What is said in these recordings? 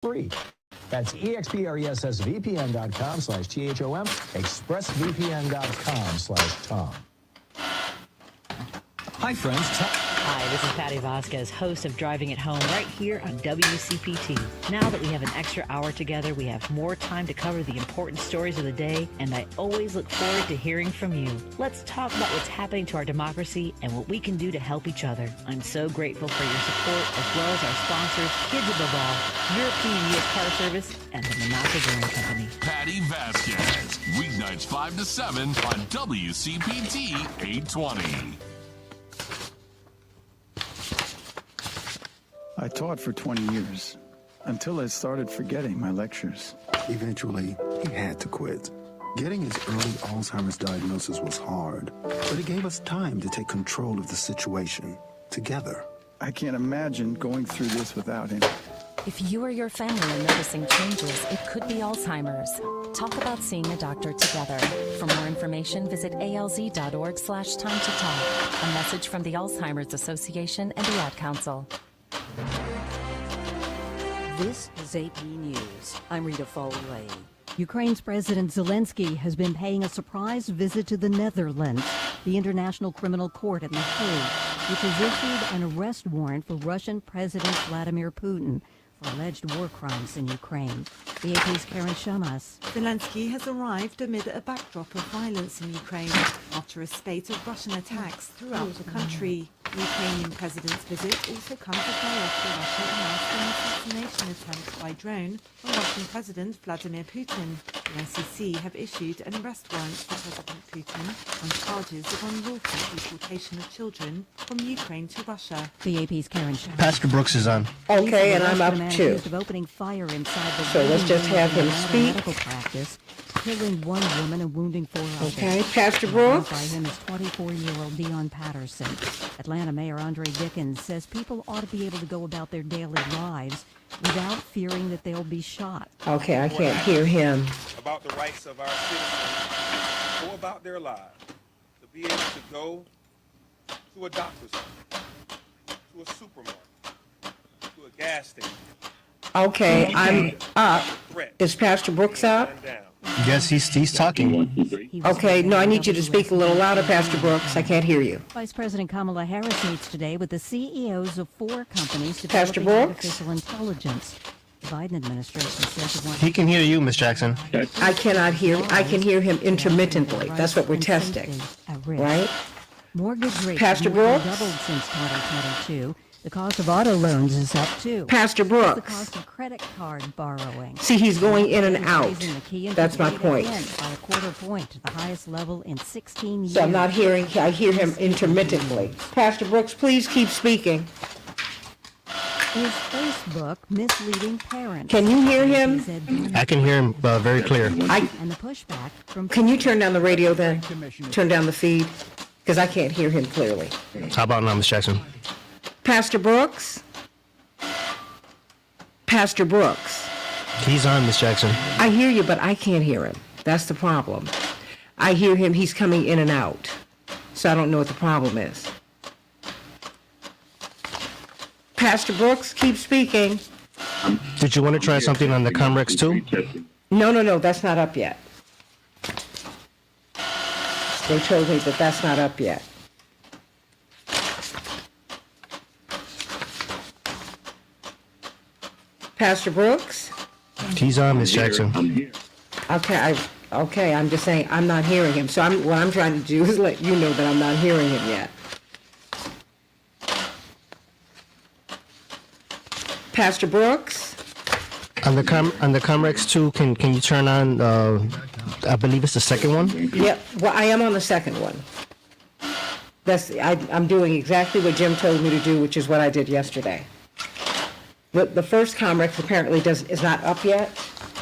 free. That's expressvpn.com/THOM, expressvpn.com/Tom. Hi, friends. Hi, this is Patty Vasquez, host of Driving It Home, right here on WCPT. Now that we have an extra hour together, we have more time to cover the important stories of the day, and I always look forward to hearing from you. Let's talk about what's happening to our democracy and what we can do to help each other. I'm so grateful for your support, as well as our sponsors, Kids Above All, European U.S. Car Service, and the Monaco Brewing Company. Patty Vasquez, weeknights 5 to 7 on WCPT 820. I taught for 20 years, until I started forgetting my lectures. Eventually, he had to quit. Getting his early Alzheimer's diagnosis was hard, but it gave us time to take control of the situation together. I can't imagine going through this without him. If you or your family are noticing changes, it could be Alzheimer's. Talk about seeing a doctor together. For more information, visit alz.org/time to talk. A message from the Alzheimer's Association and the Ad Council. This is AP News. I'm Rita Foley. Ukraine's President Zelensky has been paying a surprise visit to the Netherlands, the International Criminal Court in The Hague, which has issued an arrest warrant for Russian President Vladimir Putin for alleged war crimes in Ukraine. The AP's Karen Shamas. Zelensky has arrived amid a backdrop of violence in Ukraine after a spate of Russian attacks throughout the country. The Ukrainian president's visit also comes a day after Russia announced an assassination attempt by drone on Russian President Vladimir Putin. The ICC have issued an arrest warrant for President Putin on charges of unlawful deportation of children from Ukraine to Russia. The AP's Karen Shamas. Pastor Brooks is on. Okay, and I'm up too. Of opening fire inside the So let's just have him speak. Medical practice, killing one woman and wounding 4 others. Okay, Pastor Brooks. By him is 24-year-old Dion Patterson. Atlanta Mayor Andre Dickens says people ought to be able to go about their daily lives without fearing that they'll be shot. Okay, I can't hear him. About the rights of our citizens, go about their lives, to be able to go to a doctor's office, to a supermarket, to a gas station. Okay, I'm up. Is Pastor Brooks up? Yes, he's talking. Okay, no, I need you to speak a little louder, Pastor Brooks. I can't hear you. Vice President Kamala Harris meets today with the CEOs of 4 companies Pastor developing Brooks? artificial intelligence. The Biden administration says it wants He can hear you, Miss Jackson. I cannot hear. I can hear him intermittently. That's what we're testing, right? Mortgage rates Pastor have more than Brooks? doubled since 2022. The cost of auto loans is up too. Pastor The Brooks. cost of credit card borrowing. See, he's going in and out. Raising the key That's my interest rate point. again by a quarter point to the highest level in 16 years. So I'm not hearing. I hear him intermittently. Pastor Brooks, please keep speaking. Is Facebook misleading parents? Can you hear him? I can hear him very clear. And the pushback from Can you turn down the radio then? Turn down the feed? Because I can't hear him clearly. How about now, Miss Jackson? Pastor Brooks? Pastor Brooks. He's on, Miss Jackson. I hear you, but I can't hear him. That's the problem. I hear him. He's coming in and out. So I don't know what the problem is. Pastor Brooks, keep speaking. Did you want to try something on the Comrex too? No, that's not up yet. They told me that that's not up yet. Pastor Brooks? He's on, Miss Jackson. Okay, I'm just saying I'm not hearing him. So what I'm trying to do is let you know that I'm not hearing him yet. Pastor Brooks? On the Comrex 2, can you turn on, I believe it's the second one? Yep, well, I am on the second one. I'm doing exactly what Jim told me to do, which is what I did yesterday. But the first Comrex apparently is not up yet.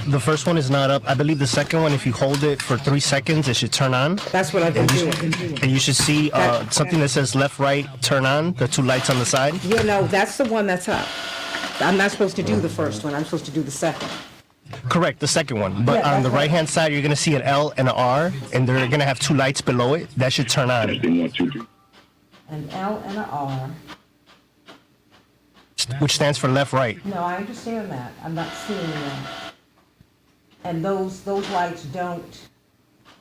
The first one is not up. I believe the second one, if you hold it for 3 seconds, it should turn on. That's what I've been doing. And you should see something that says left, right, turn on, the 2 lights on the side. Yeah, no, that's the one that's up. I'm not supposed to do the first one. I'm supposed to do the second. Correct, the second one. But on the right-hand side, you're going to see an L and an R, and they're going to have 2 lights below it. That should turn on. An L and an R. which stands for left, right. No, I understand that. I'm not seeing them. And those lights don't,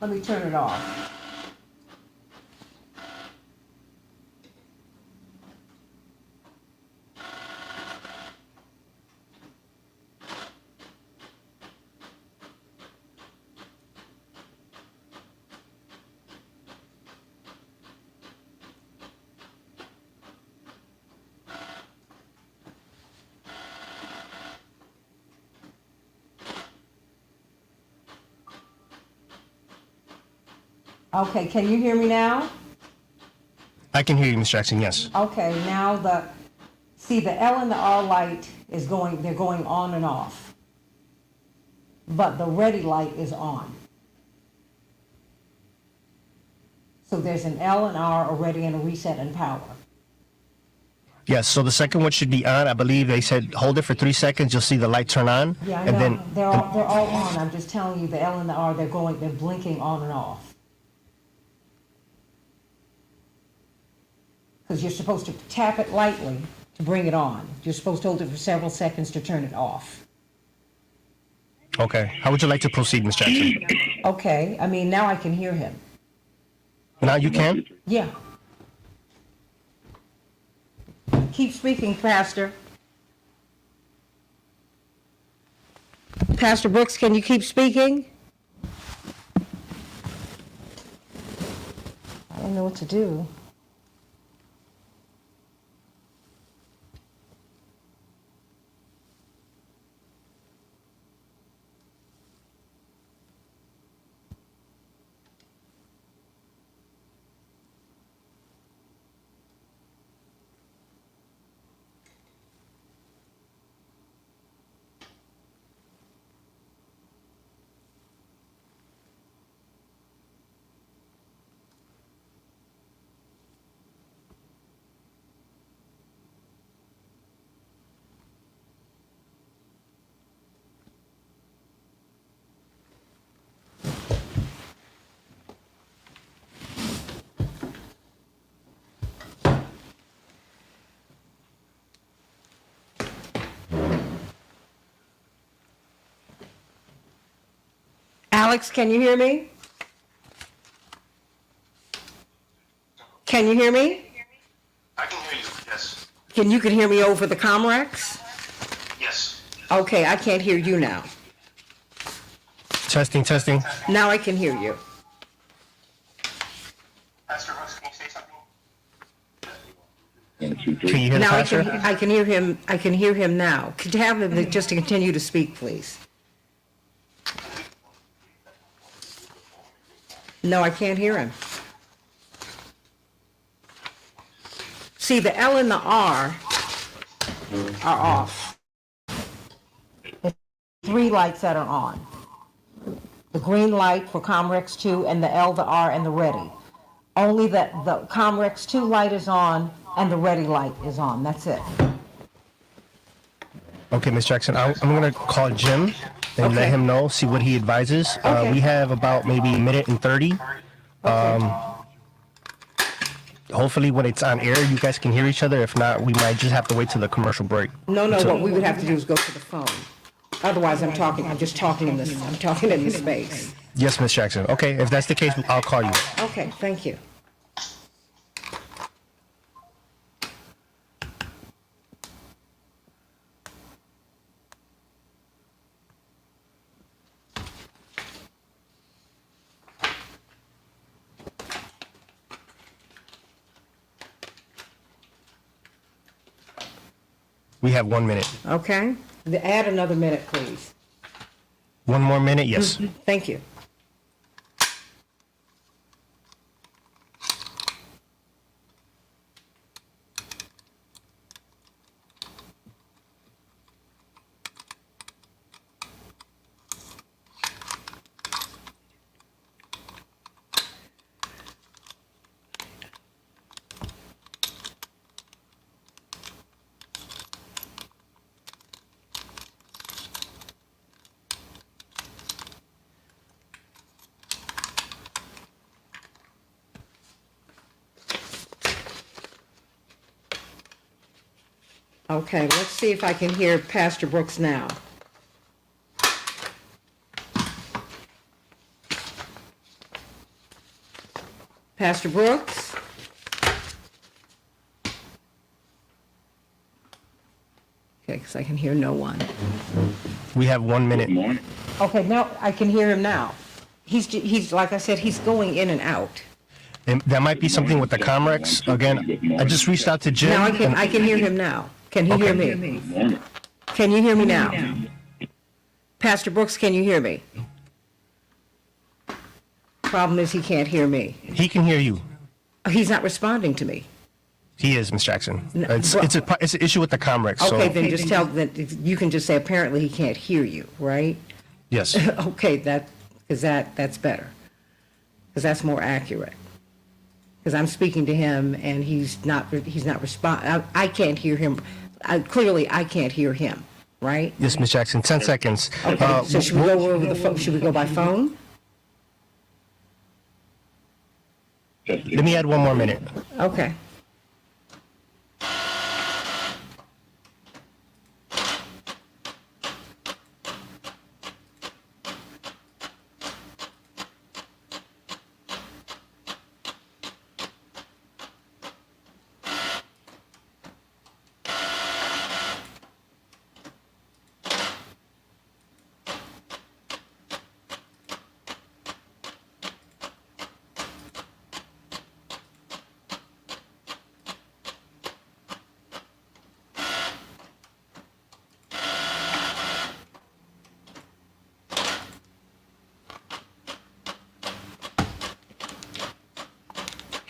let me turn it off. Okay, can you hear me now? I can hear you, Ms. Jackson, yes. Okay, now the L and the R light is they're going on and off. But the ready light is on. So there's an L and R, a ready and a reset and power. Yes, so the second one should be on. I believe they said hold it for 3 seconds, you'll see the light turn on. Yeah, I and know. then They're all on. I'm just telling you the L and the R, they're blinking on and off. Because you're supposed to tap it lightly to bring it on. You're supposed to hold it for several seconds to turn it off. Okay. How would you like to proceed, Ms. Jackson? Okay, I mean, now I can hear him. Now you can? Yeah. Keep speaking, Pastor. Pastor Brooks, can you keep speaking? I don't know what to do. Alex, can you hear me? Can you hear me? I can hear you, yes. You can hear me over the Comrex? Yes. Okay, I can't hear you now. Testing, testing. Now I can hear you. Pastor Brooks, can you say something? Can you hear Now the pastor? I can hear him. I can hear him now. Could you have him just to continue to speak, please? No, I can't hear him. See, the L and the R are off. The 3 lights that are on. The green light for Comrex 2 and the L, the R, and the ready. Only the Comrex 2 light is on and the ready light is on. That's it. Okay, Ms. Jackson, I'm going to call Jim and Okay. let him know, see what he advises. Okay. We have about maybe a minute and 30. Hopefully when it's on air, you guys can hear each other. If not, we might just have to wait till the commercial break. No, what we would have to do is go to the phone. Otherwise, I'm just talking in this space. Yes, Ms. Jackson. Okay, if that's the case, I'll call you. Okay, thank you. We have 1 minute. Okay, add another minute, please. 1 more minute, yes. Thank you. Okay, let's see if I can hear Pastor Brooks now. Pastor Brooks? Okay, because I can hear no one. We have 1 minute. Okay, now I can hear him now. He's like I said, he's going in and out. And that might be something with the Comrex. Again, I just reached out to Jim. Now I can hear him now. Can he hear me? Can you hear me now? Pastor Brooks, can you hear me? Problem is he can't hear me. He can hear you. He's not responding to me. He is, Ms. Jackson. No, It's an issue with the Comrex. Okay, so. then just tell that you can just say apparently he can't hear you, right? Yes. Okay, that's better, because that's more accurate. Because I'm speaking to him and he's not responding. I can't hear him. Clearly, I can't hear him, right? Yes, Ms. Jackson. 10 seconds. Okay. So should we go over the phone? Should we go by phone? Let me add 1 more minute. Okay.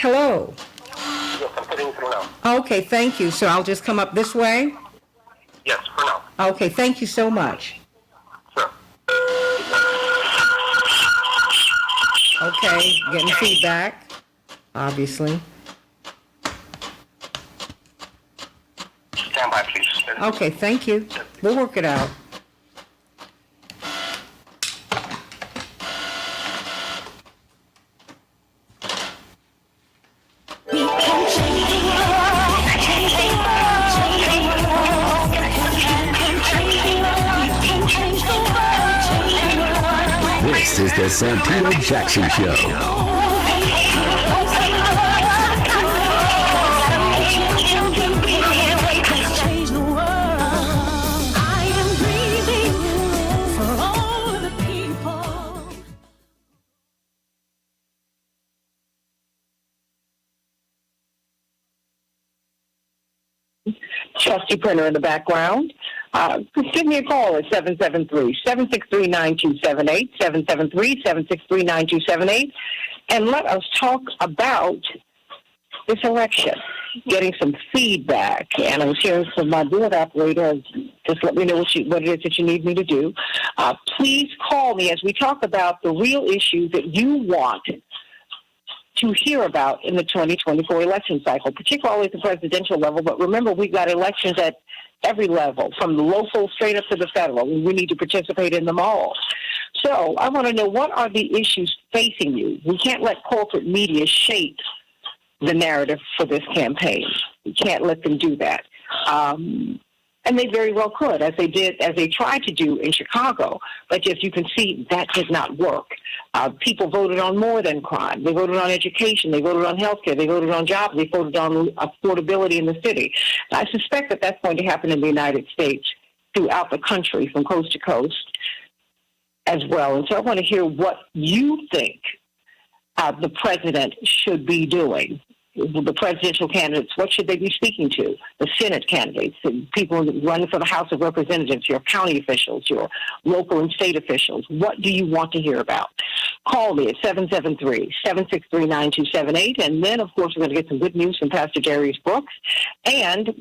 Hello. Yes, I'm putting through now. Okay, thank you. So I'll just come up this way? Yes, for now. Okay, thank you so much. Sure. Okay, getting feedback, obviously. Stand by, please. Okay, thank you. We'll work it out. This is the Santita Jackson Show. Trusty printer in the background. Give me a call at 773-763-9278, 773-763-9278, and let us talk about this election, getting some feedback. And I was hearing from my board operator, just let me know what it is that you need me to do. Please call me as we talk about the real issues that you want to hear about in the 2024 election cycle, particularly at the presidential level. But remember, we've got elections at every level, from the local straight up to the federal. We need to participate in them all. So I want to know, what are the issues facing you? We can't let corporate media shape the narrative for this campaign. We can't let them do that. And they very well could, as they tried to do in Chicago. But as you can see, that did not work. People voted on more than crime. They voted on education. They voted on health care. They voted on jobs. They voted on affordability in the city. And I suspect that that's going to happen in the United States, throughout the country, from coast to coast as well. And so I want to hear what you think the president should be doing. The presidential candidates, what should they be speaking to? The Senate candidates, the people running for the House of Representatives, your county officials, your local and state officials. What do you want to hear about? Call me at 773-763-9278. And then, of course, we're going to get some good news from Pastor Darius Brooks. And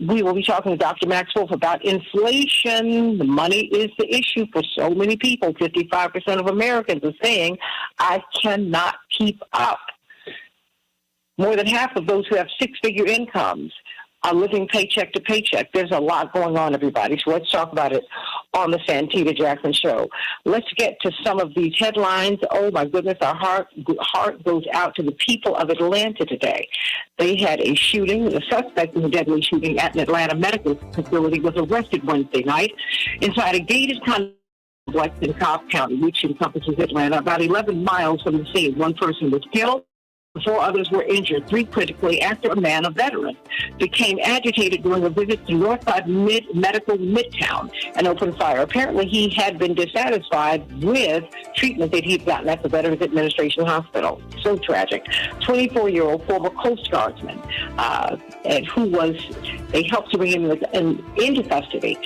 we will be talking to Dr. Max Wolf about inflation. The money is the issue for so many people. 55% of Americans are saying, I cannot keep up. More than half of those who have six-figure incomes are living paycheck to paycheck. There's a lot going on, everybody, so let's talk about it on the Santita Jackson Show. Let's get to some of these headlines. Oh, my goodness, our heart goes out to the people of Atlanta today. They had a shooting. The suspect in the deadly shooting at an Atlanta medical facility was arrested Wednesday night inside a gated complex in Cobb County, which encompasses Atlanta, about 11 miles from the scene. One person was killed. 4 others were injured, 3 critically, after a man, a veteran, became agitated during a visit to Northside Medical Midtown and opened fire. Apparently, he had been dissatisfied with treatment that he'd gotten at the Veterans Administration Hospital. So tragic. 24-year-old former Coast Guardsman, and who was, they helped to bring him into custody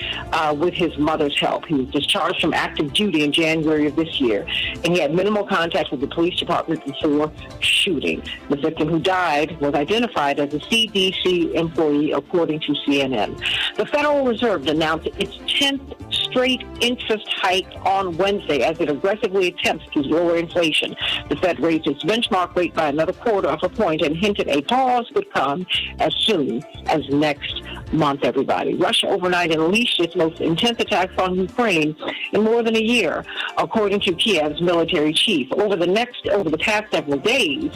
with his mother's help. He was discharged from active duty in January of this year, and he had minimal contact with the police department before shooting. The victim who died was identified as a CDC employee, according to CNN. The Federal Reserve announced its 10th straight interest hike on Wednesday as it aggressively attempts to lower inflation. The Fed raised its benchmark rate by another 1/4 point and hinted a pause would come as soon as next month, everybody. Russia overnight unleashed its most intense attacks on Ukraine in more than a year, according to Kiev's military chief. Over the past several days,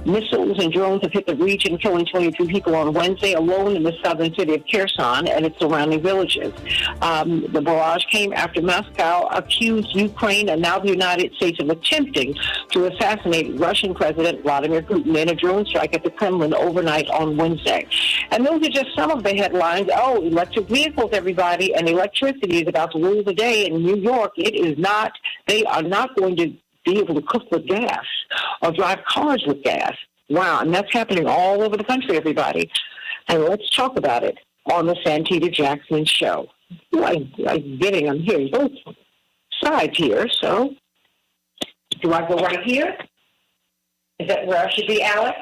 missiles and drones have hit the region, killing 22 people on Wednesday alone in the southern city of Kherson and its surrounding villages. The barrage came after Moscow accused Ukraine and now the United States of attempting to assassinate Russian President Vladimir Putin in a drone strike at the Kremlin overnight on Wednesday. And those are just some of the headlines. Oh, electric vehicles, everybody, and electricity is about to rule the day in New York. They are not going to be able to cook with gas or drive cars with gas. Wow, and that's happening all over the country, everybody. And let's talk about it on the Santita Jackson Show. I'm hearing both sides here, so do I go right here? Is that where I should be, Alex?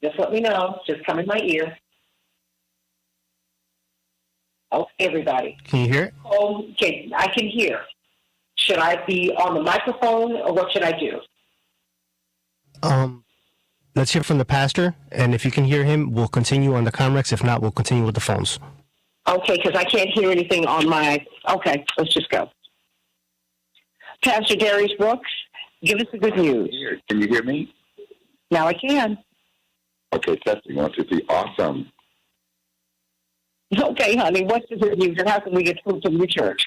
Just let me know. Just come in my ear. Okay, everybody. Can you hear it? Okay, I can hear. Should I be on the microphone, or what should I do? Let's hear from the pastor, and if you can hear him, we'll continue on the Comrex. If not, we'll continue with the phones. Okay, because I can't hear anything on my... Okay, let's just go. Pastor Darius Brooks, give us the good news. Can you hear me? Now I can. Okay, testing 1, 2, 3. Awesome. Okay, honey, what's the good news, and how can we get food from your church?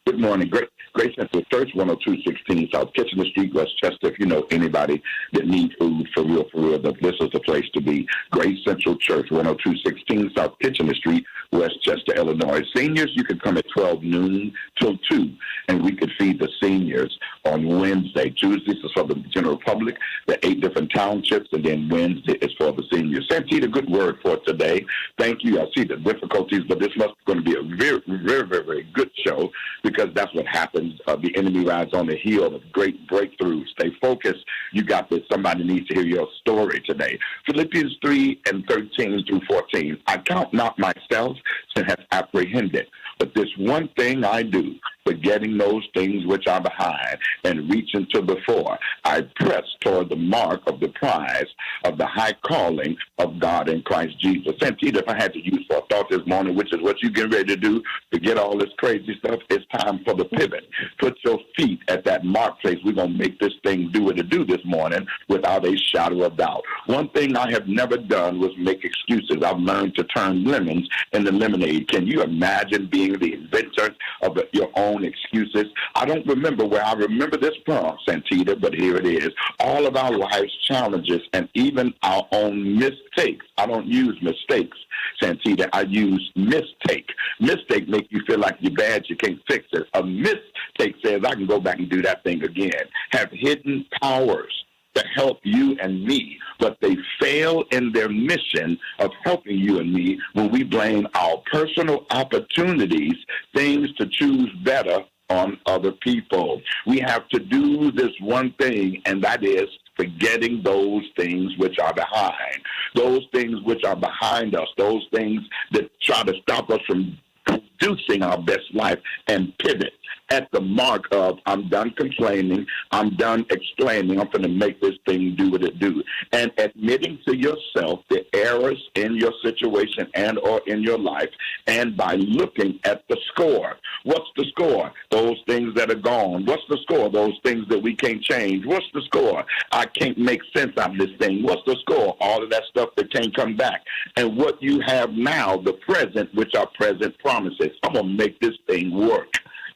Good morning. Grace Central Church, 10216 South Kitchener Street, Westchester. If you know anybody that needs food, for real, this is the place to be. Grace Central Church, 10216 South Kitchener Street, Westchester, Illinois. Seniors, you can come at 12 noon till 2, and we could feed the seniors on Wednesday. Tuesdays is for the general public, the 8 different townships, and then Wednesday is for the seniors. Santita, good word for today. Thank you. I see the difficulties, but this must going to be a very, very, very, very good show, because that's what happens. The enemy rides on the heel of great breakthroughs. Stay focused. You got this. Somebody needs to hear your story today. Philippians 3:13-14. I count not myself and have apprehended, but this one thing I do, forgetting those things which are behind and reaching to before, I press toward the mark of the prize of the high calling of God in Christ Jesus. Santita, if I had to use for a thought this morning, which is what you get ready to do, forget all this crazy stuff, it's time for the pivot. Put your feet at that mark place. We're going to make this thing do what it do this morning without a shadow of doubt. One thing I have never done was make excuses. I've learned to turn lemons into lemonade. Can you imagine being the inventor of your own excuses? I don't remember where I remember this from, Santita, but here it is. All of our life's challenges and even our own mistakes. I don't use mistakes, Santita. I use mistake. Mistake make you feel like you're bad, you can't fix it. A mistake says I can go back and do that thing again. Have hidden powers to help you and me, but they fail in their mission of helping you and me when we blame our personal opportunities, things to choose better, on other people. We have to do this one thing, and that is forgetting those things which are behind. Those things which are behind us, those things that try to stop us from producing our best life, and pivot. at the mark of I'm done complaining, I'm done explaining, I'm going to make this thing do what it do. And admitting to yourself the errors in your situation and or in your life, and by looking at the score. What's the score? Those things that are gone. What's the score? Those things that we can't change. What's the score? I can't make sense out of this thing. What's the score? All of that stuff that can't come back. And what you have now, the present, which are present promises. I'm going to make this thing work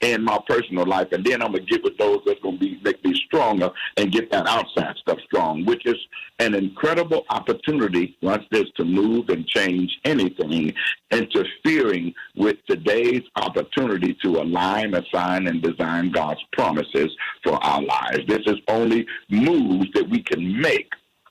in my personal life, and then I'm going to get with those that's going to make me stronger and get that outside stuff strong, which is an incredible opportunity once there's to move and change anything, interfering with today's opportunity to align, assign, and design God's promises for our lives. This is only moves that we can make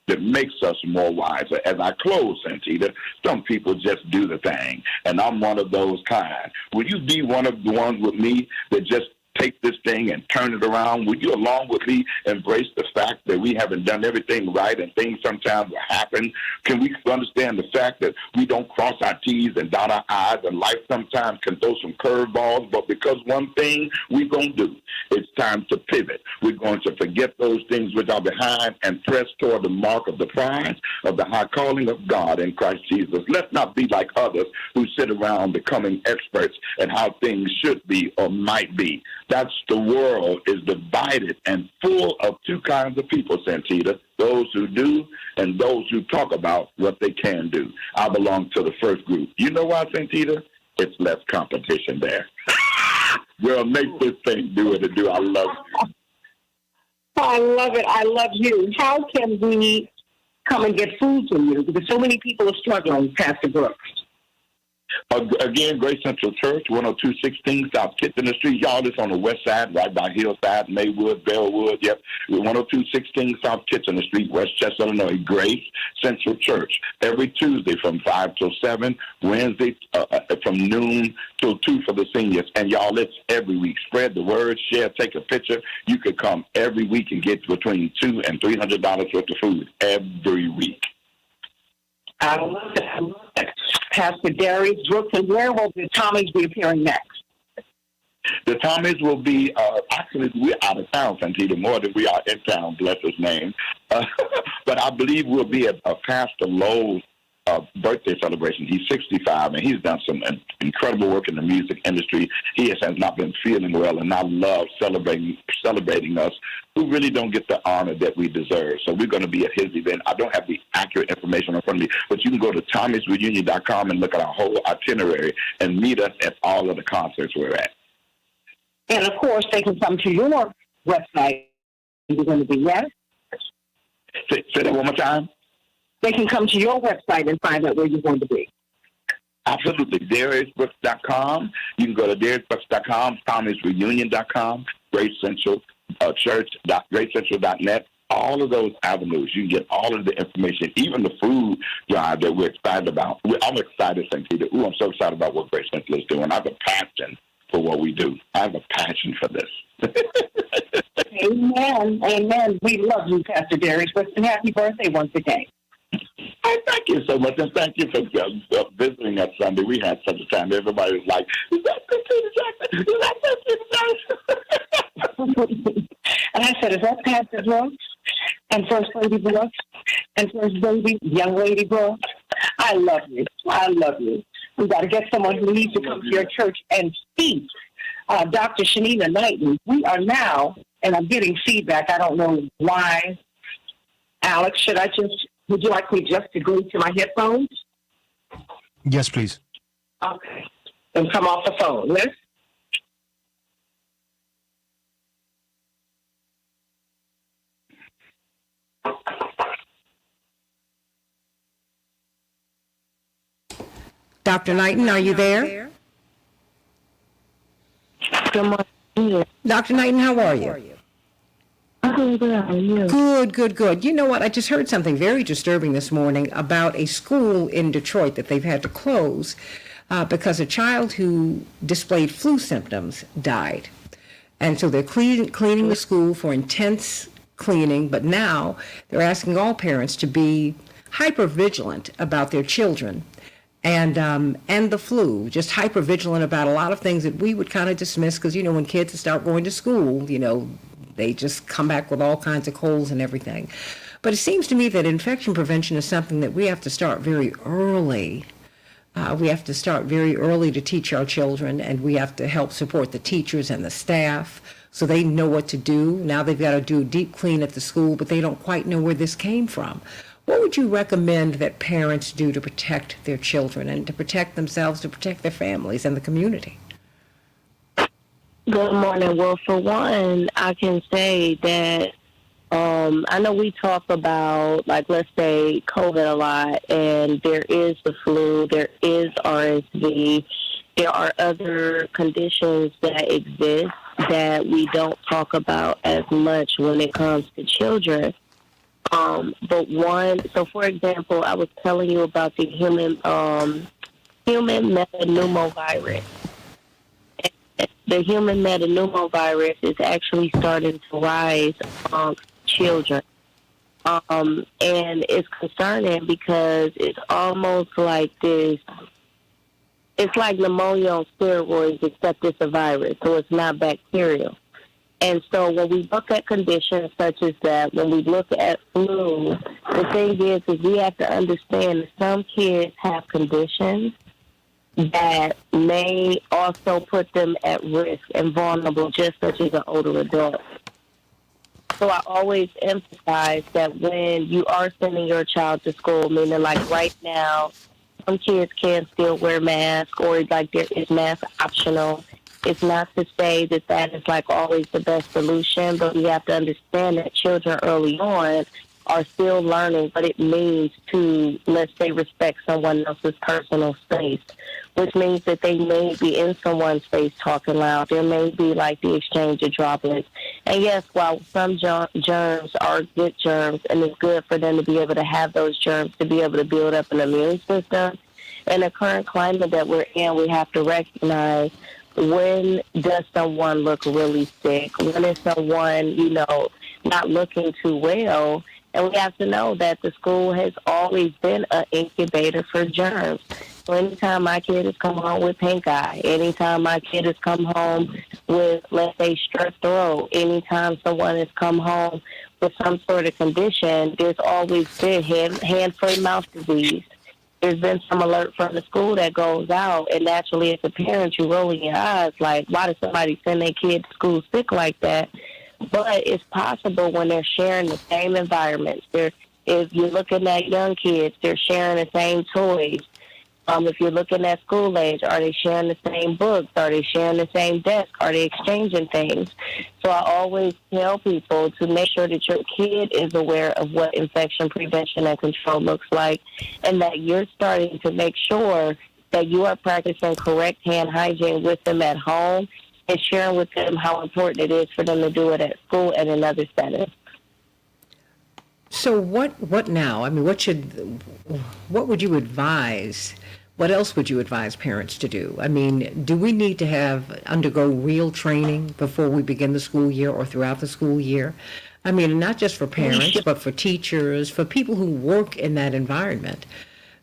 that makes us more wiser. As I close, Santita, some people just do the thing, and I'm one of those kind. Will you be one of the ones with me that just take this thing and turn it around? Would you, along with me, embrace the fact that we haven't done everything right and things sometimes will happen? Can we understand the fact that we don't cross our T's and dot our I's, and life sometimes can throw some curveballs? But because one thing we're going to do, it's time to pivot. We're going to forget those things which are behind and press toward the mark of the prize of the high calling of God in Christ Jesus. Let's not be like others who sit around becoming experts at how things should be or might be. That's the world is divided and full of two kinds of people, Santita, those who do and those who talk about what they can do. I belong to the first group. You know why, Santita? It's less competition there. Girl, make this thing do what it do. I love you. I love it. I love you. How can we come and get food from you? Because so many people are struggling, Pastor Brooks. Again, Grace Central Church, 10216 South Kitchener Street. Y'all, it's on the west side, right by Hillside, Maywood, Bellwood. Yep, 10216 South Kitchener Street, Westchester, Illinois. Grace Central Church. Every Tuesday from 5 till 7, Wednesday from noon till 2 for the seniors. And y'all, it's every week. Spread the word, share, take a picture. You could come every week and get between $200 and $300 worth of food every week. I love it. I love it. Pastor Darius Brooks, and where will the Tommies be appearing next? The Tommies will be, actually, we're out of town, Santita, more than we are in town, bless his name. But I believe we'll be at Pastor Lowe's birthday celebration. He's 65, and he's done some incredible work in the music industry. He has not been feeling well, and I love celebrating us who really don't get the honor that we deserve. So we're going to be at his event. I don't have the accurate information in front of me, but you can go to TommysReunion.com and look at our whole itinerary and meet us at all of the concerts we're at. And, of course, they can come to your website. You're going to be, yes? Say that one more time. They can come to your website and find out where you're going to be. Absolutely. DariusBrooks.com. You can go to DariusBrooks.com, TommysReunion.com, Grace Central GraceCentral.net. All of those avenues, you can get all of the information, even the food drive that we're excited about. I'm excited, Santita. I'm so excited about what Grace Central is doing. I have a passion for what we do. I have a passion for this. Amen. Amen. We love you, Pastor Darius Brooks, and happy birthday once again. Thank you so much, and thank you for visiting us Sunday. We had such a time. Everybody was like, is that Santita Jackson? Is that Santita Jackson? And I said, is that Pastor Brooks? And First Lady Brooks? And First Lady, Young Lady Brooks? I love you. I love you. We've got to get someone who needs to come to your church and speak. Dr. Shanina Knighton, we are now, and I'm getting feedback. I don't know why. Alex, would you like me just to go to my headphones? Yes, please. Okay. And come off the phone, yes? Dr. Knighton, are you there? Dr. Knighton, how are you? I'm good. How are you? Good. You know what? I just heard something very disturbing this morning about a school in Detroit that they've had to close because a child who displayed flu symptoms died. And so they're cleaning the school for intense cleaning, but now they're asking all parents to be hyper vigilant about their children and the flu, just hyper vigilant about a lot of things that we would kind of dismiss because, you know, when kids start going to school, you know, they just come back with all kinds of colds and everything. But it seems to me that infection prevention is something that we have to start very early. We have to start very early to teach our children, and we have to help support the teachers and the staff so they know what to do. Now they've got to do a deep clean at the school, but they don't quite know where this came from. What would you recommend that parents do to protect their children and to protect themselves, to protect their families and the community? Good morning. Well, for one, I can say that I know we talk about, like, let's say COVID a lot, and there is the flu, there is RSV, there are other conditions that exist that we don't talk about as much when it comes to children. So for example, I was telling you about the human metapneumovirus. The human metapneumovirus is actually starting to rise amongst children. And it's concerning because it's almost like this. It's like pneumonia on steroids, except it's a virus, so it's not bacterial. And so when we look at conditions such as that, when we look at flu, the thing is we have to understand that some kids have conditions that may also put them at risk and vulnerable, just such as an older adult. So I always emphasize that when you are sending your child to school, meaning like right now, some kids can still wear masks, or like there is mask optional. It's not to say that that is like always the best solution, but we have to understand that children early on are still learning what it means to, let's say, respect someone else's personal space, which means that they may be in someone's face talking loud. There may be like the exchange of droplets. And yes, while some germs are good germs, and it's good for them to be able to have those germs to be able to build up an immune system, in the current climate that we're in, we have to recognize when does someone look really sick? When is someone, you know, not looking too well? And we have to know that the school has always been an incubator for germs. So anytime my kid has come home with pink eye, anytime my kid has come home with, let's say, strep throat, anytime someone has come home with some sort of condition, there's always been hand, foot, and mouth disease. There's been some alert from the school that goes out, and naturally as a parent, you roll in your eyes like, why does somebody send their kid to school sick like that? But it's possible when they're sharing the same environments. If you're looking at young kids, they're sharing the same toys. If you're looking at school age, are they sharing the same books? Are they sharing the same desk? Are they exchanging things? So I always tell people to make sure that your kid is aware of what infection prevention and control looks like, and that you're starting to make sure that you are practicing correct hand hygiene with them at home, and sharing with them how important it is for them to do it at school and in other settings. So what now? I mean, what would you advise? What else would you advise parents to do? I mean, do we need to undergo real training before we begin the school year or throughout the school year? I mean, not just for parents, but for teachers, for people who work in that environment.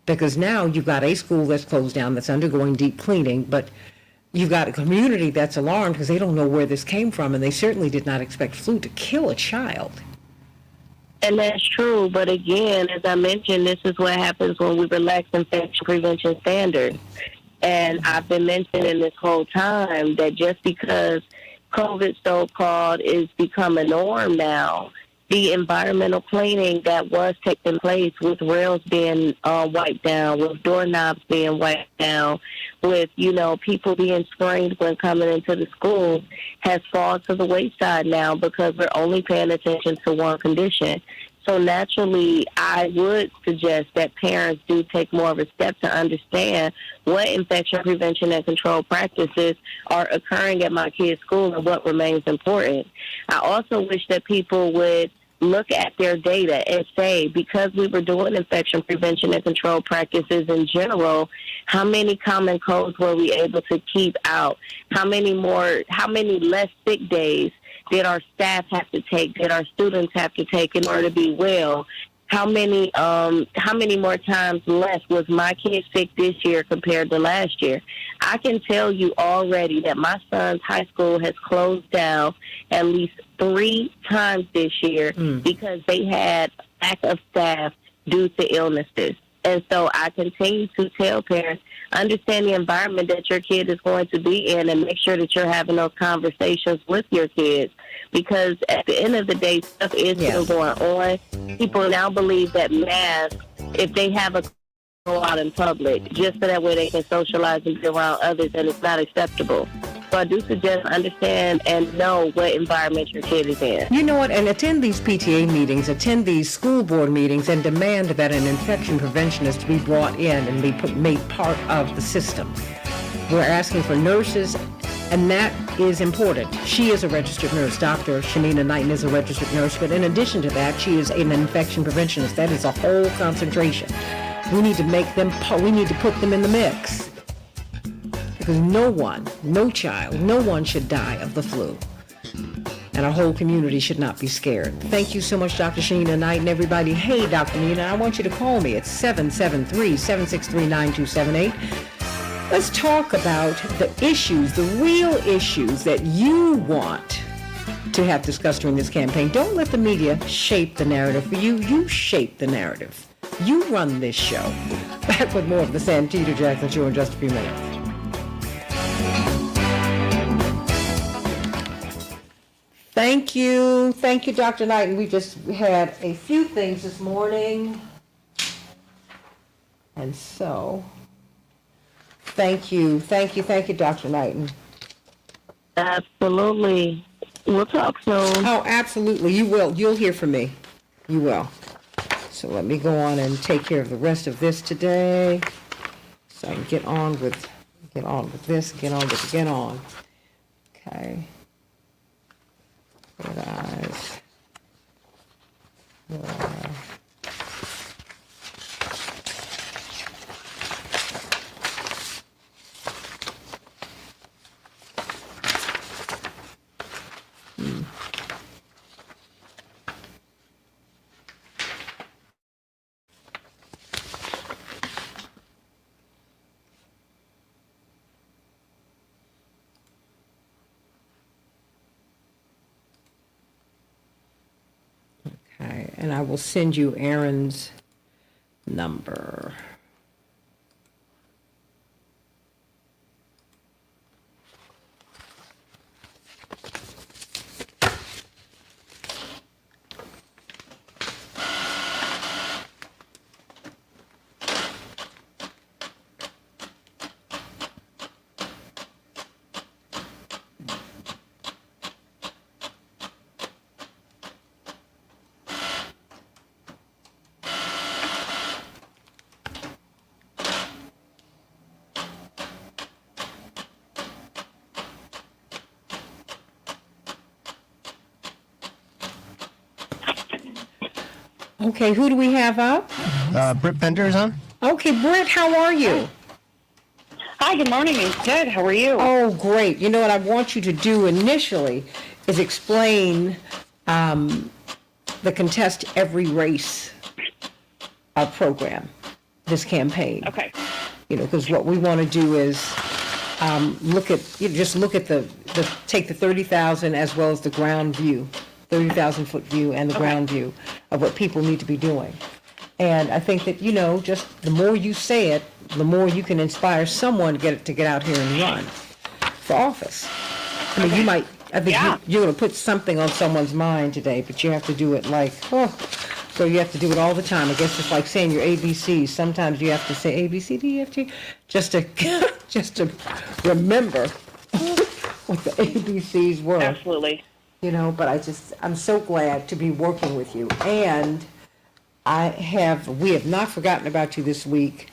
Because now you've got a school that's closed down, that's undergoing deep cleaning, but you've got a community that's alarmed because they don't know where this came from, and they certainly did not expect flu to kill a child. And that's true, but again, as I mentioned, this is what happens when we relax infection prevention standards. And I've been mentioning this whole time that just because COVID so-called is becoming a norm now, the environmental cleaning that was taking place with rails being wiped down, with doorknobs being wiped down, with, you know, people being screened when coming into the school has fallen to the wayside now because we're only paying attention to one condition. So naturally, I would suggest that parents do take more of a step to understand what infection prevention and control practices are occurring at my kids' school and what remains important. I also wish that people would look at their data and say, because we were doing infection prevention and control practices in general, how many common colds were we able to keep out? How many less sick days did our staff have to take, did our students have to take in order to be well? how many more times less was my kid sick this year compared to last year? I can tell you already that my son's high school has closed down at least 3 times this year because they had lack of staff due to illnesses. And so I continue to tell parents, understand the environment that your kid is going to be in and make sure that you're having those conversations with your kids. Because at the end of the day, stuff is still going on. People now believe that masks, if they have a go out in public, just so that way they can socialize and be around others, and it's not acceptable. So I do suggest understand and know what environment your kid is in. You know what? And attend these PTA meetings, attend these school board meetings, and demand that an infection preventionist be brought in and be made part of the system. We're asking for nurses, and that is important. She is a registered nurse. Dr. Shanina Knighton is a registered nurse, but in addition to that, she is an infection preventionist. That is a whole concentration. We need to make them, we need to put them in the mix. Because no one, no child, no one should die of the flu. And our whole community should not be scared. Thank you so much, Dr. Shanina Knighton, everybody. Hey, Dr. Nina, I want you to call me at 773-763-9278. Let's talk about the issues, the real issues that you want to have discussed during this campaign. Don't let the media shape the narrative for you. You shape the narrative. You run this show. Back with more of the Santita Jackson Show in just a few minutes. Thank you, Dr. Knighton. We just had a few things this morning. And so, thank you, Dr. Knighton. Absolutely. We'll talk soon. Oh, absolutely. You will. You'll hear from me. You will. So let me go on and take care of the rest of this today. So I can get on with this. Okay. Red eyes. Okay, and I will send you Aaron's number. Okay, who do we have up? Britt Bender is on. Okay, Britt, how are you? Hi, good morning. It's good. How are you? Oh, great. You know what I want you to do initially is explain the Contest Every Race program, this campaign. Okay. You know, because what we want to do is look at take the 30,000 as well as the ground view, 30,000 foot view and the ground view of what people need to be doing. And I think that, you know, just the more you say it, the more you can inspire someone to get out here and run for office. I mean, you're going to put something on someone's mind today, but you have to do it so you have to do it all the time. I guess it's like saying your ABCs. Sometimes you have to say A, B, C, D, E, F, G, just to remember what the ABCs were. Absolutely. You know, but I'm so glad to be working with you. And we have not forgotten about you this week.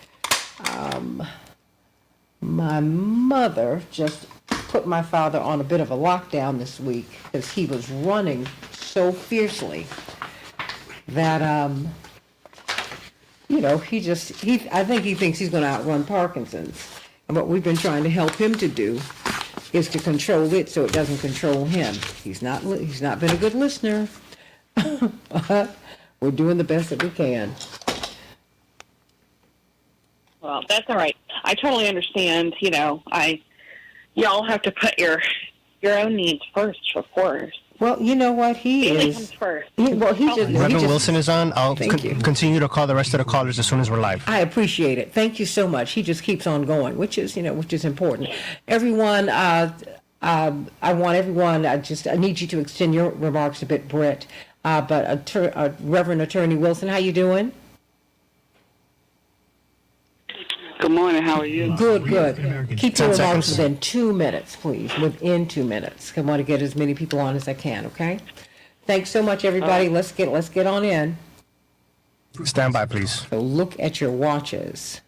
My mother just put my father on a bit of a lockdown this week because he was running so fiercely that, you know, I think he thinks he's going to outrun Parkinson's. And what we've been trying to help him to do is to control it so it doesn't control him. He's not been a good listener. But We're doing the best that we can. Well, that's all right. I totally understand. Y'all have to put your own needs first, of course. Well, you know what? Family comes first. Reverend Wilson is on. I'll continue to call the rest of the callers as soon as we're live. I appreciate it. Thank you so much. He just keeps on going, which is important. Everyone, I want everyone. I need you to extend your remarks a bit, Brett. But Reverend Attorney Wilson, how you doing? Good morning. How are you? Good. Keep your remarks within 2 minutes, please. Within 2 minutes. I want to get as many people on as I can. Okay. Thanks so much, everybody. Let's get on in. Stand by, please. So look at your watches.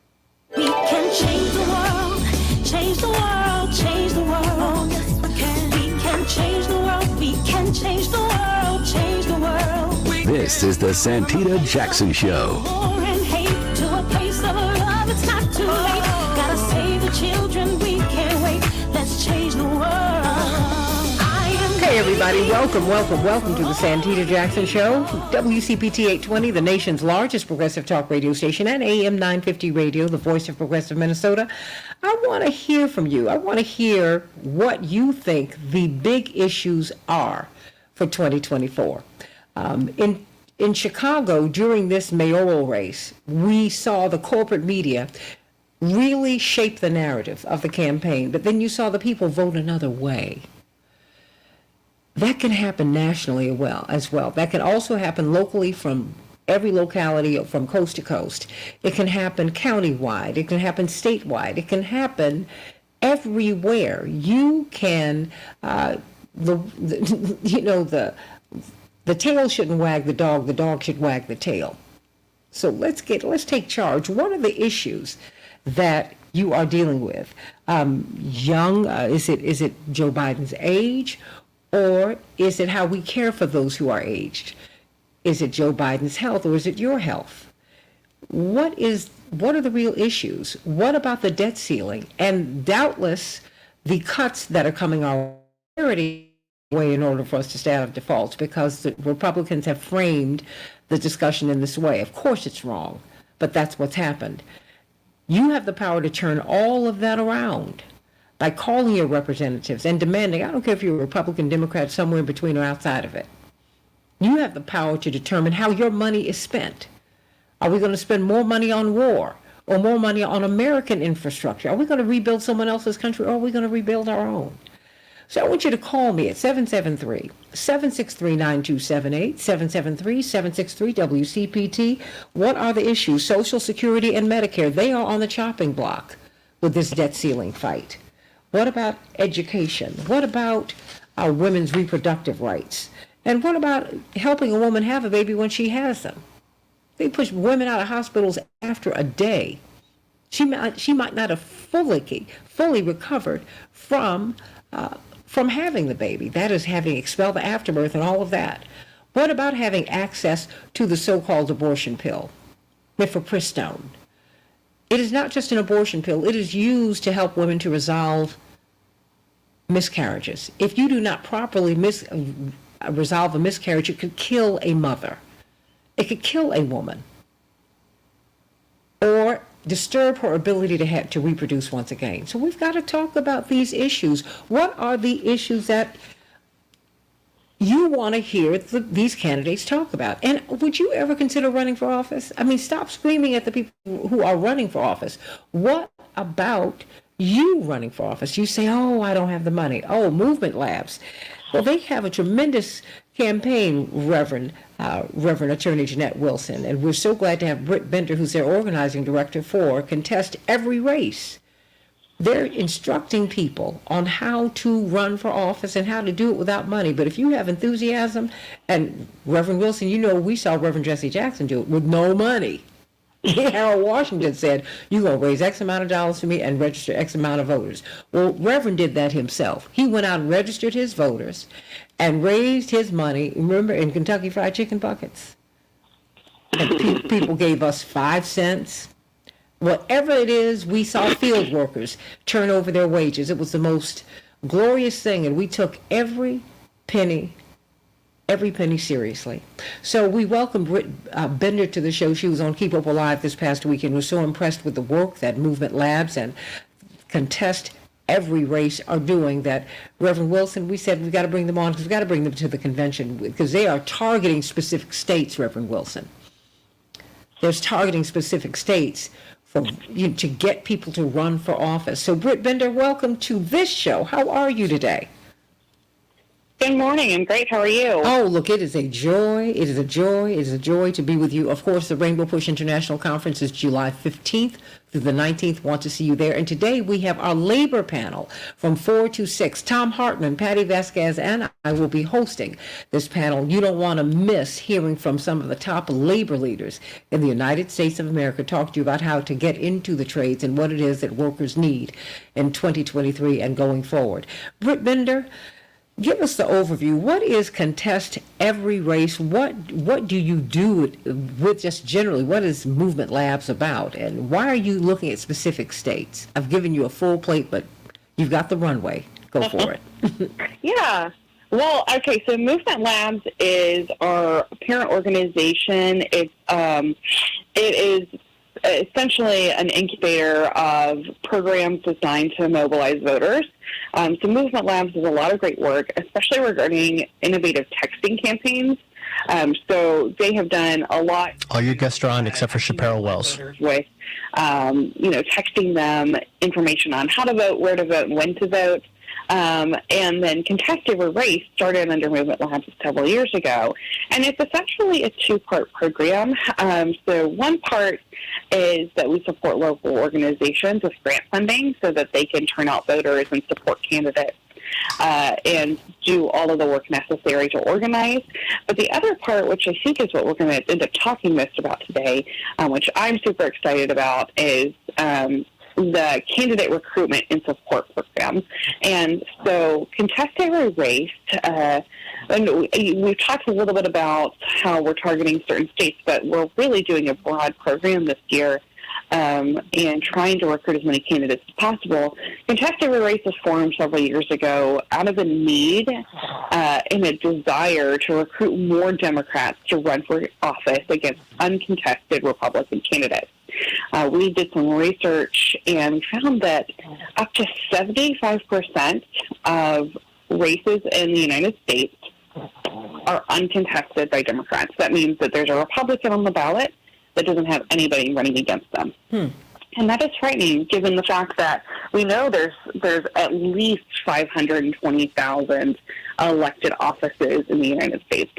We can change the world, change the world, change the world. Yes, we can. We can change the world. We can change the world, change the world. This is the Santita Jackson Show. War and hate to a place of love. It's not too late. Gotta save the children. We can't wait. Let's change the world. Hey everybody, welcome to the Santita Jackson Show. WCPT 820, the nation's largest progressive talk radio station, and AM 950 Radio, the voice of progressive Minnesota. I want to hear from you. I want to hear what you think the big issues are for 2024. In Chicago, during this mayoral race, we saw the corporate media really shape the narrative of the campaign, but then you saw the people vote another way. That can happen nationally as well. That can also happen locally from every locality from coast to coast. It can happen countywide. It can happen statewide. It can happen everywhere. You can, the tail shouldn't wag the dog should wag the tail. So let's take charge. What are the issues that you are dealing with? Is it Joe Biden's age? Or is it how we care for those who are aged? Is it Joe Biden's health or is it your health? What are the real issues? What about the debt ceiling? And doubtless the cuts that are coming our way in order for us to stay out of default, because the Republicans have framed the discussion in this way. Of course it's wrong, but that's what's happened. You have the power to turn all of that around by calling your representatives and demanding, I don't care if you're a Republican, Democrat, somewhere in between or outside of it. You have the power to determine how your money is spent. Are we going to spend more money on war or more money on American infrastructure? Are we going to rebuild someone else's country or are we going to rebuild our own? So I want you to call me at 773-763-9278, 773-763-WCPT. What are the issues? Social Security and Medicare, they are on the chopping block with this debt ceiling fight. What about education? What about our women's reproductive rights? And what about helping a woman have a baby when she has them? They push women out of hospitals after a day. She might not have fully recovered from having the baby. That is, having expelled the afterbirth and all of that. What about having access to the so-called abortion pill, mifepristone? It is not just an abortion pill. It is used to help women to resolve miscarriages. If you do not properly resolve a miscarriage, it could kill a mother. It could kill a woman. Or disturb her ability to reproduce once again. So we've got to talk about these issues. What are the issues that you want to hear these candidates talk about? And would you ever consider running for office? I mean, stop screaming at the people who are running for office. What about you running for office? You say, oh, I don't have the money. Oh, Movement Labs. Well, they have a tremendous campaign, Reverend Attorney Jeanette Wilson, and we're so glad to have Britt Bender, who's their organizing director, contest every race. They're instructing people on how to run for office and how to do it without money. But if you have enthusiasm, and Reverend Wilson, we saw Reverend Jesse Jackson do it with no money. Harold Washington said, you're going to raise X amount of dollars for me and register X amount of voters. Well, Reverend did that himself. He went out and registered his voters and raised his money, remember, in Kentucky Fried Chicken buckets. And people gave us 5 cents. Whatever it is, we saw field workers turn over their wages. It was the most glorious thing, and we took every penny every penny seriously. So we welcome Britt Bender to the show. She was on Keep Up Alive this past week and was so impressed with the work that Movement Labs and Contest Every Race are doing that Reverend Wilson, we said we've got to bring them on because we've got to bring them to the convention because they are targeting specific states, Reverend Wilson. There's targeting specific states to get people to run for office. So Britt Bender, welcome to this show. How are you today? Good morning. I'm great. How are you? Oh, look, it is a joy. It is a joy. It is a joy to be with you. Of course, the Rainbow Push International Conference is July 15th through the 19th. Want to see you there. And today we have our labor panel from 4 to 6. Tom Hartman, Patty Vasquez, and I will be hosting this panel. You don't want to miss hearing from some of the top labor leaders in the United States of America talk to you about how to get into the trades and what it is that workers need in 2023 and going forward. Britt Bender, give us the overview. What is Contest Every Race? What do you do with just generally? What is Movement Labs about? And why are you looking at specific states? I've given you a full plate, but you've got the runway. Go for it. Yeah. Well, okay, so Movement Labs is our parent organization. It is essentially an incubator of programs designed to mobilize voters. So Movement Labs does a lot of great work, especially regarding innovative texting campaigns. So they have done a lot. All your guests are on except for Chaparral Wells. With, texting them information on how to vote, where to vote, and when to vote. And then Contest Every Race started under Movement Labs several years ago. And it's essentially a two-part program. So one part is that we support local organizations with grant funding so that they can turn out voters and support candidates and do all of the work necessary to organize. But the other part, which I think is what we're going to end up talking most about today, which I'm super excited about, is the candidate recruitment and support program. And so Contest Every Race, and we've talked a little bit about how we're targeting certain states, but we're really doing a broad program this year and trying to recruit as many candidates as possible. Contest Every Race was formed several years ago out of a need and a desire to recruit more Democrats to run for office against uncontested Republican candidates. We did some research and found that up to 75% of races in the United States are uncontested by Democrats. That means that there's a Republican on the ballot that doesn't have anybody running against them. And that is frightening, given the fact that we know there's at least 520,000 elected offices in the United States.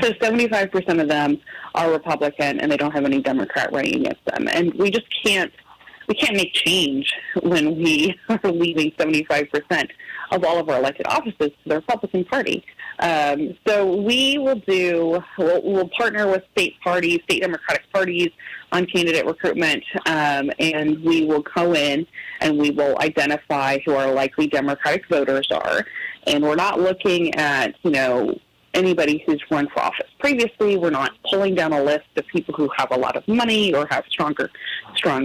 So 75% of them are Republican, and they don't have any Democrat running against them. And we just can't make change when we are leaving 75% of all of our elected offices to the Republican Party. So we'll partner with state Democratic parties on candidate recruitment, and we will go in and we will identify who our likely Democratic voters are. And we're not looking at, anybody who's run for office previously. We're not pulling down a list of people who have a lot of money or have strong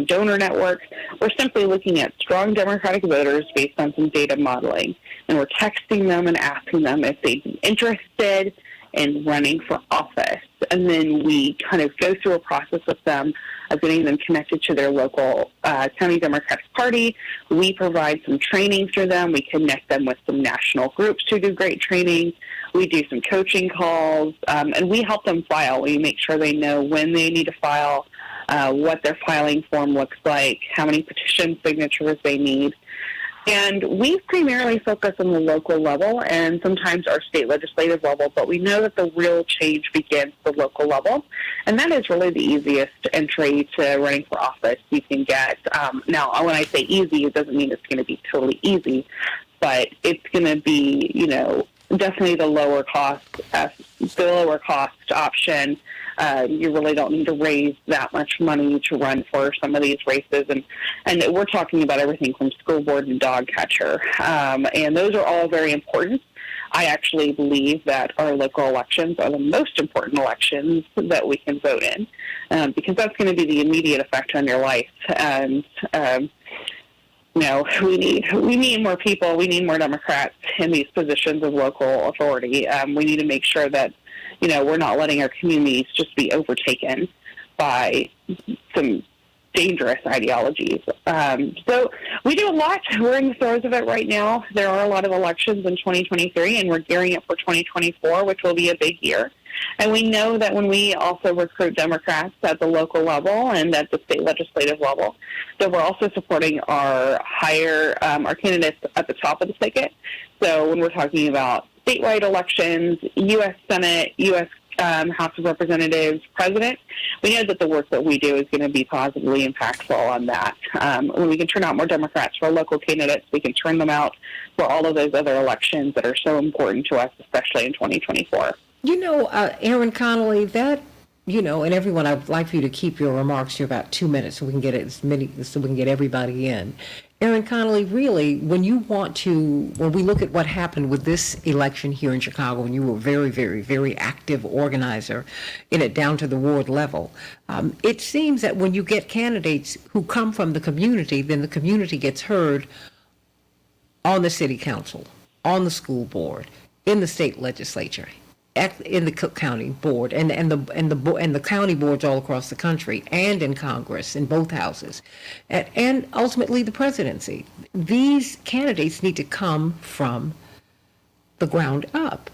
donor networks. We're simply looking at strong Democratic voters based on some data modeling. And we're texting them and asking them if they'd be interested in running for office. And then we kind of go through a process with them of getting them connected to their local county Democratic Party. We provide some training through them. We connect them with some national groups who do great training. We do some coaching calls, and we help them file. We make sure they know when they need to file, what their filing form looks like, how many petition signatures they need. And we primarily focus on the local level and sometimes our state legislative level, but we know that the real change begins at the local level. And that is really the easiest entry to running for office you can get. Now, when I say easy, it doesn't mean it's going to be totally easy, but it's going to be, definitely the lower cost option. You really don't need to raise that much money to run for some of these races. And we're talking about everything from school board to dog catcher. And those are all very important. I actually believe that our local elections are the most important elections that we can vote in, because that's going to be the immediate effect on your life. And we need more people. We need more Democrats in these positions of local authority. We need to make sure that, we're not letting our communities just be overtaken by some dangerous ideologies. So we do a lot. We're in the throes of it right now. There are a lot of elections in 2023, and we're gearing up for 2024, which will be a big year. And we know that when we also recruit Democrats at the local level and at the state legislative level, that we're also supporting our our candidates at the top of the ticket. So when we're talking about statewide elections, U.S. Senate, U.S. House of Representatives, President, we know that the work that we do is going to be positively impactful on that. When we can turn out more Democrats for local candidates, we can turn them out for all of those other elections that are so important to us, especially in 2024. Aaron Connolly, that, and everyone, I'd like for you to keep your remarks to about 2 minutes so we can get everybody in. Aaron Connolly, really, when we look at what happened with this election here in Chicago, and you were a very, very, very active organizer in it down to the ward level, it seems that when you get candidates who come from the community, then the community gets heard on the city council, on the school board, in the state legislature, in the Cook County board, and the county boards all across the country, and in Congress, in both houses, and ultimately the presidency. These candidates need to come from the ground up.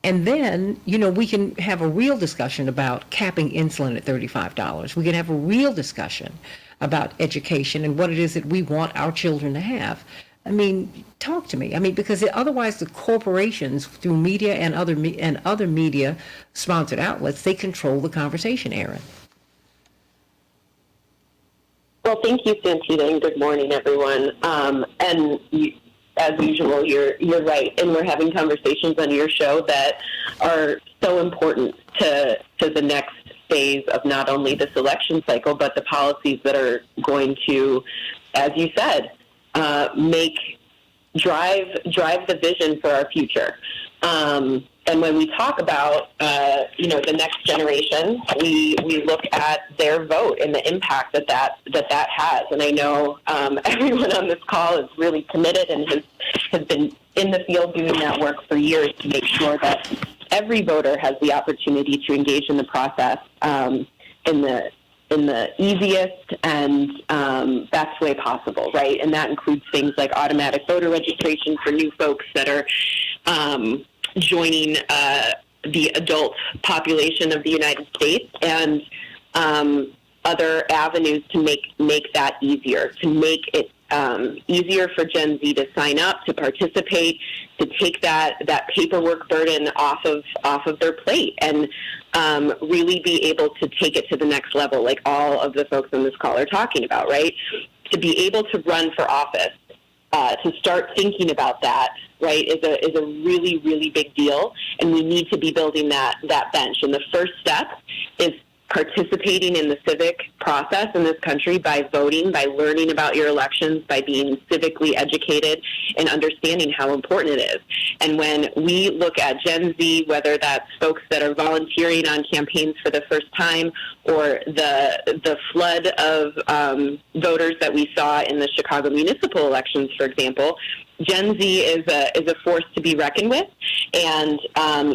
And then, we can have a real discussion about capping insulin at $35. We can have a real discussion about education and what it is that we want our children to have. I mean, talk to me. I mean, because otherwise the corporations, through media and other media-sponsored outlets, they control the conversation, Aaron. Well, thank you, Santita, and good morning, everyone. As usual, you're right, and we're having conversations on your show that are so important to the next phase of not only this election cycle, but the policies that are going to, as you said, drive the vision for our future. And when we talk about, the next generation, we look at their vote and the impact that has. And I know everyone on this call is really committed and has been in the field doing that work for years to make sure that every voter has the opportunity to engage in the process in the easiest and best way possible, right? And that includes things like automatic voter registration for new folks that are joining the adult population of the United States, and other avenues to make that easier, to make it easier for Gen Z to sign up, to participate, to take that paperwork burden off of their plate, and really be able to take it to the next level, like all of the folks on this call are talking about, right? To be able to run for office, to start thinking about that, right, is a really, really big deal, and we need to be building that bench. And the first step is participating in the civic process in this country by voting, by learning about your elections, by being civically educated and understanding how important it is. And when we look at Gen Z, whether that's folks that are volunteering on campaigns for the first time, or the flood of voters that we saw in the Chicago municipal elections, for example, Gen Z is a force to be reckoned with, and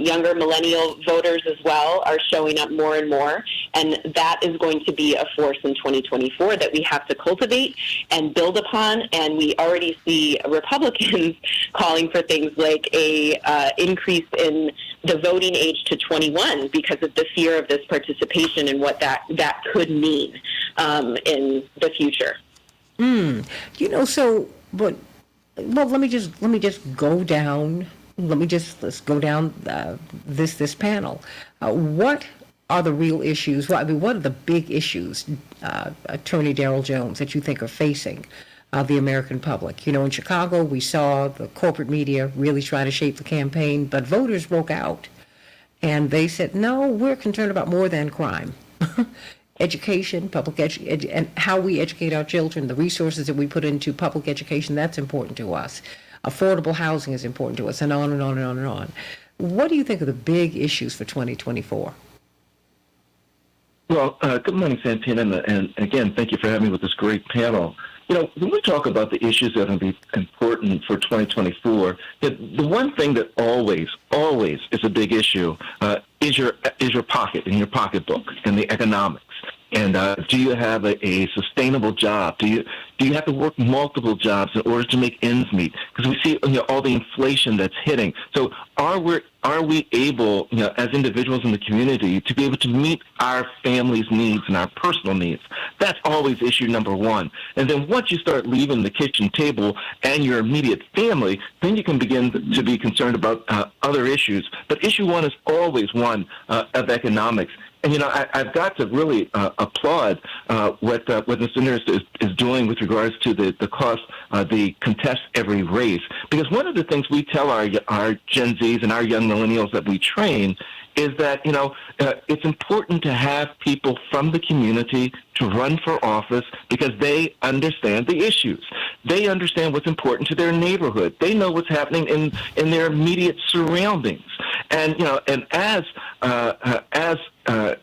younger millennial voters as well are showing up more and more, and that is going to be a force in 2024 that we have to cultivate and build upon. And we already see Republicans calling for things like a increase in the voting age to 21 because of the fear of this participation and what that could mean in the future. Well, let me just go down. Let's go down this panel. What are the real issues? Well, I mean, what are the big issues, Attorney Darrell Jones, that you think are facing the American public? In Chicago, we saw the corporate media really try to shape the campaign, but voters broke out, and they said, no, we're concerned about more than crime. Education, and how we educate our children, the resources that we put into public education, that's important to us. Affordable housing is important to us, and on and on and on and on. What do you think are the big issues for 2024? Well, good morning, Santita, and again, thank you for having me with this great panel. when we talk about the issues that are going to be important for 2024, the one thing that always is a big issue is your pocket and your pocketbook and the economics. And do you have a sustainable job? Do you have to work multiple jobs in order to make ends meet? Because we see all the inflation that's hitting. So are we able, as individuals in the community, to be able to meet our family's needs and our personal needs? That's always issue number one. And then once you start leaving the kitchen table and your immediate family, then you can begin to be concerned about other issues. But issue one is always one of economics. And, I've got to really applaud what the senator is doing with regards to the cost, the contest every race. Because one of the things we tell our Gen Zs and our young millennials that we train is that, it's important to have people from the community to run for office because they understand the issues. They understand what's important to their neighborhood. They know what's happening in their immediate surroundings. And, and as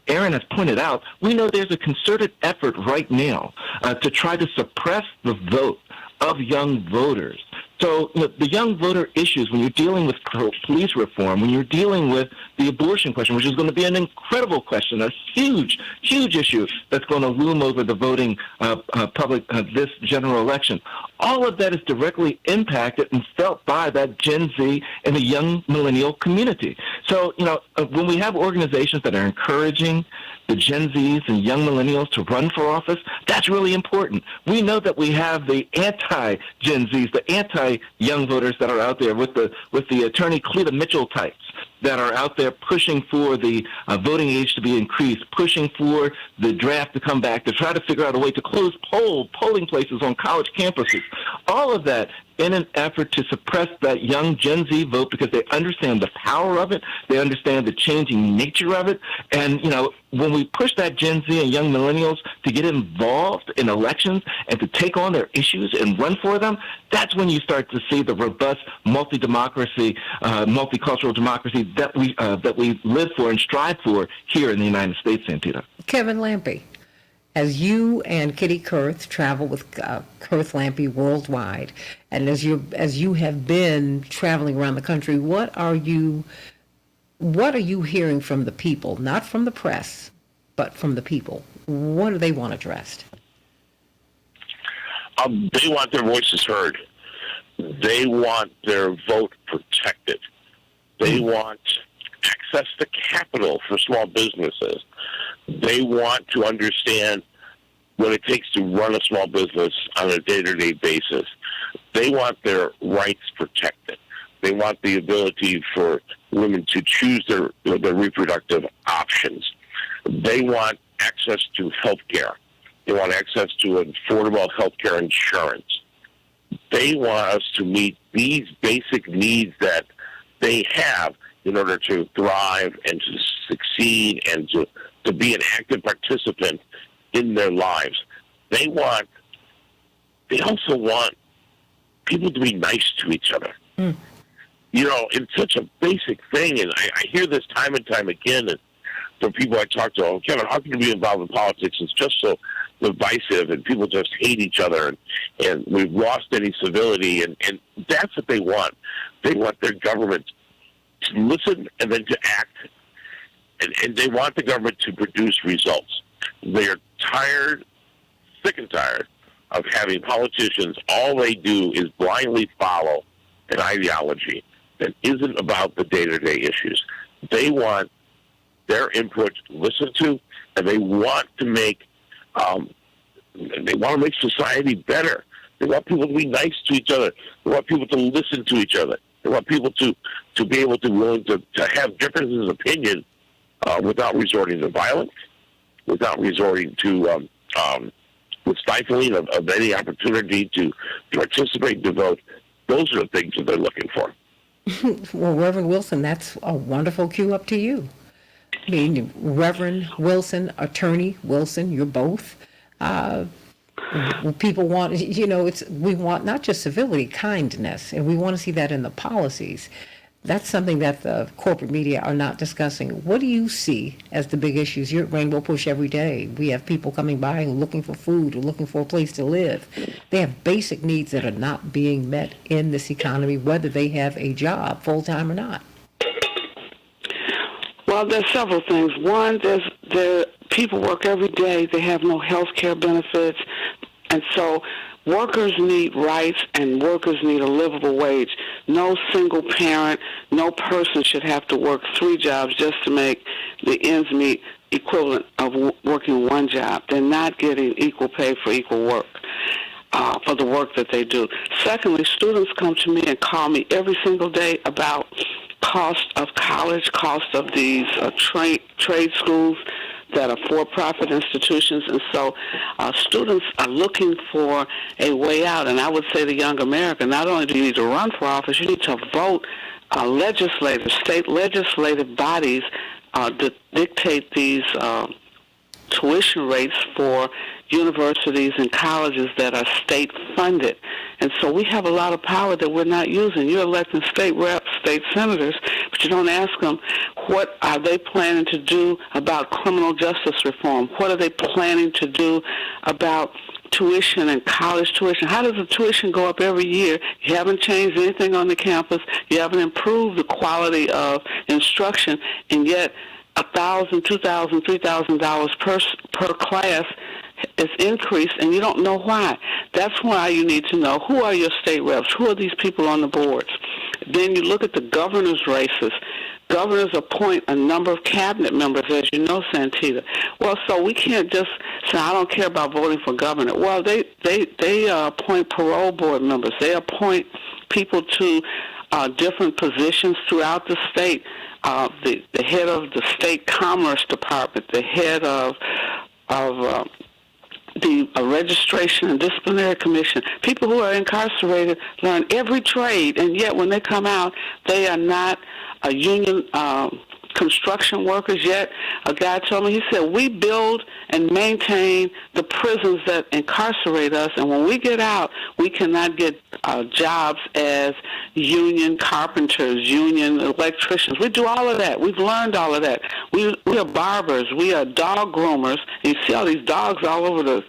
Aaron has pointed out, we know there's a concerted effort right now to try to suppress the vote of young voters. So the young voter issues, when you're dealing with police reform, when you're dealing with the abortion question, which is going to be an incredible question, a huge issue that's going to loom over the voting public this general election, all of that is directly impacted and felt by that Gen Z and the young millennial community. So, when we have organizations that are encouraging the Gen Zs and young millennials to run for office, that's really important. We know that we have the anti-Gen Zs, the anti-young voters that are out there with the attorney Cleta Mitchell types that are out there pushing for the voting age to be increased, pushing for the draft to come back, to try to figure out a way to close polling places on college campuses. All of that in an effort to suppress that young Gen Z vote because they understand the power of it, they understand the changing nature of it, and, when we push that Gen Z and young millennials to get involved in elections and to take on their issues and run for them, that's when you start to see the robust multi-democracy, multicultural democracy that we live for and strive for here in the United States, Santita. Kevin Lampe, as you and Kitty Kurth travel with Kurth Lampe worldwide, and as you have been traveling around the country, what are you hearing from the people, not from the press, but from the people? What do they want addressed? They want their voices heard. They want their vote protected. They want access to capital for small businesses. They want to understand what it takes to run a small business on a day-to-day basis. They want their rights protected. They want the ability for women to choose their reproductive options. They want access to health care. They want access to affordable health care insurance. They want us to meet these basic needs that they have in order to thrive and to succeed and to be an active participant in their lives. They also want people to be nice to each other. It's such a basic thing, and I hear this time and time again from people I talk to. Oh, Kevin, how can you be involved in politics? It's just so divisive, and people just hate each other, and we've lost any civility, and that's what they want. They want their government to listen and then to act, and they want the government to produce results. They're sick and tired of having politicians, all they do is blindly follow an ideology that isn't about the day-to-day issues. They want their input listened to, and they want to make society better. They want people to be nice to each other. They want people to listen to each other. They want people to be able to willing to have differences of opinion without resorting to violence, without resorting to with stifling of any opportunity to participate, to vote. Those are the things that they're looking for. Well, Reverend Wilson, that's a wonderful cue up to you. I mean, Reverend Wilson, Attorney Wilson, you're both. People want, we want not just civility, kindness, and we want to see that in the policies. That's something that the corporate media are not discussing. What do you see as the big issues? You're at Rainbow Push every day. We have people coming by who are looking for food or looking for a place to live. They have basic needs that are not being met in this economy, whether they have a job, full-time or not. Well, there's several things. One, there people work every day. They have no health care benefits. And so workers need rights and workers need a livable wage. No single parent, no person should have to work 3 jobs just to make the ends meet equivalent of working 1 job. They're not getting equal pay for equal work. For the work that they do. Secondly, students come to me and call me every single day about cost of college, cost of these trade schools that are for-profit institutions, and so students are looking for a way out. And I would say to young America, not only do you need to run for office, you need to vote state legislative bodies that dictate these tuition rates for universities and colleges that are state-funded. And so we have a lot of power that we're not using. You're electing state reps, state senators, but you don't ask them what are they planning to do about criminal justice reform? What are they planning to do about tuition and college tuition? How does the tuition go up every year? You haven't changed anything on the campus. You haven't improved the quality of instruction, and yet $1,000, $2,000, $3,000 per class is increased, and you don't know why. That's why you need to know who are your state reps, who are these people on the boards. Then you look at the governor's races. Governors appoint a number of cabinet members, as you know, Santita. Well, so we can't just say, I don't care about voting for governor. Well, they appoint parole board members. They appoint people to different positions throughout the state. The head of the state commerce department, the head of the registration and disciplinary commission. People who are incarcerated learn every trade, and yet when they come out, they are not a union construction workers yet. A guy told me, he said, we build and maintain the prisons that incarcerate us, and when we get out, we cannot get jobs as union carpenters, union electricians. We do all of that. We've learned all of that. We are barbers. We are dog groomers. And you see all these dogs all over the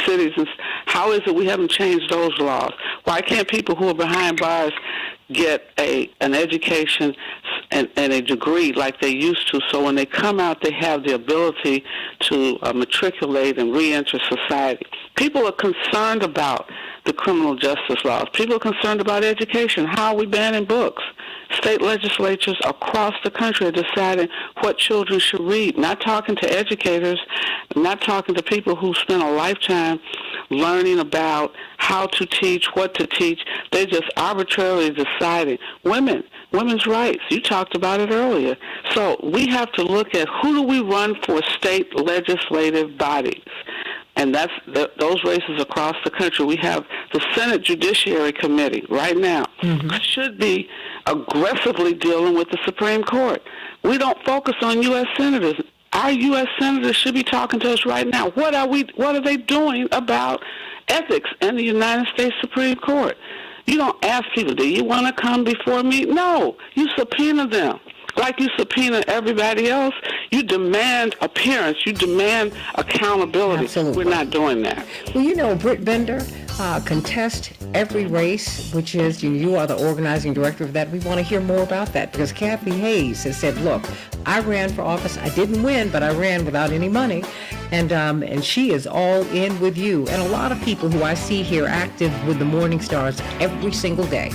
cities. And how is it we haven't changed those laws? Why can't people who are behind bars get an education and a degree like they used to, so when they come out they have the ability to matriculate and re-enter society? People are concerned about the criminal justice laws. People are concerned about education. How are we banning books? State legislatures across the country are deciding what children should read, not talking to educators, not talking to people who spend a lifetime learning about how to teach, what to teach. They're just arbitrarily deciding. Women's rights, you talked about it earlier. So we have to look at who do we run for state legislative bodies. And that's those races across the country. We have the Senate Judiciary Committee right now should be aggressively dealing with the Supreme Court. We don't focus on U.S. senators. Our U.S. senators should be talking to us right now. What are they doing about ethics in the United States Supreme Court? You don't ask people, do you want to come before me? No, you subpoena them. Like you subpoena everybody else, you demand appearance, you demand accountability. Absolutely. We're not doing that. Well, you know, Britt Bender, contest every race, which is, you are the organizing director of that. We want to hear more about that because Kathy Hayes has said, look, I ran for office. I didn't win, but I ran without any money. And she is all in with you. And a lot of people who I see here active with the Morning Stars every single day.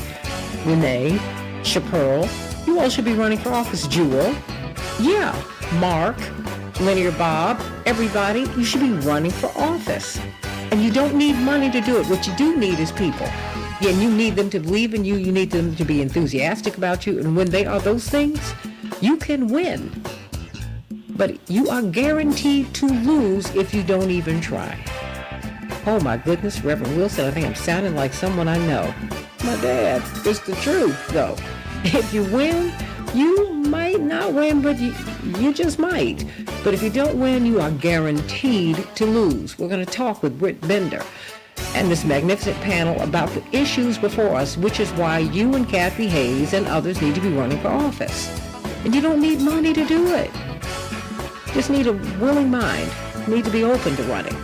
Renee, Chapearl, you all should be running for office. Jewel, yeah, Mark, Linear Bob, everybody, you should be running for office. And you don't need money to do it. What you do need is people. Yeah, and you need them to believe in you. You need them to be enthusiastic about you. And when they are those things, you can win. But you are guaranteed to lose if you don't even try. Oh my goodness, Reverend Wilson, I think I'm sounding like someone I know. My dad. It's the truth, though. If you win, you might not win, but you just might. But if you don't win, you are guaranteed to lose. We're going to talk with Britt Bender. and this magnificent panel about the issues before us, which is why you and Kathy Hayes and others need to be running for office. And you don't need money to do it. Just need a willing mind. Need to be open to running.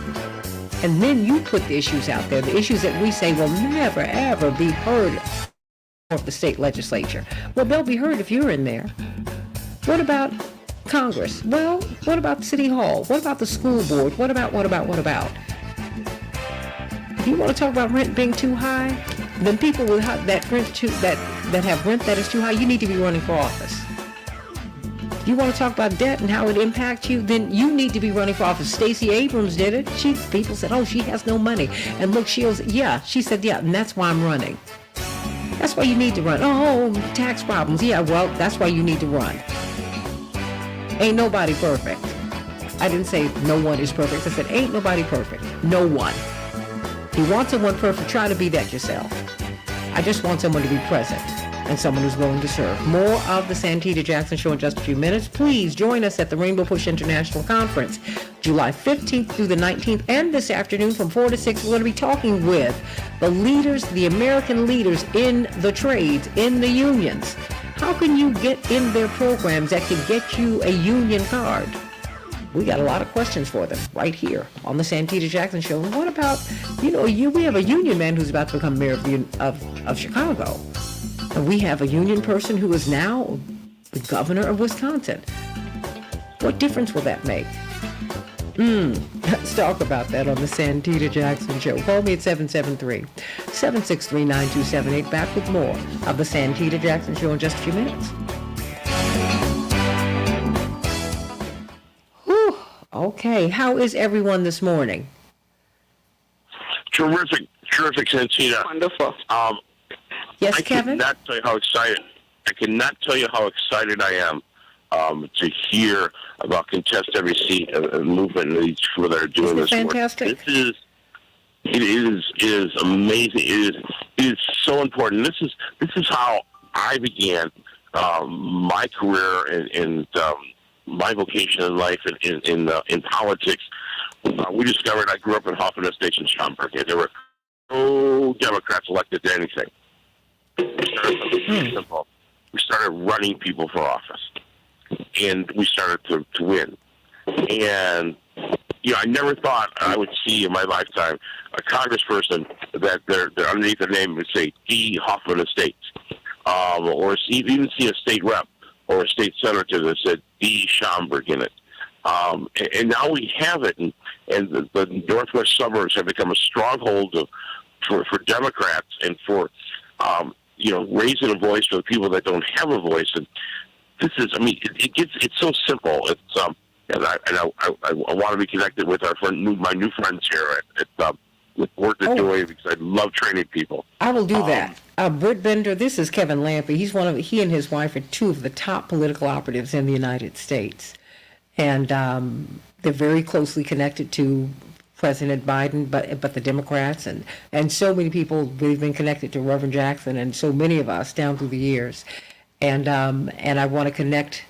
And then you put the issues out there, the issues that we say will never, ever be heard of the state legislature. Well, they'll be heard if you're in there. What about Congress? Well, what about City Hall? What about the school board? What about? If you want to talk about rent being too high, then people with that have rent that is too high, you need to be running for office. If you want to talk about debt and how it impacts you, then you need to be running for office. Stacey Abrams did it. People said, oh, she has no money. And look, she said, yeah, and that's why I'm running. That's why you need to run. Oh, tax problems. Yeah, well, that's why you need to run. Ain't nobody perfect. I didn't say no one is perfect. I said ain't nobody perfect. No one. If you want someone perfect, try to be that yourself. I just want someone to be present and someone who's willing to serve. More of the Santita Jackson Show in just a few minutes. Please join us at the Rainbow Push International Conference, July 15th through the 19th, and this afternoon from 4 to 6. We're going to be talking with the leaders, the American leaders in the trades, in the unions. How can you get in their programs that can get you a union card? We got a lot of questions for them right here on the Santita Jackson Show. And what about, we have a union man who's about to become mayor of Chicago. And we have a union person who is now the governor of Wisconsin. What difference will that make? Let's talk about that on the Santita Jackson Show. Call me at 773-927-88. Back with more of the Santita Jackson Show in just a few minutes. Whew. Okay, how is everyone this morning? Terrific, Santita. Wonderful. Yes, Kevin? I cannot tell you how excited I am to hear about Contest Every Seat, a movement that these people that are doing this fantastic? Work. It is amazing. It is so important. This is how I began my career and my vocation in life in politics. We discovered I grew up in Hoffman Estates in Schaumburg, and there were no Democrats elected to anything. We started something very simple. We started running people for office, and we started to win. And I never thought I would see in my lifetime a congressperson that they're underneath their name would say D. Hoffman Estates, or even see a state rep or a state senator that said D. Schaumburg in it. And now we have it, and the northwest suburbs have become a stronghold for Democrats and for raising a voice for the people that don't have a voice. And this is, it's so simple. It's and I want to be connected with my new friends here with work they're doing, because I love training people. I will do that. Britt Bender, this is Kevin Lampe. He and his wife are two of the top political operatives in the United States. And they're very closely connected to President Biden, but the Democrats and so many people, they've been connected to Reverend Jackson and so many of us down through the years. And I want to connect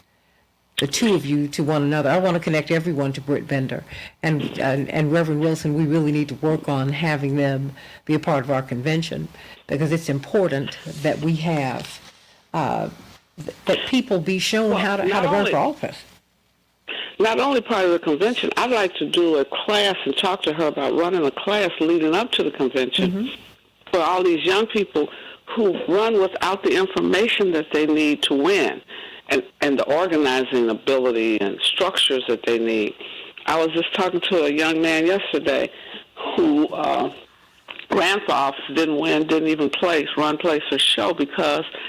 the two of you to one another. I want to connect everyone to Britt Bender and Reverend Wilson. We really need to work on having them be a part of our convention, because it's important that we have that people be shown how to run for office. Not only part of the convention, I'd like to do a class and talk to her about running a class leading up to the convention for all these young people who run without the information that they need to win and the organizing ability and structures that they need. I was just talking to a young man yesterday who ran for office, didn't win, didn't even run, place, or show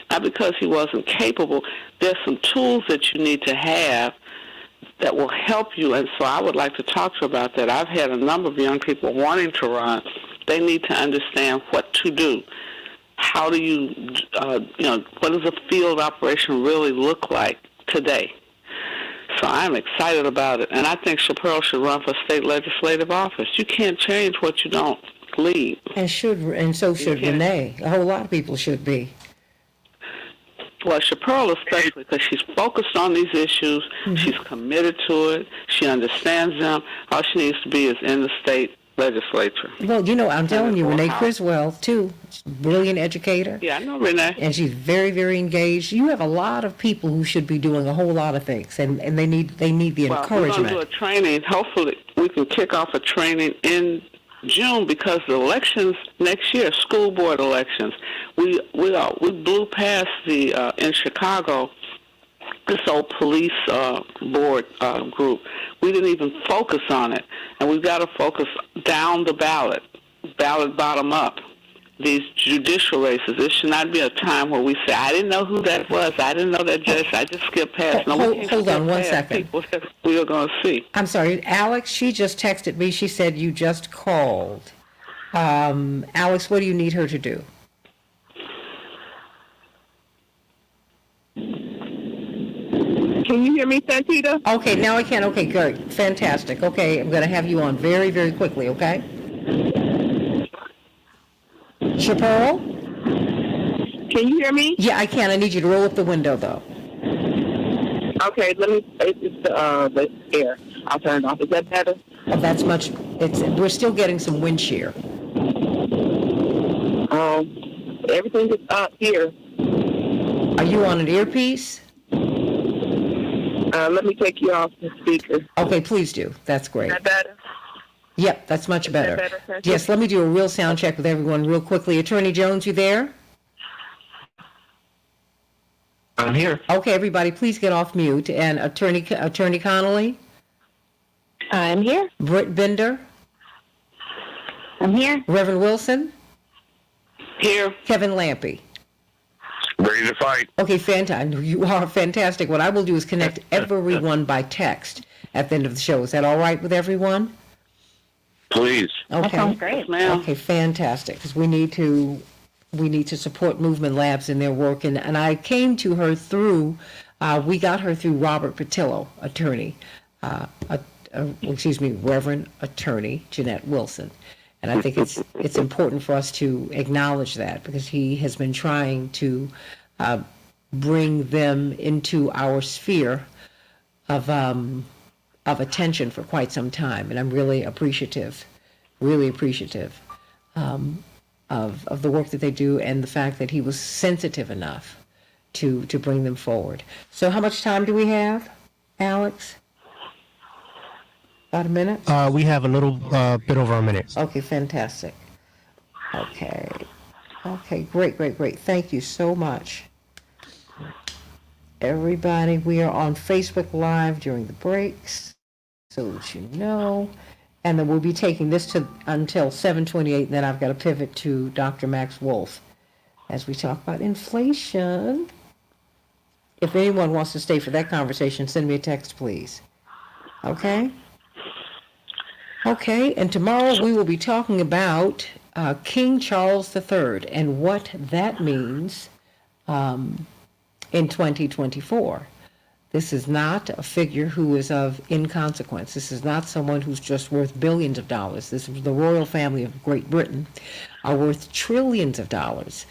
not because he wasn't capable. There's some tools that you need to have that will help you, and so I would like to talk to you about that. I've had a number of young people wanting to run. They need to understand what to do. How do you, what does a field operation really look like today? So I'm excited about it, and I think Chaparral should run for state legislative office. You can't change what you don't lead. And so should Renee. A whole lot of people should be. Well, Chaparral especially, because she's focused on these issues. She's committed to it. She understands them. All she needs to be is in the state legislature. Well, you know, I'm telling you, Or Renee how. Criswell, too, brilliant educator. Yeah, I know Renee. And she's very, very engaged. You have a lot of people who should be doing a whole lot of things, and they need the Well, we're encouragement. going to do a training. Hopefully, we can kick off a training in June because the elections next year, school board elections, we blew past the in Chicago. This old police board group. We didn't even focus on it, and we've got to focus down the ballot bottom up. These judicial races. This should not be a time where we say, "I didn't know who that was. I didn't know that judge. I just skipped past." No, we can't Hold skip on one past second. people that we are going to see. I'm sorry, Alex, she just texted me. She said you just called. Alex, what do you need her to do? Can you hear me, Santita? Okay, now I can. Okay, great. Fantastic. Okay, I'm going to have you on very, very quickly, okay? Chaparral? Can you hear me? Yeah, I can. I need you to roll up the window, though. Okay, it's the air. I'll turn it off. Is that better? Oh, that's much. We're still getting some wind shear. Everything is up here. Are you on an earpiece? Let me take you off the speaker. Okay, please do. That's great. Is that better? Yep, that's much better. Is that better, Santita? Yes, let me do a real sound check with everyone real quickly. Attorney Jones, you there? I'm here. Okay, everybody, please get off mute. And Attorney Connolly? I'm here. Britt Bender? I'm here. Reverend Wilson? Here. Kevin Lampy? Ready to fight. Okay, fantastic. You are fantastic. What I will do is connect everyone by text at the end of the show. Is that all right with everyone? Please. Okay. That sounds great, ma'am. Okay, fantastic. Because we need to support Movement Labs in their work, and I came to her through. We got her through Robert Patillo, attorney. Reverend Attorney Jeanette Wilson. And I think it's important for us to acknowledge that because he has been trying to bring them into our sphere of attention for quite some time, and I'm really appreciative of the work that they do and the fact that he was sensitive enough to bring them forward. So how much time do we have, Alex? About a minute? We have a little bit over a minute. Okay, fantastic. Okay, great. Thank you so much. Everybody, we are on Facebook Live during the breaks, so that you know. And then we'll be taking this until 7:28, and then I've got to pivot to Dr. Max Wolf as we talk about inflation. If anyone wants to stay for that conversation, send me a text, please. Okay, and tomorrow we will be talking about King Charles III and what that means in 2024. This is not a figure who is of inconsequence. This is not someone who's just worth billions of dollars. This is the royal family of Great Britain are worth trillions of dollars.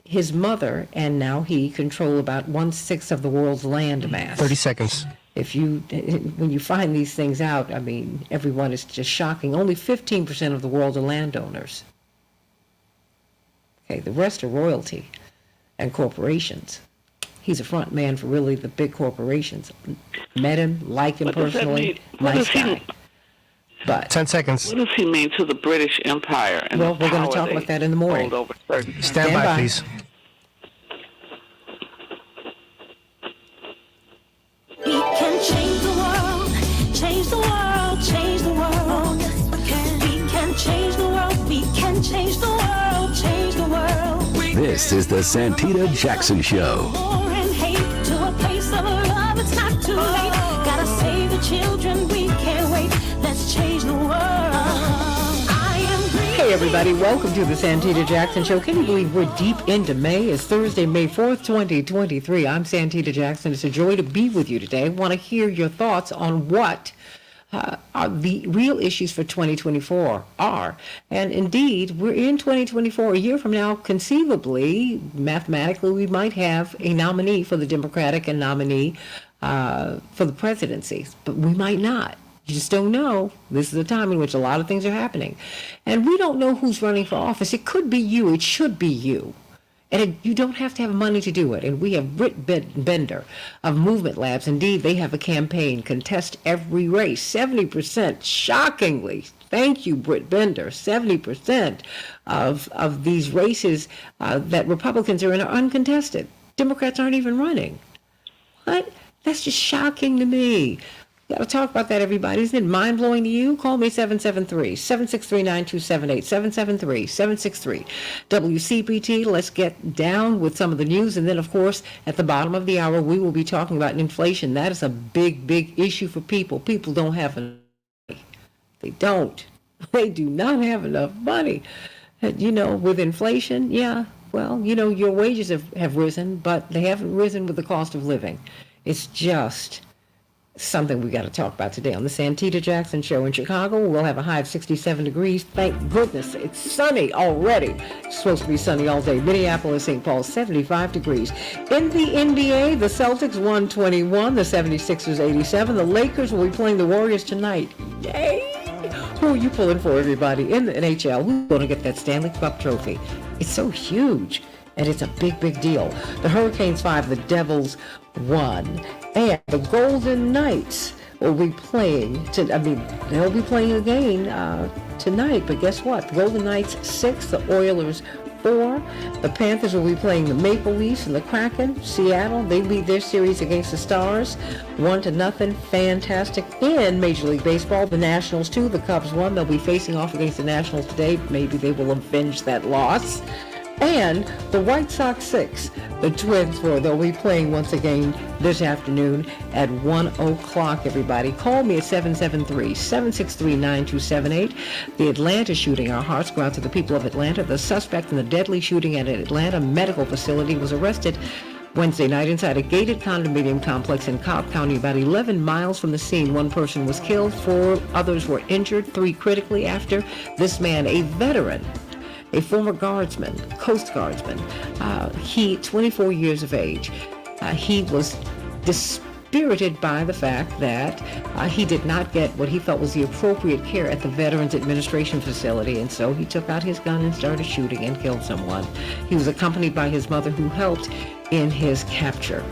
His mother and now he control about 1/6 of the world's land mass. 30 seconds. When you find these things out, I mean, everyone is just shocking. Only 15% of the world are landowners. Okay, the rest are royalty and corporations. He's a front man for really the big corporations. Met him, like him personally, nice guy. But 10 seconds. What does he mean to the British Empire? And well, we're going to power talk they about that in the morning. hold over certain- Stand by, please. We can change the world, change the world, change the world. Yes, we can. We can change the world, we can change the world, change the world. This is the Santita Jackson Show. War and hate to a place of love, it's not too late. Gotta save the children, we can't wait. Let's change the world. I am breathing. Hey everybody, welcome to the Santita Jackson Show. Can you believe we're deep into May? It's Thursday, May 4th, 2023. I'm Santita Jackson. It's a joy to be with you today. I want to hear your thoughts on what the real issues for 2024 are. And indeed, we're in 2024. A year from now, conceivably, mathematically, we might have a nominee for the Democratic and nominee for the presidency, but we might not. You just don't know. This is a time in which a lot of things are happening. And we don't know who's running for office. It could be you. It should be you. And you don't have to have money to do it. And we have Britt Bender of Movement Labs. Indeed, they have a campaign, Contest Every Race. 70%, shockingly. Thank you, Britt Bender. 70% of these races that Republicans are in are uncontested. Democrats aren't even running. What? That's just shocking to me. Got to talk about that, everybody. Isn't it mind-blowing to you? Call me 773-763-9278, 773-763-WCPT. Let's get down with some of the news. And then, of course, at the bottom of the hour, we will be talking about inflation. That is a big, big issue for people. People don't have enough money. They don't. They do not have enough money. With inflation, yeah, well, your wages have risen, but they haven't risen with the cost of living. It's just something we got to talk about today on the Santita Jackson Show. In Chicago, we'll have a high of 67 degrees. Thank goodness it's sunny already. It's supposed to be sunny all day. Minneapolis, St. Paul, 75 degrees. In the NBA, the Celtics 121, the 76ers 87. The Lakers will be playing the Warriors tonight. Yay! Who are you pulling for, everybody? In the NHL, who's going to get that Stanley Cup trophy? It's so huge, and it's a big, big deal. The Hurricanes 5, the Devils 1. And the Golden Knights will be playing, they'll be playing again tonight, but guess what? The Golden Knights 6, the Oilers 4. The Panthers will be playing the Maple Leafs and the Kraken. Seattle, they lead their series against the Stars 1-0. Fantastic. In Major League Baseball, the Nationals 2, the Cubs 1. They'll be facing off against the Nationals today. Maybe they will avenge that loss. And the White Sox 6, the Twins 4, they'll be playing once again this afternoon at 1 o'clock, everybody. Call me at 773-763-9278. The Atlanta shooting, our hearts go out to the people of Atlanta. The suspect in the deadly shooting at an Atlanta medical facility was arrested Wednesday night inside a gated condominium complex in Cobb County, about 11 miles from the scene. One person was killed, 4 others were injured, 3 critically after this man, a veteran, a former guardsman, Coast Guardsman, he, 24 years of age, he was dispirited by the fact that he did not get what he felt was the appropriate care at the Veterans Administration facility, and so he took out his gun and started shooting and killed someone. He was accompanied by his mother, who helped in his capture.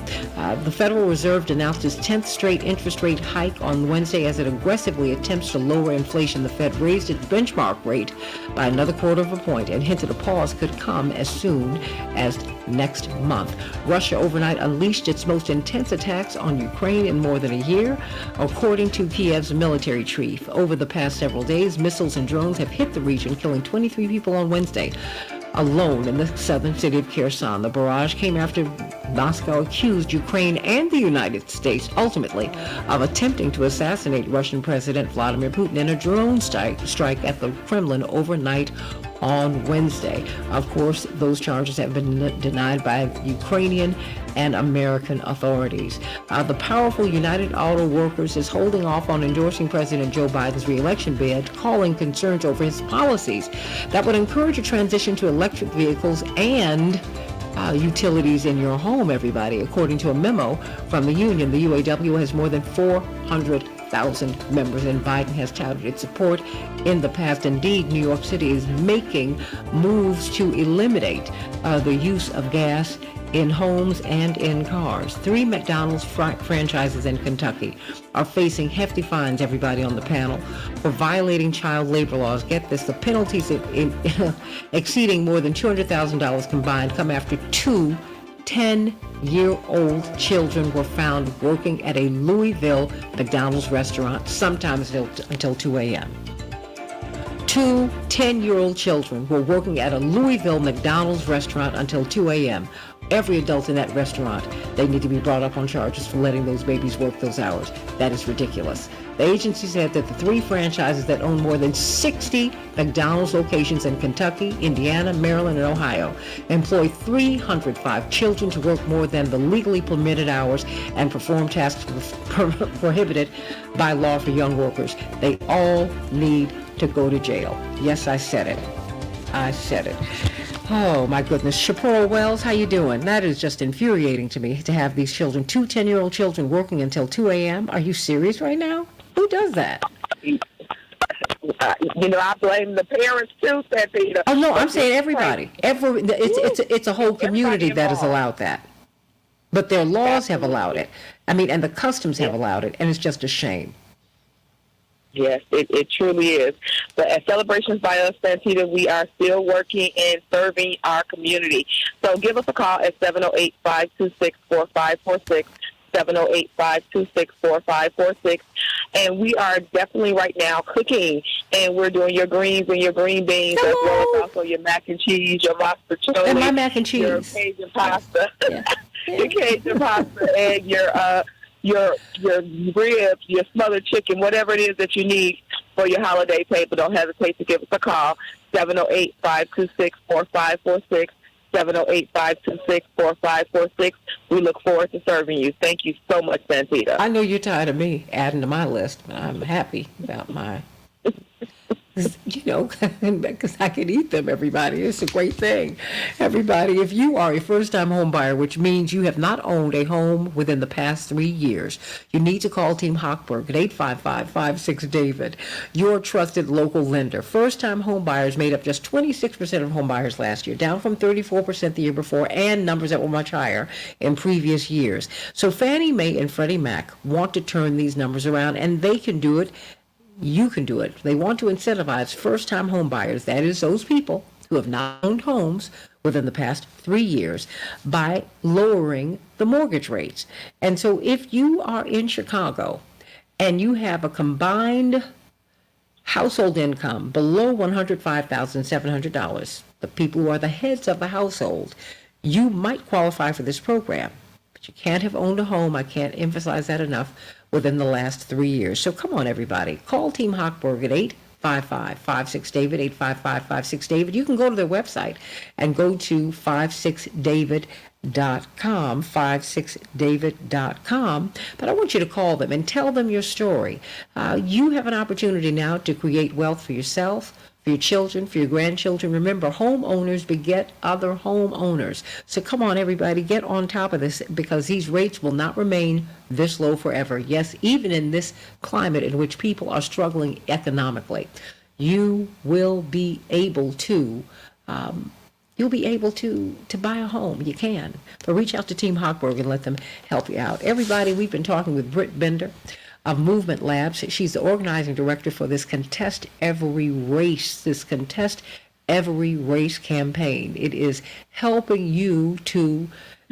The Federal Reserve announced its 10th straight interest rate hike on Wednesday as it aggressively attempts to lower inflation. The Fed raised its benchmark rate by another 1/4 point and hinted a pause could come as soon as next month. Russia overnight unleashed its most intense attacks on Ukraine in more than a year, according to Kiev's military chief. Over the past several days, missiles and drones have hit the region, killing 23 people on Wednesday alone in the southern city of Kherson. The barrage came after Moscow accused Ukraine and the United States, ultimately, of attempting to assassinate Russian President Vladimir Putin in a drone strike at the Kremlin overnight on Wednesday. Of course, those charges have been denied by Ukrainian and American authorities. The powerful United Auto Workers is holding off on endorsing President Joe Biden's re-election bid, calling concerns over his policies that would encourage a transition to electric vehicles and utilities in your home, everybody. According to a memo from the union, the UAW has more than 400,000 members, and Biden has touted its support in the past. Indeed, New York City is making moves to eliminate the use of gas in homes and in cars. 3 McDonald's franchises in Kentucky are facing hefty fines, everybody on the panel, for violating child labor laws. Get this, the penalties exceeding more than $200,000 combined come after 2 10-year-old children were found working at a Louisville McDonald's restaurant, sometimes until 2 a.m. 2 10-year-old children were working at a Louisville McDonald's restaurant until 2 a.m. Every adult in that restaurant, they need to be brought up on charges for letting those babies work those hours. That is ridiculous. The agency said that the 3 franchises that own more than 60 McDonald's locations in Kentucky, Indiana, Maryland, and Ohio employ 305 children to work more than the legally permitted hours and perform tasks prohibited by law for young workers. They all need to go to jail. Yes, I said it. I said it. Oh, my goodness. Shapiro Wells, how you doing? That is just infuriating to me, to have these children, 2 10-year-old children working until 2 a.m. Are you serious right now? Who does that? I blame the parents too, Santita. Oh no, I'm saying everybody. It's a whole community that has allowed that. But their laws have allowed it. I mean, and the customs have allowed it, and it's just a shame. Yes, it truly is. But at Celebrations by Us, Santita, we are still working and serving our community. So give us a call at 708-526-4546, 708-526-4546. And we are definitely right now cooking, and we're doing your greens and your green beans, as well as also your mac and cheese, your mozzarella, and my mac and cheese, your Cajun pasta, your Cajun pasta, and your ribs, your smothered chicken, whatever it is that you need for your holiday table. Don't hesitate to give us a call, 708-526-4546, 708-526-4546. We look forward to serving you. Thank you so much, Santita. I know you're tired of me adding to my list, but I'm happy about my, because I can eat them, everybody. It's a great thing. Everybody, if you are a first-time home buyer, which means you have not owned a home within the past 3 years, you need to call Team Hochberg at 855-56-DAVID, your trusted local lender. First-time home buyers made up just 26% of home buyers last year, down from 34% the year before, and numbers that were much higher in previous years. So Fannie Mae and Freddie Mac want to turn these numbers around, and they can do it. You can do it. They want to incentivize first-time home buyers, that is those people who have not owned homes within the past 3 years, by lowering the mortgage rates. And so if you are in Chicago and you have a combined household income below $105,700, the people who are the heads of the household, you might qualify for this program. But you can't have owned a home, I can't emphasize that enough, within the last 3 years. So come on, everybody. Call Team Hochberg at 855-56-DAVID, 855-56-DAVID. You can go to their website and go to 56david.com, 56david.com. But I want you to call them and tell them your story. You have an opportunity now to create wealth for yourself, for your children, for your grandchildren. Remember, homeowners beget other homeowners. So come on, everybody, get on top of this, because these rates will not remain this low forever. Yes, even in this climate in which people are struggling economically, you will be able to buy a home. You can. But reach out to Team Hochberg and let them help you out. Everybody, we've been talking with Britt Bender of Movement Labs. She's the organizing director for this Contest Every Race campaign. It is helping you to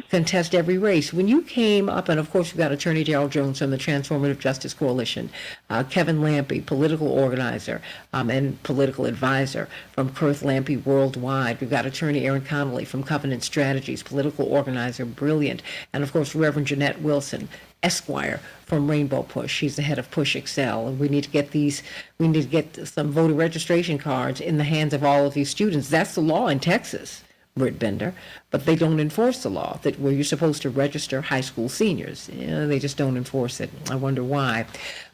contest every race. When you came up, and of course we've got Attorney Darrell Jones from the Transformative Justice Coalition, Kevin Lampe, political organizer and political advisor from Kurth Lampe Worldwide. We've got Attorney Aaron Connolly from Covenant Strategies, political organizer, brilliant, and of course Reverend Jeanette Wilson, Esquire, from Rainbow Push. She's the head of Push Excel, and we need to get some voter registration cards in the hands of all of these students. That's the law in Texas, Britt Bender, but they don't enforce the law that where you're supposed to register high school seniors. They just don't enforce it. I wonder why.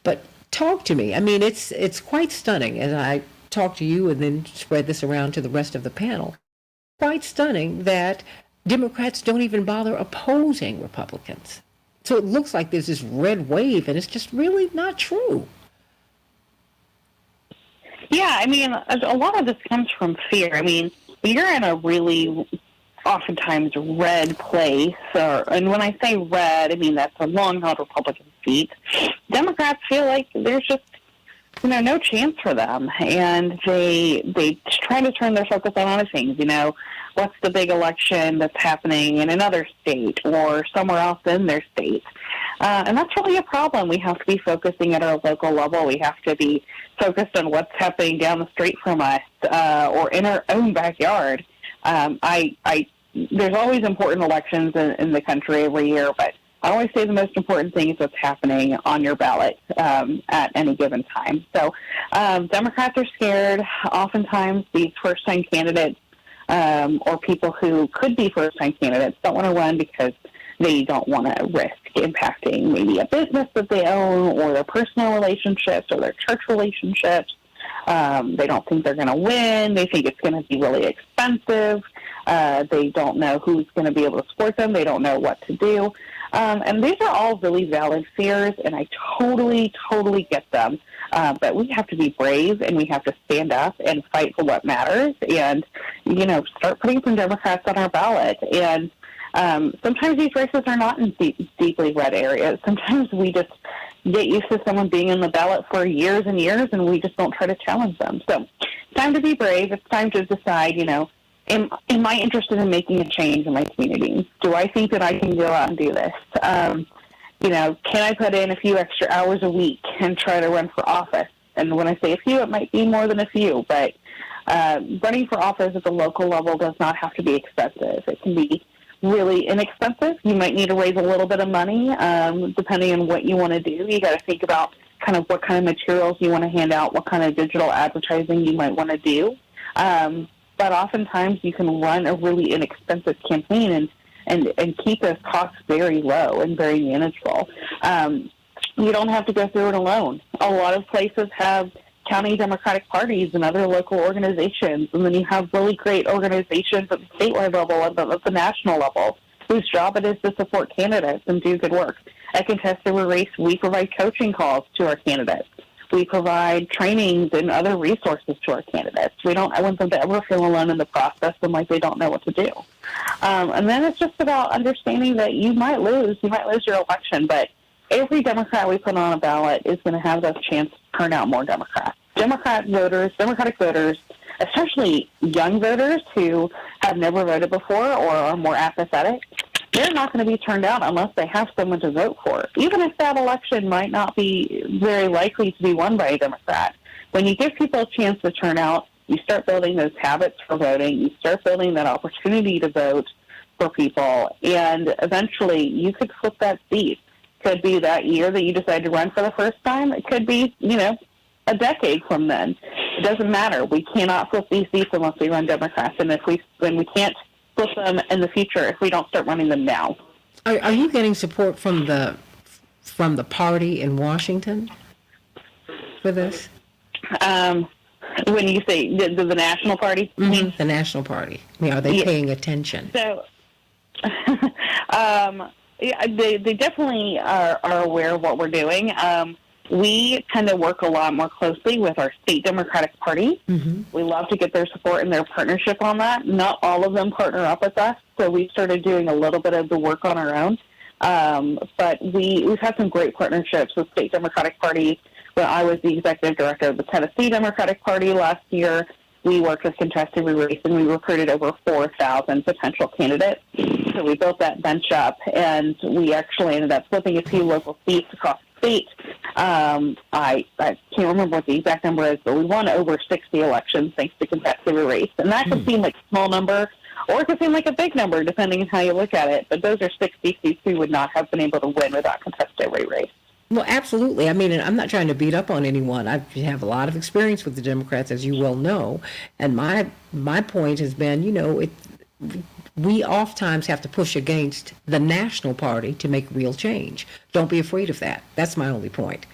But talk to me. I mean, it's quite stunning as I talk to you and then spread this around to the rest of the panel. Quite stunning that Democrats don't even bother opposing Republicans. So it looks like there's this red wave, and it's just really not true. Yeah, I mean, a lot of this comes from fear. I mean, you're in a really oftentimes red place, and when I say red, I mean that's a long-held Republican seat. Democrats feel like there's just, no chance for them, and they try to turn their focus on other things. What's the big election that's happening in another state or somewhere else in their state? And that's really a problem. We have to be focusing at our local level. We have to be focused on what's happening down the street from us or in our own backyard. There's always important elections in the country every year, but I always say the most important thing is what's happening on your ballot at any given time. So Democrats are scared. Oftentimes these first-time candidates or people who could be first-time candidates don't want to run because they don't want to risk impacting maybe a business that they own or their personal relationships or their church relationships. They don't think they're going to win. They think it's going to be really expensive. They don't know who's going to be able to support them. They don't know what to do. And these are all really valid fears, and I totally get them. But we have to be brave, and we have to stand up and fight for what matters, and, start putting some Democrats on our ballot. And sometimes these races are not in deeply red areas. Sometimes we just get used to someone being in the ballot for years and years, and we just don't try to challenge them. So it's time to be brave. It's time to decide, am I interested in making a change in my community? Do I think that I can go out and do this? Can I put in a few extra hours a week and try to run for office? And when I say a few, it might be more than a few, but running for office at the local level does not have to be expensive. It can be really inexpensive. You might need to raise a little bit of money, depending on what you want to do. You got to think about kind of what kind of materials you want to hand out, what kind of digital advertising you might want to do. But oftentimes you can run a really inexpensive campaign and keep those costs very low and very manageable. You don't have to go through it alone. A lot of places have county Democratic parties and other local organizations, and then you have really great organizations at the statewide level and at the national level whose job it is to support candidates and do good work. At Contested Race, we provide coaching calls to our candidates. We provide trainings and other resources to our candidates. I want them to ever feel alone in the process and like they don't know what to do. And then it's just about understanding that you might lose your election, but every Democrat we put on a ballot is going to have the chance to turn out more Democrats. Democratic voters, especially young voters who have never voted before or are more apathetic, they're not going to be turned out unless they have someone to vote for, even if that election might not be very likely to be won by a Democrat. When you give people a chance to turn out, you start building those habits for voting. You start building that opportunity to vote for people, and eventually you could flip that seat. Could be that year that you decide to run for the first time. It could be, a decade from then. It doesn't matter. We cannot flip these seats unless we run Democrats, and we can't flip them in the future if we don't start running them now. Are you getting support from the party in Washington for this? When you say the national party? Mm-hmm. The national party. Are they paying attention? So, they definitely are aware of what we're doing. We tend to work a lot more closely with our state Democratic Party. Mm-hmm. We love to get their support and their partnership on that. Not all of them partner up with us, so we started doing a little bit of the work on our own. But we've had some great partnerships with state Democratic Party. When I was the executive director of the Tennessee Democratic Party last year, we worked with Contested Race, and we recruited over 4,000 potential candidates. So we built that bench up, and we actually ended up flipping a few local seats across the state. I can't remember what the exact number is, but we won over 60 elections thanks to Contested Race. And that could seem like a small number, or it could seem like a big number, depending on how you look at it. But those are 60 seats we would not have been able to win without Contested Race. Well, absolutely. I mean, and I'm not trying to beat up on anyone. I have a lot of experience with the Democrats, as you well know. And my point has been, we oftentimes have to push against the national party to make real change. Don't be afraid of that. That's my only point.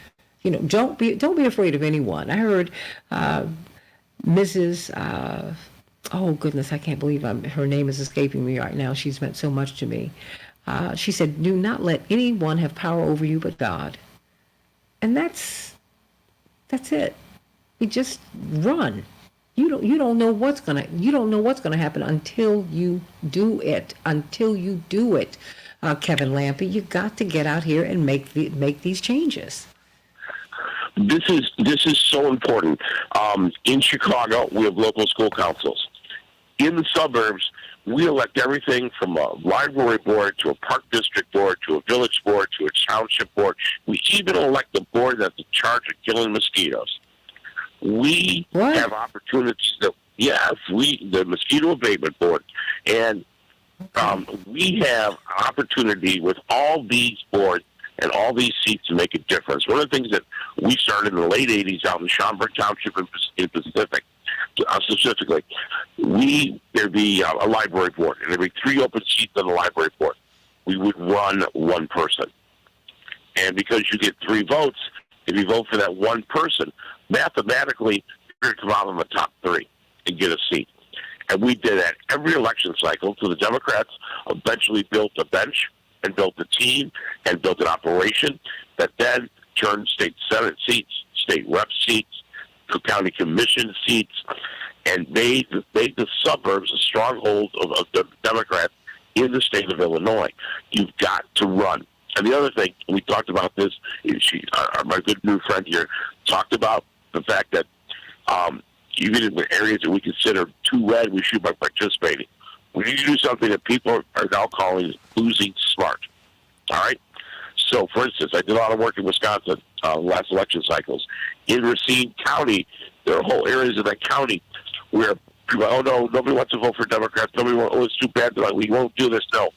Don't be afraid of anyone. I heard Mrs. Oh goodness, I can't believe her name is escaping me right now. She's meant so much to me. She said, "Do not let anyone have power over you but God." And that's it. You just run. You don't know what's gonna happen until you do it. Kevin Lampe, you got to get out here and make these changes. This is so important. In Chicago, we have local school councils. In the suburbs, we elect everything from a library board to a park district board to a village board to a township board. We even elect the board that's in charge of killing mosquitoes. We have opportunities the mosquito abatement board, and we have opportunity with all these boards and all these seats to make a difference. One of the things that we started in the late 80s out in Schaumburg Township in Pacific, specifically, there'd be a library board, and there'd be 3 open seats on the library board. We would run one person. And because you get 3 votes, if you vote for that one person, mathematically, you're going to come out in the top 3 and get a seat. And we did that every election cycle till the Democrats eventually built a bench and built a team and built an operation that then turned state Senate seats, state rep seats, county commission seats, and made the suburbs a stronghold of the Democrats in the state of Illinois. You've got to run. And the other thing, we talked about this, my good new friend here talked about the fact that even in the areas that we consider too red, we should be participating. We need to do something that people are now calling losing smart. All right? So, for instance, I did a lot of work in Wisconsin last election cycles. In Racine County, there are whole areas of that county where people, oh, no, nobody wants to vote for Democrats. Nobody wants, oh, it's too bad. They're like, we won't do this. No.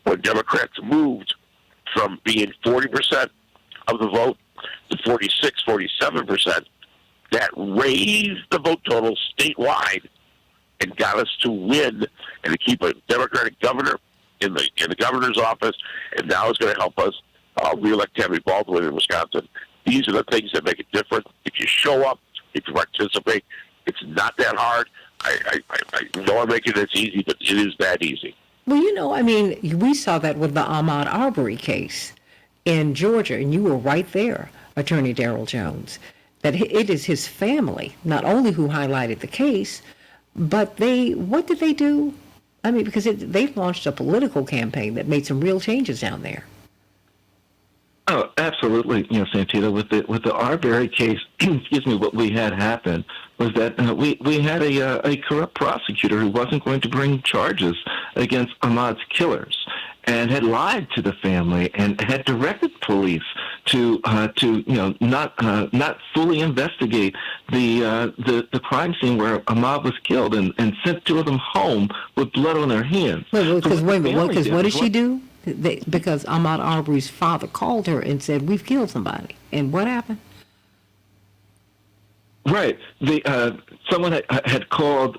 When Democrats moved from being 40% of the vote to 46, 47%, that raised the vote total statewide and got us to win and to keep a Democratic governor in the governor's office, and now it's going to help us reelect Tammy Baldwin in Wisconsin. These are the things that make it different. If you show up, if you participate, it's not that hard. I know I'm making this easy, but it is that easy. Well, you know, I mean, we saw that with the Ahmaud Arbery case in Georgia, and you were right there, Attorney Darrell Jones, that it is his family, not only who highlighted the case, but what did they do? I mean, because they launched a political campaign that made some real changes down there. Oh, absolutely. You know, Santita, with the Arbery case, excuse me, what we had happen was that we had a corrupt prosecutor who wasn't going to bring charges against Ahmaud's killers, and had lied to the family and had directed police to not fully investigate the crime scene where Ahmaud was killed, and sent two of them home with blood on their hands. Because what did she do? Because Ahmaud Arbery's father called her and said, "We've killed somebody," and what happened? Right. Someone had called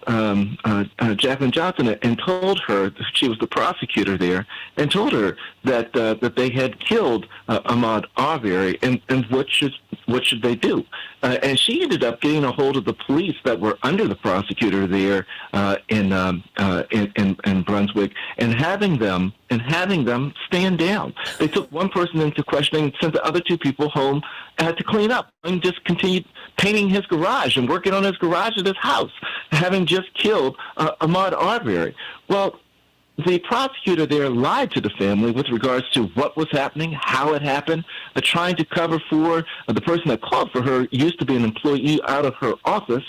Jacqueline Johnson and told her, she was the prosecutor there, and told her that they had killed Ahmaud Arbery, and what should they do? And she ended up getting a hold of the police that were under the prosecutor there in Brunswick, and having them stand down. They took one person into questioning, sent the other two people home, and had to clean up, and just continued painting his garage and working on his garage at his house, having just killed Ahmaud Arbery. Well, the prosecutor there lied to the family with regards to what was happening, how it happened, trying to cover for the person that called for her used to be an employee out of her office.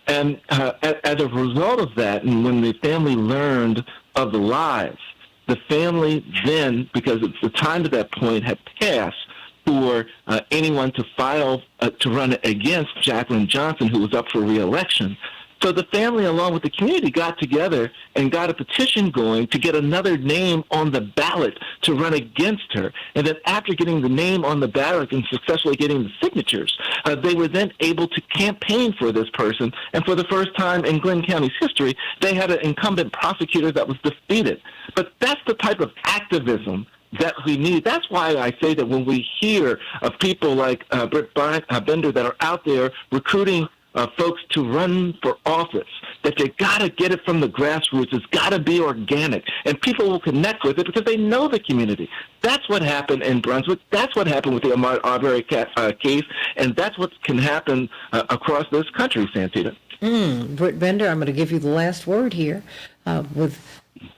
And as a result of that, and when the family learned of the lies, the family then, because the time to that point had passed for anyone to file to run against Jacqueline Johnson, who was up for re-election. So the family, along with the community, got together and got a petition going to get another name on the ballot to run against her. And then after getting the name on the ballot and successfully getting the signatures, they were then able to campaign for this person. And for the first time in Glenn County's history, they had an incumbent prosecutor that was defeated. But that's the type of activism that we need. That's why I say that when we hear of people like Britt Bender that are out there recruiting folks to run for office, that you got to get it from the grassroots. It's got to be organic, and people will connect with it because they know the community. That's what happened in Brunswick. That's what happened with the Ahmaud Arbery case, and that's what can happen across this country, Santita. Britt Bender, I'm going to give you the last word here with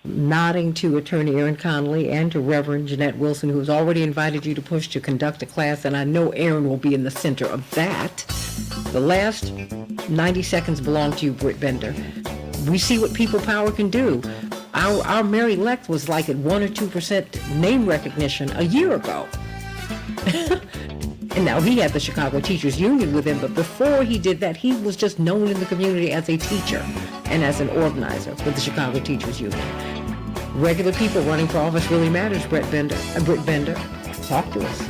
nodding to Attorney Aaron Connolly and to Reverend Jeanette Wilson, who has already invited you to push to conduct a class, and I know Aaron will be in the center of that. The last 90 seconds belong to you, Britt Bender. We see what people power can do. Our mayor-elect was like at 1 or 2% name recognition a year ago. And now he had the Chicago Teachers Union with him, but before he did that, he was just known in the community as a teacher and as an organizer with the Chicago Teachers Union. Regular people running for office really matters, Britt Bender. Talk to us.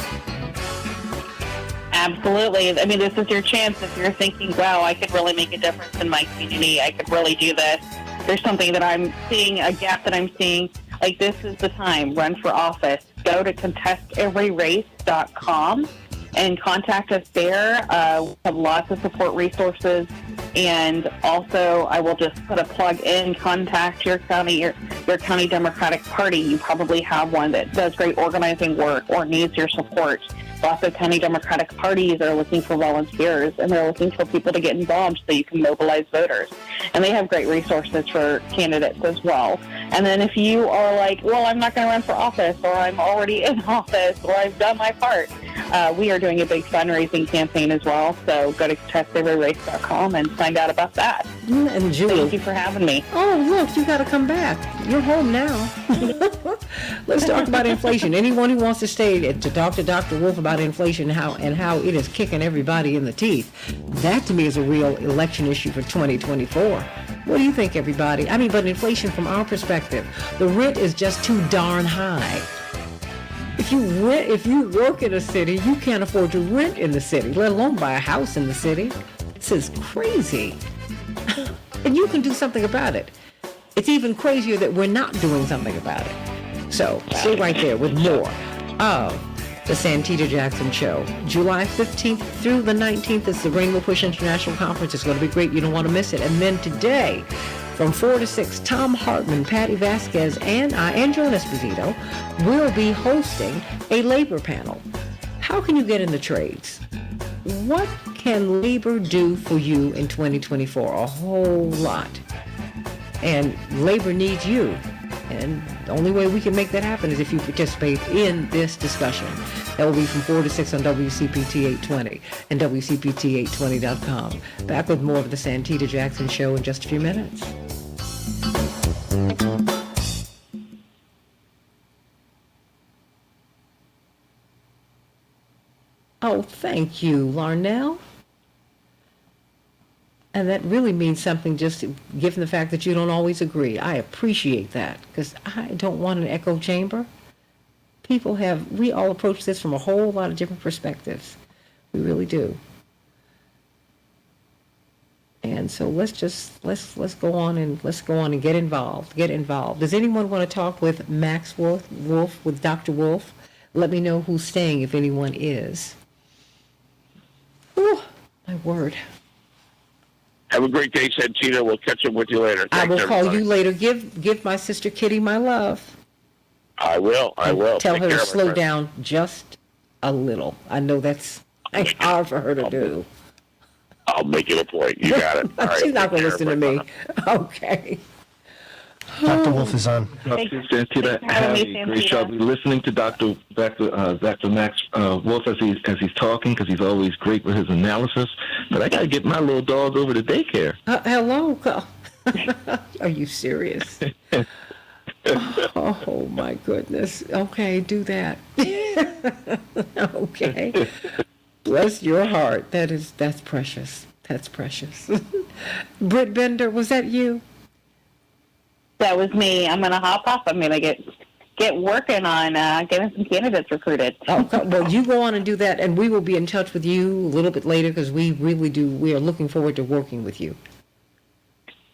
Absolutely. I mean, this is your chance if you're thinking, wow, I could really make a difference in my community. I could really do this. There's something that I'm seeing, a gap that I'm seeing. Like, this is the time. Run for office. Go to contesteveryrace.com and contact us there. We have lots of support resources And also, I will just put a plug in, contact your county Democratic Party. You probably have one that does great organizing work or needs your support. Lots of county Democratic parties are looking for volunteers, and they're looking for people to get involved so you can mobilize voters. And they have great resources for candidates as well. And then if you are like, well, I'm not going to run for office, or I'm already in office, or I've done my part, we are doing a big fundraising campaign as well. So go to testeveryrace.com and find out about that. And Julie, thank you for having me. Oh, look, you got to come back. You're home now. Let's talk about inflation. Anyone who wants to stay to talk to Dr. Wolf about inflation and how it is kicking everybody in the teeth, that to me is a real election issue for 2024. What do you think, everybody? But inflation from our perspective, the rent is just too darn high. If you work in a city, you can't afford to rent in the city, let alone buy a house in the city. This is crazy. And you can do something about it. It's even crazier that we're not doing something about it. So stay right there with more of the Santita Jackson Show. July 15th through the 19th is the Rainbow Push International Conference. It's going to be great. You don't want to miss it. And then today, from 4 to 6, Tom Hartman, Patty Vasquez, and Joan Esposito will be hosting a labor panel. How can you get in the trades? What can labor do for you in 2024? A whole lot. And labor needs you. And the only way we can make that happen is if you participate in this discussion. That will be from 4 to 6 on WCPT 820 and WCPT820.com. Back with more of the Santita Jackson Show in just a few minutes. Oh, thank you, Larnell. And that really means something, just given the fact that you don't always agree. I appreciate that, because I don't want an echo chamber. We all approach this from a whole lot of different perspectives. We really do. And so let's go on and get involved. Does anyone want to talk with Max Wolf, with Dr. Wolf? Let me know who's staying, if anyone is. Oh, my word. Have a great day, Santita. We'll catch up with you later. I will Thanks, call everybody. you later. Give my sister Kitty my love. I will. Tell Take her to care, my slow friend. down just a little. I know that's hard for her to do. I'll make it a point. You got it. All right, She's not take going to care, listen to me. everybody. Okay. Dr. Wolf is on. Santita, have a great show. I'll be listening to Dr. Max Wolf as he's talking, because he's always great with his analysis. But I got to get my little dog over to daycare. Hello. Are you serious? Oh my goodness. Okay, do that. Okay. Bless your heart. That's precious. That's precious. Britt Bender, was that you? That was me. I'm going to hop off. I'm going to get working on getting some candidates recruited. Okay, well, you go on and do that, and we will be in touch with you a little bit later, because we are looking forward to working with you.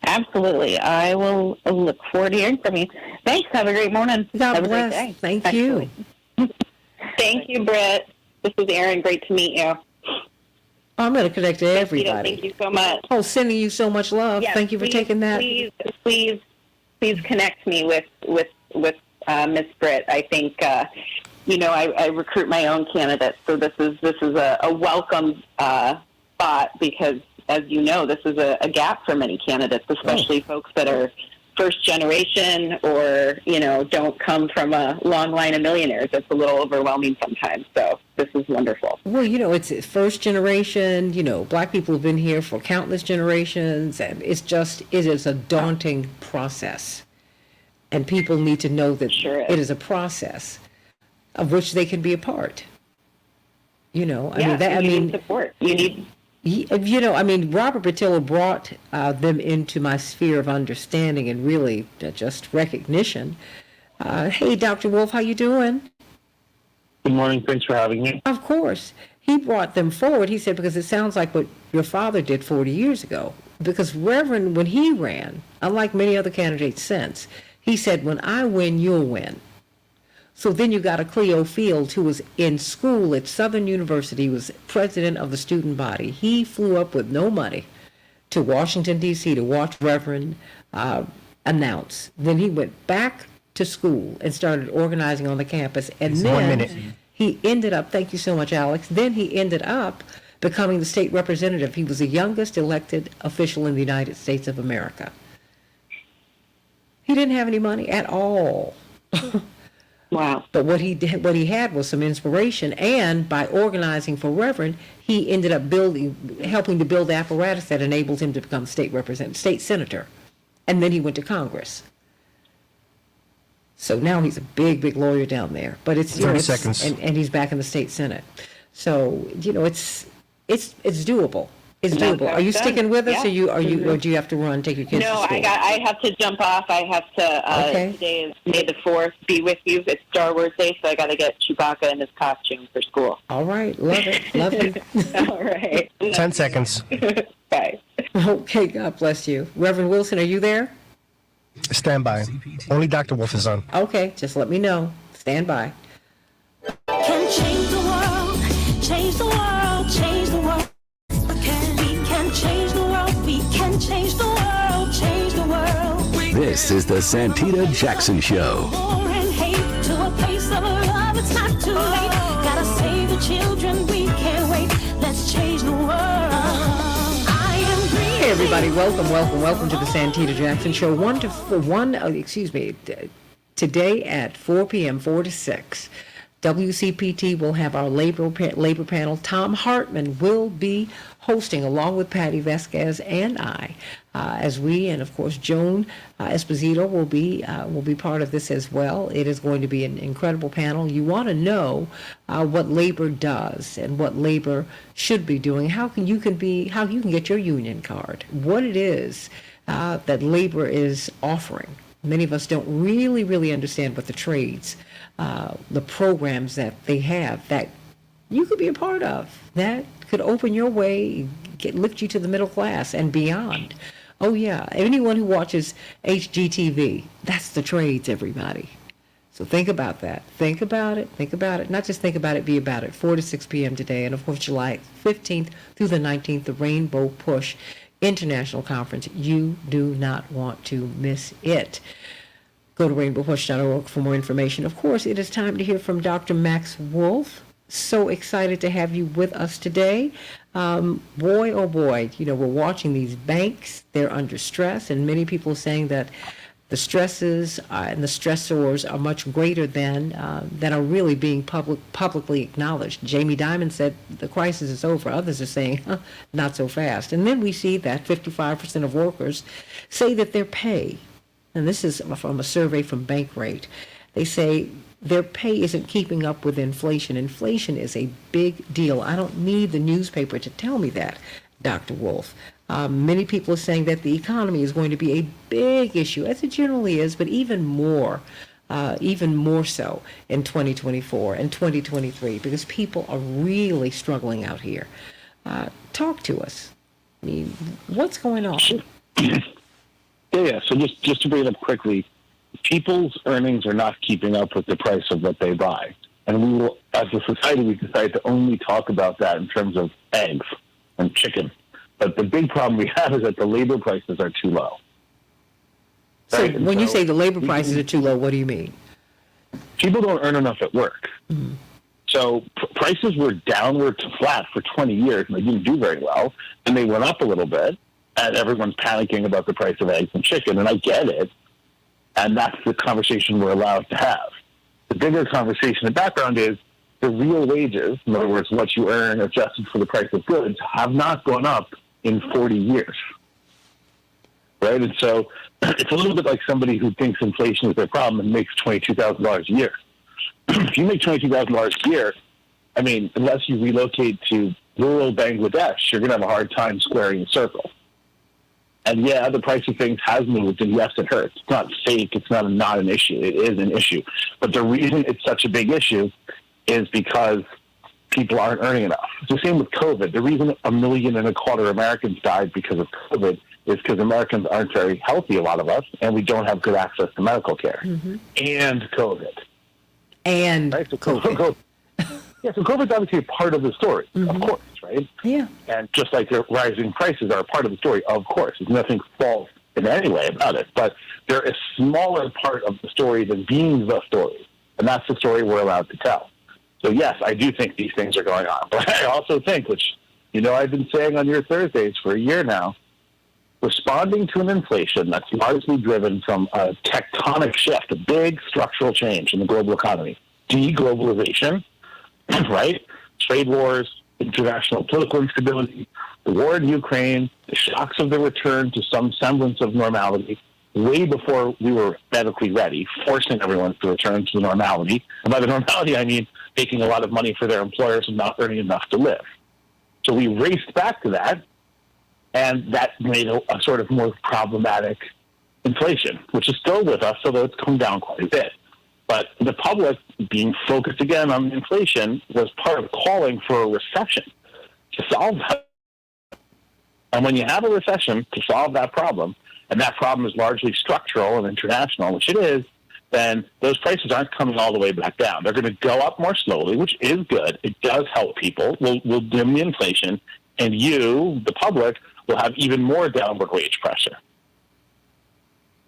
Absolutely. I will look forward to hearing from you. Thanks. Have a great morning. God Have bless. a great day. Thank you. Thank you, Britt. This is Erin. Great to meet you. I'm going to connect to everybody. Thank you so much. Oh, sending you so much love. Yes, Thank you for taking that. Please connect me with Miss Britt. I think I recruit my own candidates, so this is a welcome spot, because, as you know, this is a gap for many candidates, especially folks that are first generation or don't come from a long line of millionaires. It's a little overwhelming sometimes. So this is wonderful. Well, it's first generation. Black people have been here for countless generations, and it is a daunting process. And people need to know that it is a process of which they can be a part. You need support. You need. Robert Patillo brought them into my sphere of understanding and really just recognition. Hey, Dr. Wolf, how you doing? Good morning. Thanks for having me. Of course. He brought them forward. He said, because it sounds like what your father did 40 years ago. Because Reverend, when he ran, unlike many other candidates since, he said, when I win, you'll win. So then you got a Cleo Fields, who was in school at Southern University, was president of the student body. He flew up with no money to Washington, D.C. to watch Reverend announce. Then he went back to school and started organizing on the campus. And then 1 minute. he ended up, thank you so much, Alex, then he ended up becoming the state representative. He was the youngest elected official in the United States of America. He didn't have any money at all. Wow. But what he had was some inspiration, and by organizing for Reverend, he ended up helping to build the apparatus that enabled him to become state senator. And then he went to Congress. So now he's a big, big lawyer down there. But it's 30 seconds. And he's back in the state Senate. So, it's doable. It's doable. Are you sticking with us, Yeah. or do you have to run, take your kids to No, school? I have to jump off. I have to. Okay. Today is May the 4th. Be with you. It's Star Wars Day, so I got to get Chewbacca in his costume for school. All right. Love it. Love you. All right. 10 seconds. Bye. Okay. God bless you. Reverend Wilson, are you there? Stand by. Only Dr. Wolf is on. Okay. Just let me know. Stand by. Can change the world, change the world, change the world. We can change the world, we can change the world, change the world. This is the Santita Jackson Show. War and hate to a place of love, it's not too late. Gotta save the children, we can't wait. Let's change the world. I am breathing. Hey everybody, welcome to the Santita Jackson Show. Today at 4 p.m., 4 to 6. WCPT will have our labor panel. Tom Hartman will be hosting, along with Patty Vasquez and I, as we, and of course Joan Esposito will be part of this as well. It is going to be an incredible panel. You want to know what labor does and what labor should be doing. How you can get your union card. What it is that labor is offering. Many of us don't really understand what the trades, the programs that they have that you could be a part of, that could open your way, lift you to the middle class and beyond. Oh yeah, anyone who watches HGTV, that's the trades, everybody. So think about that. Think about it. Not just think about it, be about it. 4 to 6 p.m. today, and of course July 15th through the 19th, the Rainbow Push International Conference. You do not want to miss it. Go to rainbowpush.org for more information. Of course, it is time to hear from Dr. Max Wolf. So excited to have you with us today. Boy, oh boy, we're watching these banks. They're under stress, and many people are saying that the stresses and the stressors are much greater than are really being publicly acknowledged. Jamie Dimon said the crisis is over. Others are saying, not so fast. And then we see that 55% of workers say that their pay, and this is from a survey from Bankrate, they say their pay isn't keeping up with inflation. Inflation is a big deal. I don't need the newspaper to tell me that, Dr. Wolf. Many people are saying that the economy is going to be a big issue, as it generally is, but even more so in 2024 and 2023, because people are really struggling out here. Talk to us. I mean, what's going on? Yeah. So just to bring it up quickly, people's earnings are not keeping up with the price of what they buy. And we will, as a society, we decided to only talk about that in terms of eggs and chicken. But the big problem we have is that the labor prices are too low. So Right? when you say the labor prices are too low, what do you mean? People don't earn enough at work. Mm-hmm. So prices were downward to flat for 20 years, and they didn't do very well. And they went up a little bit, and everyone's panicking about the price of eggs and chicken, and I get it. And that's the conversation we're allowed to have. The bigger conversation in the background is the real wages, in other words, what you earn adjusted for the price of goods, have not gone up in 40 years. Right? And so it's a little bit like somebody who thinks inflation is their problem and makes $22,000 a year. If you make $22,000 a year, I mean, unless you relocate to rural Bangladesh, you're going to have a hard time squaring the circle. And yeah, the price of things has moved, and yes, it hurts. It's not fake. It's not an issue. It is an issue. But the reason it's such a big issue is because people aren't earning enough. It's the same with COVID. The reason 1.25 million Americans died because of COVID is because Americans aren't very healthy, a lot of us, and we don't have good access to medical care. Mm-hmm. And COVID. And right? So COVID. Yeah, so COVID's obviously a part of the story, of course, right? Yeah. And just like the rising prices are a part of the story, of course. There's nothing false in any way about it. But they're a smaller part of the story than being the story. And that's the story we're allowed to tell. So, yes, I do think these things are going on. But I also think, which, I've been saying on your Thursdays for a year now, responding to an inflation that's largely driven from a tectonic shift, a big structural change in the global economy, deglobalization, right? Trade wars, international political instability, the war in Ukraine, the shocks of the return to some semblance of normality, way before we were medically ready, forcing everyone to return to normality. And by the normality, I mean making a lot of money for their employers and not earning enough to live. So we raced back to that, and that made a sort of more problematic inflation, which is still with us, although it's come down quite a bit. But the public being focused again on inflation was part of calling for a recession to solve that. And when you have a recession to solve that problem, and that problem is largely structural and international, which it is, then those prices aren't coming all the way back down. They're going to go up more slowly, which is good. It does help people. We'll dim the inflation, and you, the public, will have even more downward wage pressure,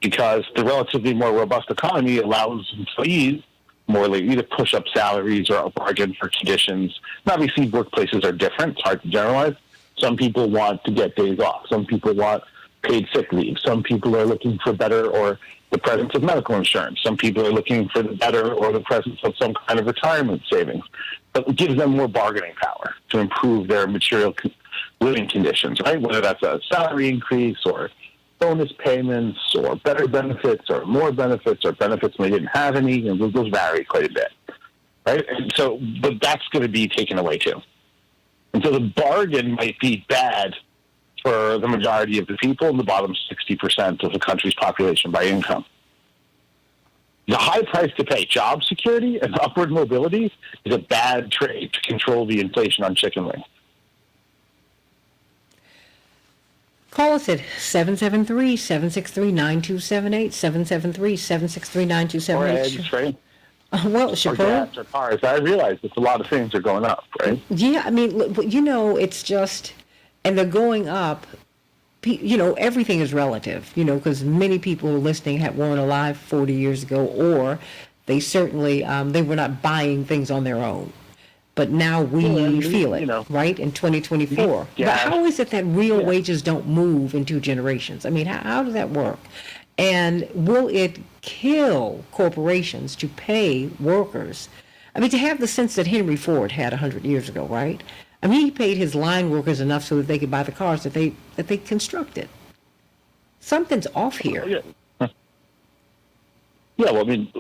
because the relatively more robust economy allows employees more likely to push up salaries or bargain for conditions. And obviously, workplaces are different. It's hard to generalize. Some people want to get days off. Some people want paid sick leave. Some people are looking for better or the presence of medical insurance. Some people are looking for the better or the presence of some kind of retirement savings. But it gives them more bargaining power to improve their material living conditions, right? Whether that's a salary increase or bonus payments or better benefits or more benefits or benefits when they didn't have any, those vary quite a bit, right? And so, but that's going to be taken away too. And so the bargain might be bad for the majority of the people in the bottom 60% of the country's population by income. The high price to pay, job security and upward mobility, is a bad trade to control the inflation on chicken wings. Call us at 773-763-9278, 773-763-9278. Or eggs, right? Well, or Chapeau. gas or cars. I realize that a lot of things are going up, right? Yeah, I mean, it's just, and they're going up. Everything is relative, because many people who are listening weren't alive 40 years ago, or they certainly, they were not buying things on their own. But now we feel it, right, in 2024. Yeah. But how is it that real wages don't move in 2 generations? I mean, how does that work? And will it kill corporations to pay workers? I mean, to have the sense that Henry Ford had 100 years ago, right? I mean, he paid his line workers enough so that they could buy the cars that they constructed. Something's off here. Yeah. Yeah, well, I mean,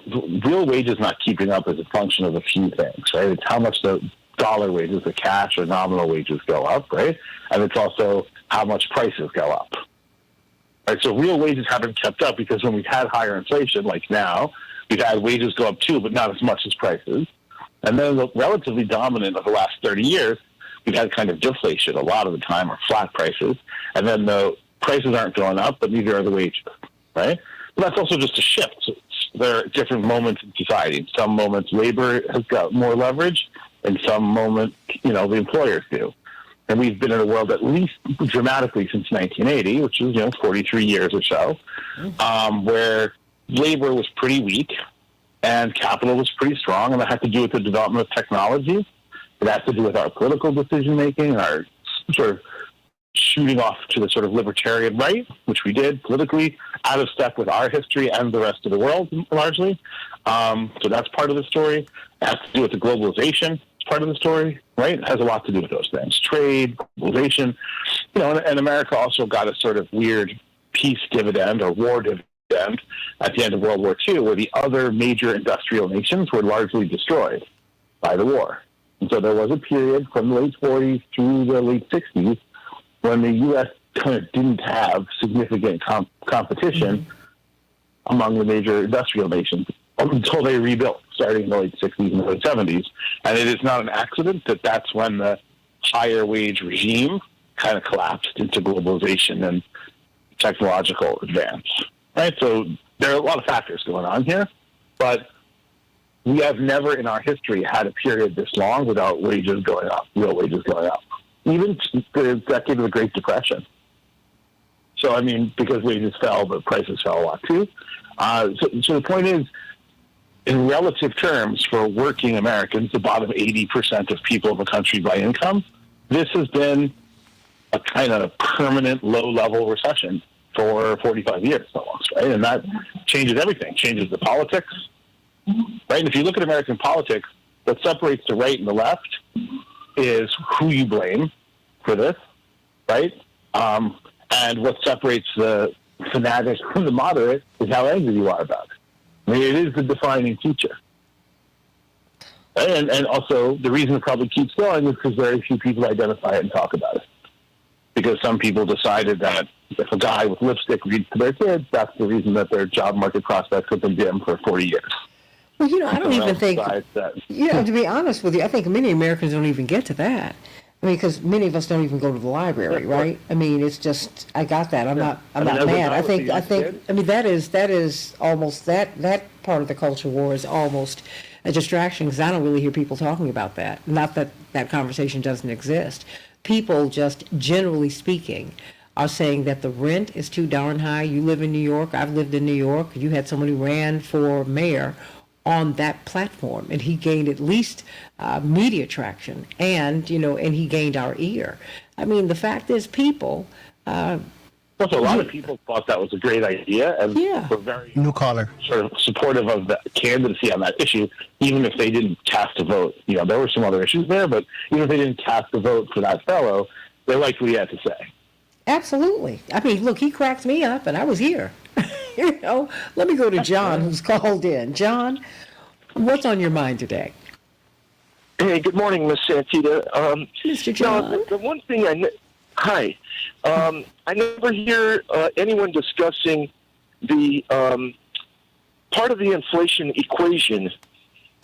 real wages not keeping up is a function of a few things, right? It's how much the dollar wages, the cash or nominal wages go up, right? And it's also how much prices go up. Right? So real wages haven't kept up because when we've had higher inflation, like now, we've had wages go up too, but not as much as prices. And then the relatively dominant of the last 30 years, we've had kind of deflation a lot of the time, or flat prices. And then the prices aren't going up, but neither are the wages, right? But that's also just a shift. So there are different moments in society. In some moments, labor has got more leverage. In some moments, the employers do. And we've been in a world at least dramatically since 1980, which is, 43 years or so, where labor was pretty weak and capital was pretty strong. And that had to do with the development of technology. It has to do with our political decision-making, our sort of shooting off to the sort of libertarian right, which we did politically, out of step with our history and the rest of the world, largely. So that's part of the story. It has to do with the globalization. It's part of the story, right? It has a lot to do with those things. Trade, globalization. And America also got a sort of weird peace dividend or war dividend at the end of World War II, where the other major industrial nations were largely destroyed by the war. And so there was a period from the late 40s through the late 60s when the U.S. kind of didn't have significant competition among the major industrial nations until they rebuilt, starting in the late 60s and the late 70s. And it is not an accident that that's when the higher wage regime kind of collapsed into globalization and technological advance, right? So there are a lot of factors going on here, but we have never in our history had a period this long without wages going up, real wages going up. Even the decade of the Great Depression. So, I mean, because wages fell, but prices fell a lot too. So the point is, in relative terms, for working Americans, the bottom 80% of people of a country by income, this has been a kind of permanent low-level recession for 45 years almost, right? And that changes everything, changes the politics, right? And if you look at American politics, what separates the right and the left is who you blame for this, right? And what separates the fanatic from the moderate is how angry you are about it. I mean, it is the defining feature. And also, the reason it probably keeps going is because very few people identify it and talk about it. Because some people decided that if a guy with lipstick reads to their kids, that's the reason that their job market prospects have been dim for 40 years. Well, I don't even think, that. to be honest with you, I think many Americans don't even get to that. I mean, because many of us don't even go to the library, right? I mean, it's just, I got that. I'm not mad. I think, that is almost, that part of the culture war is almost a distraction, because I don't really hear people talking about that. Not that that conversation doesn't exist. People, just generally speaking, are saying that the rent is too darn high. You live in New York. I've lived in New York. You had someone who ran for mayor on that platform, and he gained at least media traction, and and he gained our ear. I mean, the fact is, people. Also, a lot of people thought that was a great idea, and were very new caller sort of supportive of the candidacy on that issue, even if they didn't cast a vote. There were some other issues there, but even if they didn't cast a vote for that fellow, they liked what he had to say. Absolutely. I mean, look, he cracked me up, and I was here. Let me go to John, who's called in. John, what's on your mind today? Hey, good morning, Miss Santita. Mr. John. The one thing I never hear anyone discussing the part of the inflation equation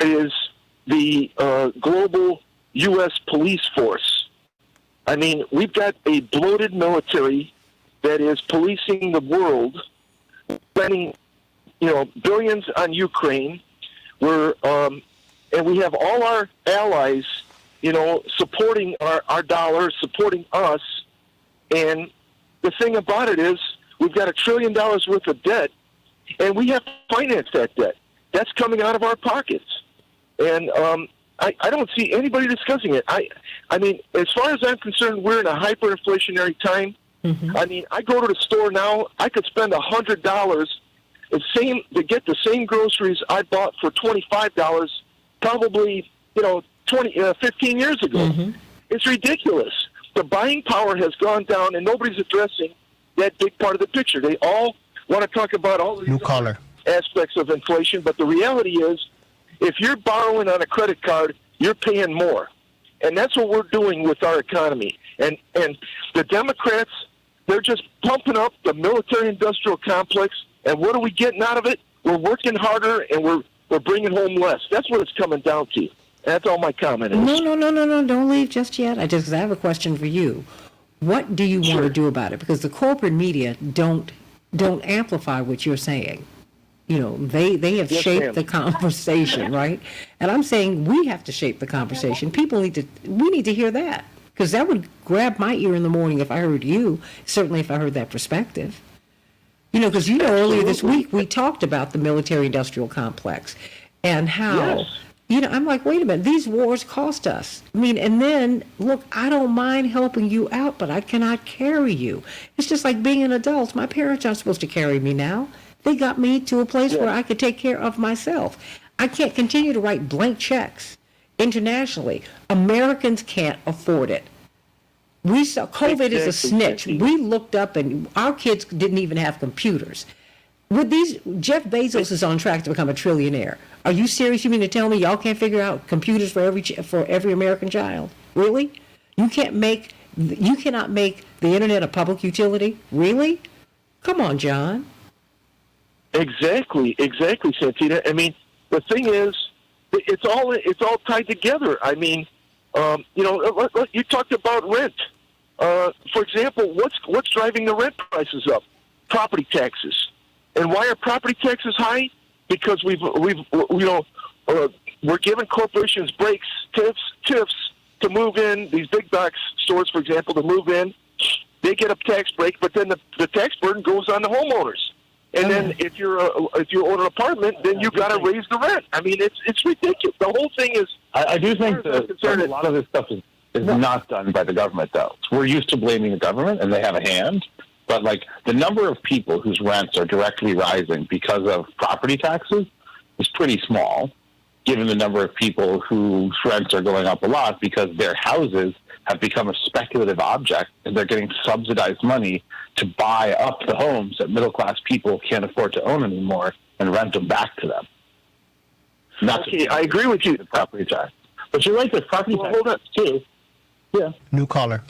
is the global U.S. police force. I mean, we've got a bloated military that is policing the world, spending, billions on Ukraine. And we have all our allies, supporting our dollar, supporting us. And the thing about it is, we've got $1 trillion worth of debt, and we have to finance that debt. That's coming out of our pockets. And I don't see anybody discussing it. I mean, as far as I'm concerned, we're in a hyperinflationary time. Mm-hmm. I mean, I go to the store now, I could spend $100 to get the same groceries I bought for $25 probably, 15 years ago. Mm-hmm. It's ridiculous. The buying power has gone down, and nobody's addressing that big part of the picture. They all want to talk about all these aspects of inflation, but the reality is, if you're borrowing on a credit card, you're paying more. And that's what we're doing with our economy. And the Democrats, they're just pumping up the military-industrial complex, and what are we getting out of it? We're working harder, and we're bringing home less. That's what it's coming down to. That's all my comment is. No, don't leave just yet. I have a question for you. What do you want to do about it? Because the corporate media don't amplify what you're saying. They have shaped the conversation, right? And I'm saying we have to shape the conversation. We need to hear that, because that would grab my ear in the morning if I heard you, certainly if I heard that perspective. Because earlier this week we talked about the military-industrial complex and how, I'm like, wait a minute, these wars cost us. I mean, and then, look, I don't mind helping you out, but I cannot carry you. It's just like being an adult. My parents aren't supposed to carry me now. They got me to a place where I could take care of myself. I can't continue to write blank checks internationally. Americans can't afford it. We saw COVID is a snitch. We looked up, and our kids didn't even have computers. With these, Jeff Bezos is on track to become a trillionaire. Are you serious? You mean to tell me y'all can't figure out computers for every American child? Really? You cannot make the internet a public utility? Really? Come on, John. Exactly, Santita. I mean, the thing is, it's all tied together. I mean, you talked about rent. For example, what's driving the rent prices up? Property taxes. And why are property taxes high? Because we've we're giving corporations breaks, tiffs to move in, these big box stores, for example, to move in. They get a tax break, but then the tax burden goes on the homeowners. And then if you own an apartment, then you got to raise the rent. I mean, it's ridiculous. The whole thing is. I do think that a lot of this stuff is not done by the government, though. We're used to blaming the government, and they have a hand. But like the number of people whose rents are directly rising because of property taxes is pretty small, given the number of people whose rents are going up a lot because their houses have become a speculative object, and they're getting subsidized money to buy up the homes that middle-class people can't afford to own anymore and rent them back to them. Okay, I agree with you. The property tax. But you're right, there's property taxes too. Yeah. New caller.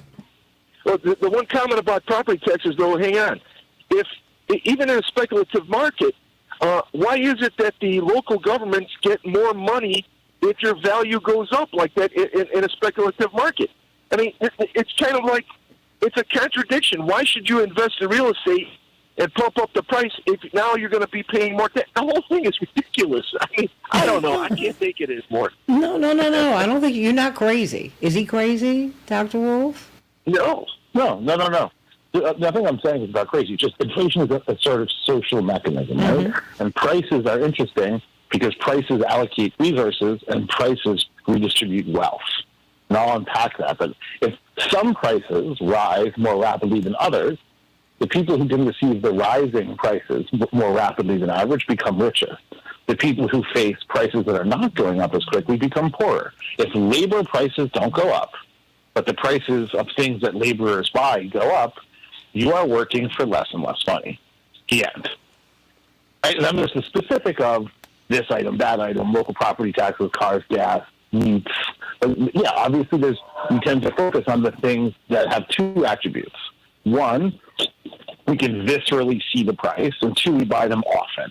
Well, the one comment about property taxes, though, hang on. If even in a speculative market, why is it that the local governments get more money if your value goes up like that in a speculative market? I mean, it's kind of like it's a contradiction. Why should you invest in real estate and pump up the price if now you're going to be paying more tax? The whole thing is ridiculous. I mean, I don't know. I can't take it anymore. No. I don't think you're not crazy. Is he crazy, Dr. Wolf? No. Nothing I'm saying is about crazy. Just inflation is a sort of social mechanism, right? And prices are interesting because prices allocate resources and prices redistribute wealth. And I'll unpack that. But if some prices rise more rapidly than others, the people who can receive the rising prices more rapidly than average become richer. The people who face prices that are not going up as quickly become poorer. If labor prices don't go up, but the prices of things that laborers buy go up, you are working for less and less money. The end. Right? And then there's the specific of this item, that item, local property taxes, cars, gas, meats. Yeah, obviously we tend to focus on the things that have two attributes. One, we can viscerally see the price, and two, we buy them often.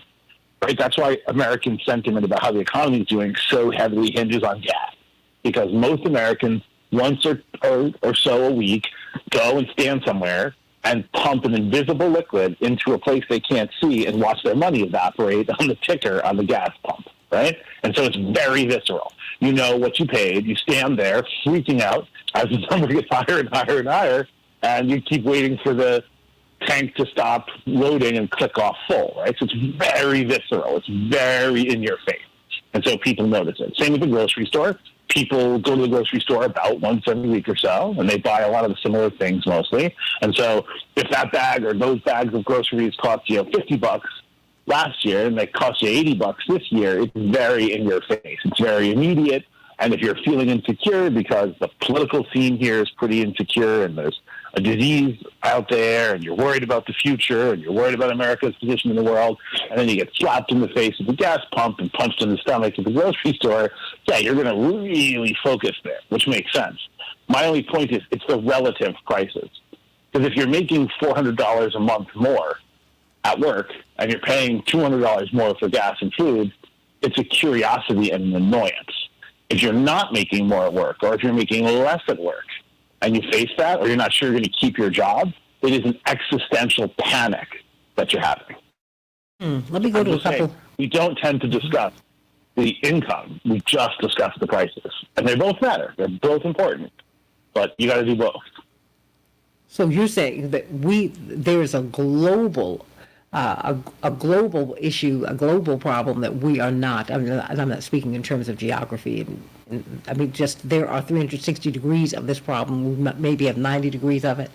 Right? That's why American sentiment about how the economy is doing so heavily hinges on gas. Because most Americans, once or so a week, go and stand somewhere and pump an invisible liquid into a place they can't see and watch their money evaporate on the ticker on the gas pump, right? And so it's very visceral. You know what you paid. You stand there freaking out as the number gets higher and higher and higher, and you keep waiting for the tank to stop loading and click off full, right? So it's very visceral. It's very in your face. And so people notice it. Same with the grocery store. People go to the grocery store about once every week or so, and they buy a lot of the similar things mostly. And so if that bag or those bags of groceries cost you $50 last year and they cost you $80 this year, it's very in your face. It's very immediate. And if you're feeling insecure because the political scene here is pretty insecure and there's a disease out there and you're worried about the future and you're worried about America's position in the world, and then you get slapped in the face at the gas pump and punched in the stomach at the grocery store, yeah, you're going to really focus there, which makes sense. My only point is it's the relative prices. Because if you're making $400 a month more at work and you're paying $200 more for gas and food, it's a curiosity and an annoyance. If you're not making more at work, or if you're making less at work, and you face that, or you're not sure you're going to keep your job, it is an existential panic that you're having. Let me go to a couple. We don't tend to discuss the income. We just discuss the prices. And they both matter. They're both important. But you got to do both. So you're saying that there's a global global issue, a global problem that we are not. I'm not speaking in terms of geography. I mean, just there are 360 degrees of this problem. We maybe have 90 degrees of it.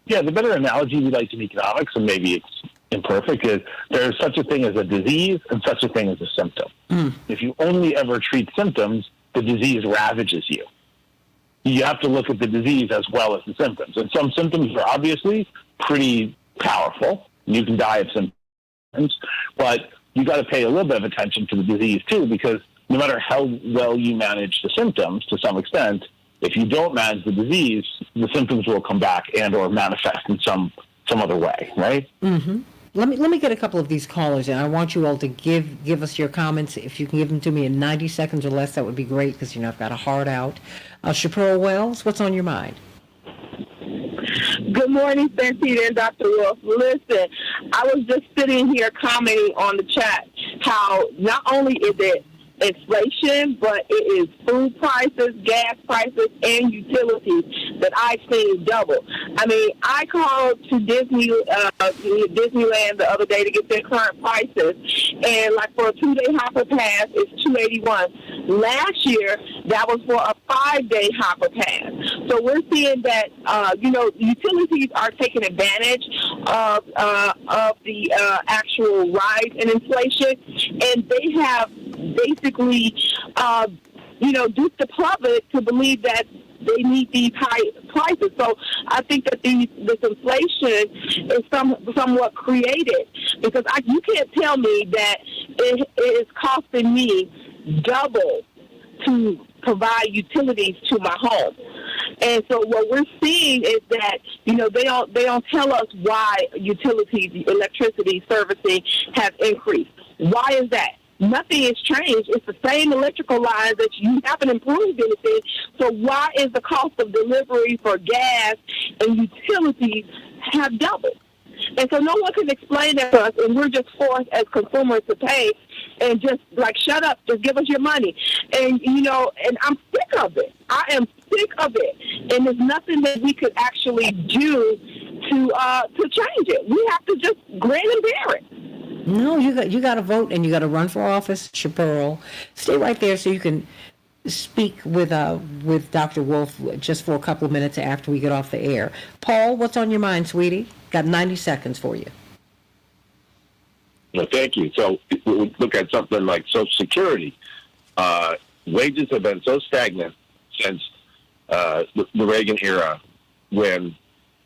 Yeah, the better analogy we like in economics, and maybe it's imperfect, is there's such a thing as a disease and such a thing as a symptom. If you only ever treat symptoms, the disease ravages you. You have to look at the disease as well as the symptoms. And some symptoms are obviously pretty powerful. You can die of symptoms, but you got to pay a little bit of attention to the disease too, because no matter how well you manage the symptoms, to some extent, if you don't manage the disease, the symptoms will come back and or manifest in some other way, right? Mm-hmm. Let me get a couple of these callers, and I want you all to give us your comments. If you can give them to me in 90 seconds or less, that would be great, because I've got a hard out. Shapiro Wells, what's on your mind? Good morning, Santita and Dr. Wolf. Listen, I was just sitting here commenting on the chat, how not only is it inflation, but it is food prices, gas prices, and utilities that I've seen double. I mean, I called to Disneyland the other day to get their current prices, and like for a 2-day hopper pass, it's $281. Last year, that was for a 5-day hopper pass. So we're seeing that utilities are taking advantage of the actual rise in inflation, and they have basically, duped the public to believe that they need these high prices. So I think that this inflation is somewhat created, because you can't tell me that it is costing me double to provide utilities to my home. And so what we're seeing is that, they don't tell us why utilities, electricity servicing have increased. Why is that? Nothing has changed. It's the same electrical lines that you haven't improved anything. So why is the cost of delivery for gas and utilities have doubled? And so no one can explain that to us, and we're just forced as consumers to pay and just like, shut up, just give us your money. And, and I'm sick of it. I am sick of it. And there's nothing that we could actually do to change it. We have to just grin and bear it. No, you got to vote, and you got to run for office, Chaparral. Stay right there so you can speak with Dr. Wolf just for a couple of minutes after we get off the air. Paul, what's on your mind, sweetie? Got 90 seconds for you. Well, thank you. So we look at something like Social Security. Wages have been so stagnant since the Reagan era, when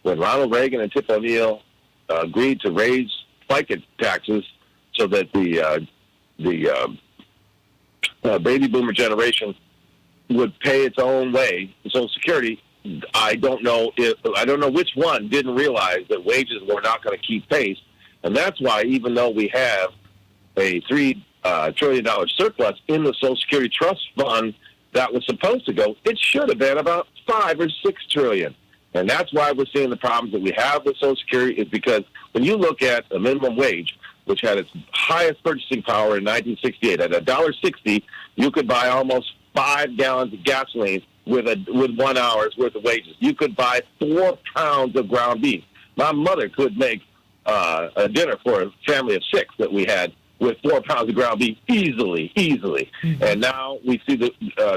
Ronald Reagan and Tip O'Neill agreed to raise FICA taxes so that the baby boomer generation would pay its own way. Social Security, I don't know which one didn't realize that wages were not going to keep pace, and that's why, even though we have a $3 trillion surplus in the Social Security Trust Fund that was supposed to go, it should have been about $5 or $6 trillion. And that's why we're seeing the problems that we have with Social Security, is because when you look at a minimum wage, which had its highest purchasing power in 1968, at $1.60, you could buy almost 5 gallons of gasoline with 1 hour's worth of wages. You could buy 4 pounds of ground beef. My mother could make a dinner for a family of 6 that we had with 4 pounds of ground beef easily. Mm-hmm. And now we see the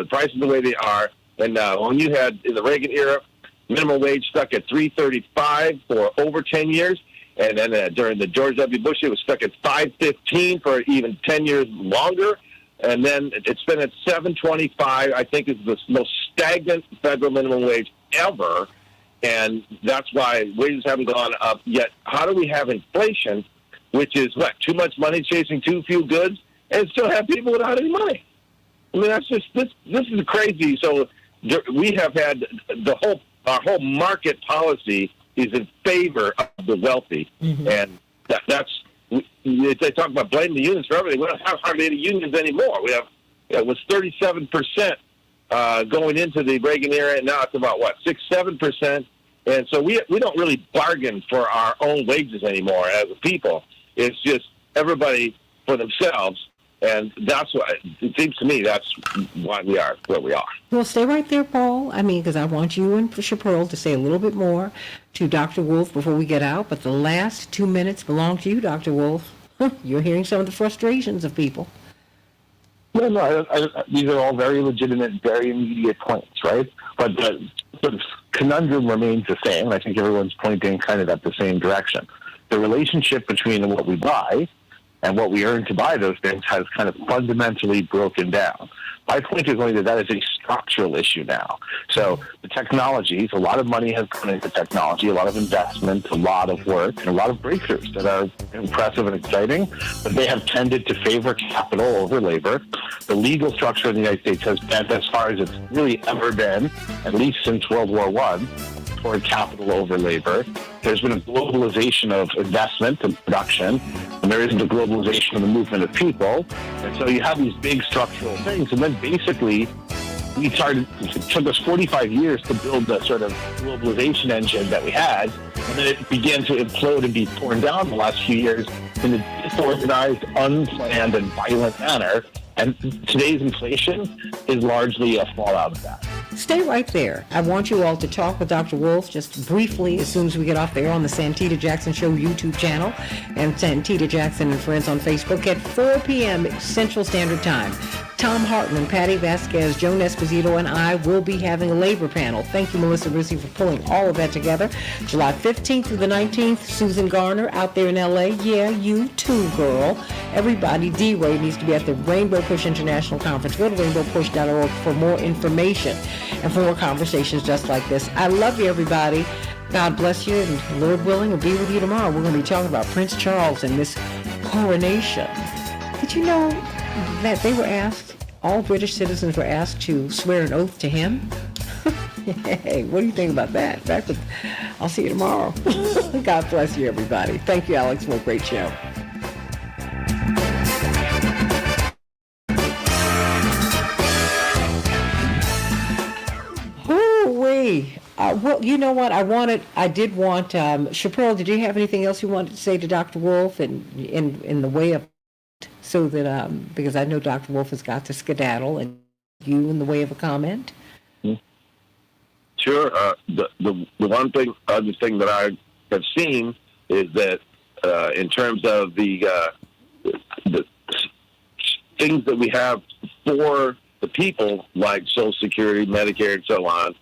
prices the way they are. And when you had, in the Reagan era, minimum wage stuck at $3.35 for over 10 years. And then during the George W. Bush, it was stuck at $5.15 for even 10 years longer. And then it's been at $7.25, I think is the most stagnant federal minimum wage ever. And that's why wages haven't gone up yet. How do we have inflation, which is too much money chasing too few goods, and still have people without any money? I mean, that's just, this is crazy. So we have had our whole market policy is in favor of the wealthy. Mm-hmm. And they talk about blaming the unions for everything. We don't have hardly any unions anymore. We have, it was 37% going into the Reagan era, and now it's about 6-7%. And so we don't really bargain for our own wages anymore as a people. It's just everybody for themselves. And that's why, it seems to me, that's why we are where we are. Well, stay right there, Paul. I mean, because I want you and Chaparral to say a little bit more to Dr. Wolf before we get out. But the last 2 minutes belong to you, Dr. Wolf. You're hearing some of the frustrations of people. No, these are all very legitimate, very immediate points, right? But the conundrum remains the same. I think everyone's pointing kind of at the same direction. The relationship between what we buy and what we earn to buy those things has kind of fundamentally broken down. My point is only that is a structural issue now. So the technologies, a lot of money has gone into technology, a lot of investment, a lot of work, and a lot of breakthroughs that are impressive and exciting, but they have tended to favor capital over labor. The legal structure in the United States has been, as far as it's really ever been, at least since World War I, toward capital over labor. There's been a globalization of investment and production, and there isn't a globalization of the movement of people. And so you have these big structural things, and then basically it took us 45 years to build the sort of globalization engine that we had, and then it began to implode and be torn down the last few years in a disorganized, unplanned, and violent manner. And today's inflation is largely a fallout of that. Stay right there. I want you all to talk with Dr. Wolf just briefly as soon as we get off the air on the Santita Jackson Show YouTube channel and Santita Jackson and Friends on Facebook at 4 p.m. Central Standard Time. Tom Hartman, Patty Vasquez, Joan Esposito, and I will be having a labor panel. Thank you, Melissa Rusi, for pulling all of that together. July 15th through the 19th, Susan Garner out there in L.A. Yeah, you too, girl. Everybody, D-Ray needs to be at the Rainbow Push International Conference. Go to rainbowpush.org for more information and for more conversations just like this. I love you, everybody. God bless you, and Lord willing, we'll be with you tomorrow. We're going to be talking about Prince Charles and this coronation. Did you know that they were asked, all British citizens were asked to swear an oath to him? Hey, what do you think about that? I'll see you tomorrow. God bless you, everybody. Thank you, Alex, for a great show. Well, you know what? I did want, Chappelle, did you have anything else you wanted to say to Dr. Wolf in the way of, so that, because I know Dr. Wolf has got to skedaddle, and you in the way of a comment? Sure. The one thing, other thing that I have seen is that in terms of the things that we have for the people, like Social Security, Medicare, and so on,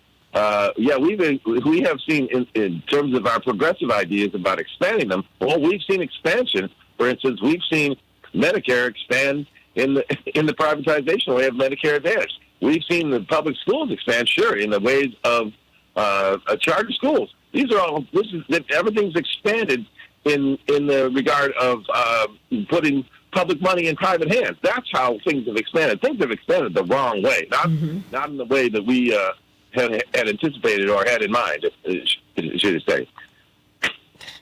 we have seen in terms of our progressive ideas about expanding them. Well, we've seen expansion. For instance, we've seen Medicare expand in the privatization way of Medicare Advantage. We've seen the public schools expand, sure, in the ways of charter schools. These are all. Everything's expanded in the regard of putting public money in private hands. That's how things have expanded. Things have expanded the wrong way, not in the way that we had anticipated or had in mind, should I say.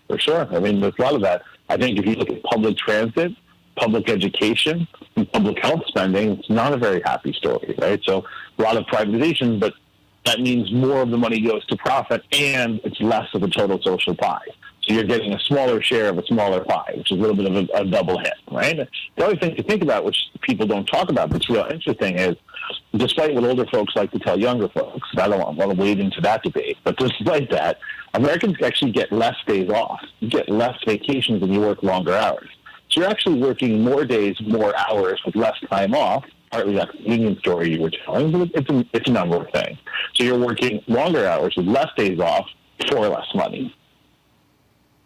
For sure. I mean, there's a lot of that. I think if you look at public transit, public education, and public health spending, it's not a very happy story, right? So a lot of privatization, but that means more of the money goes to profit and it's less of a total social pie. So you're getting a smaller share of a smaller pie, which is a little bit of a double hit, right? The other thing to think about, which people don't talk about, that's real interesting, is despite what older folks like to tell younger folks, and I don't want to wade into that debate, but despite that, Americans actually get less days off. You get less vacations and you work longer hours. So you're actually working more days, more hours with less time off. Partly that's the union story you were telling, but it's a number of things. So you're working longer hours with less days off for less money.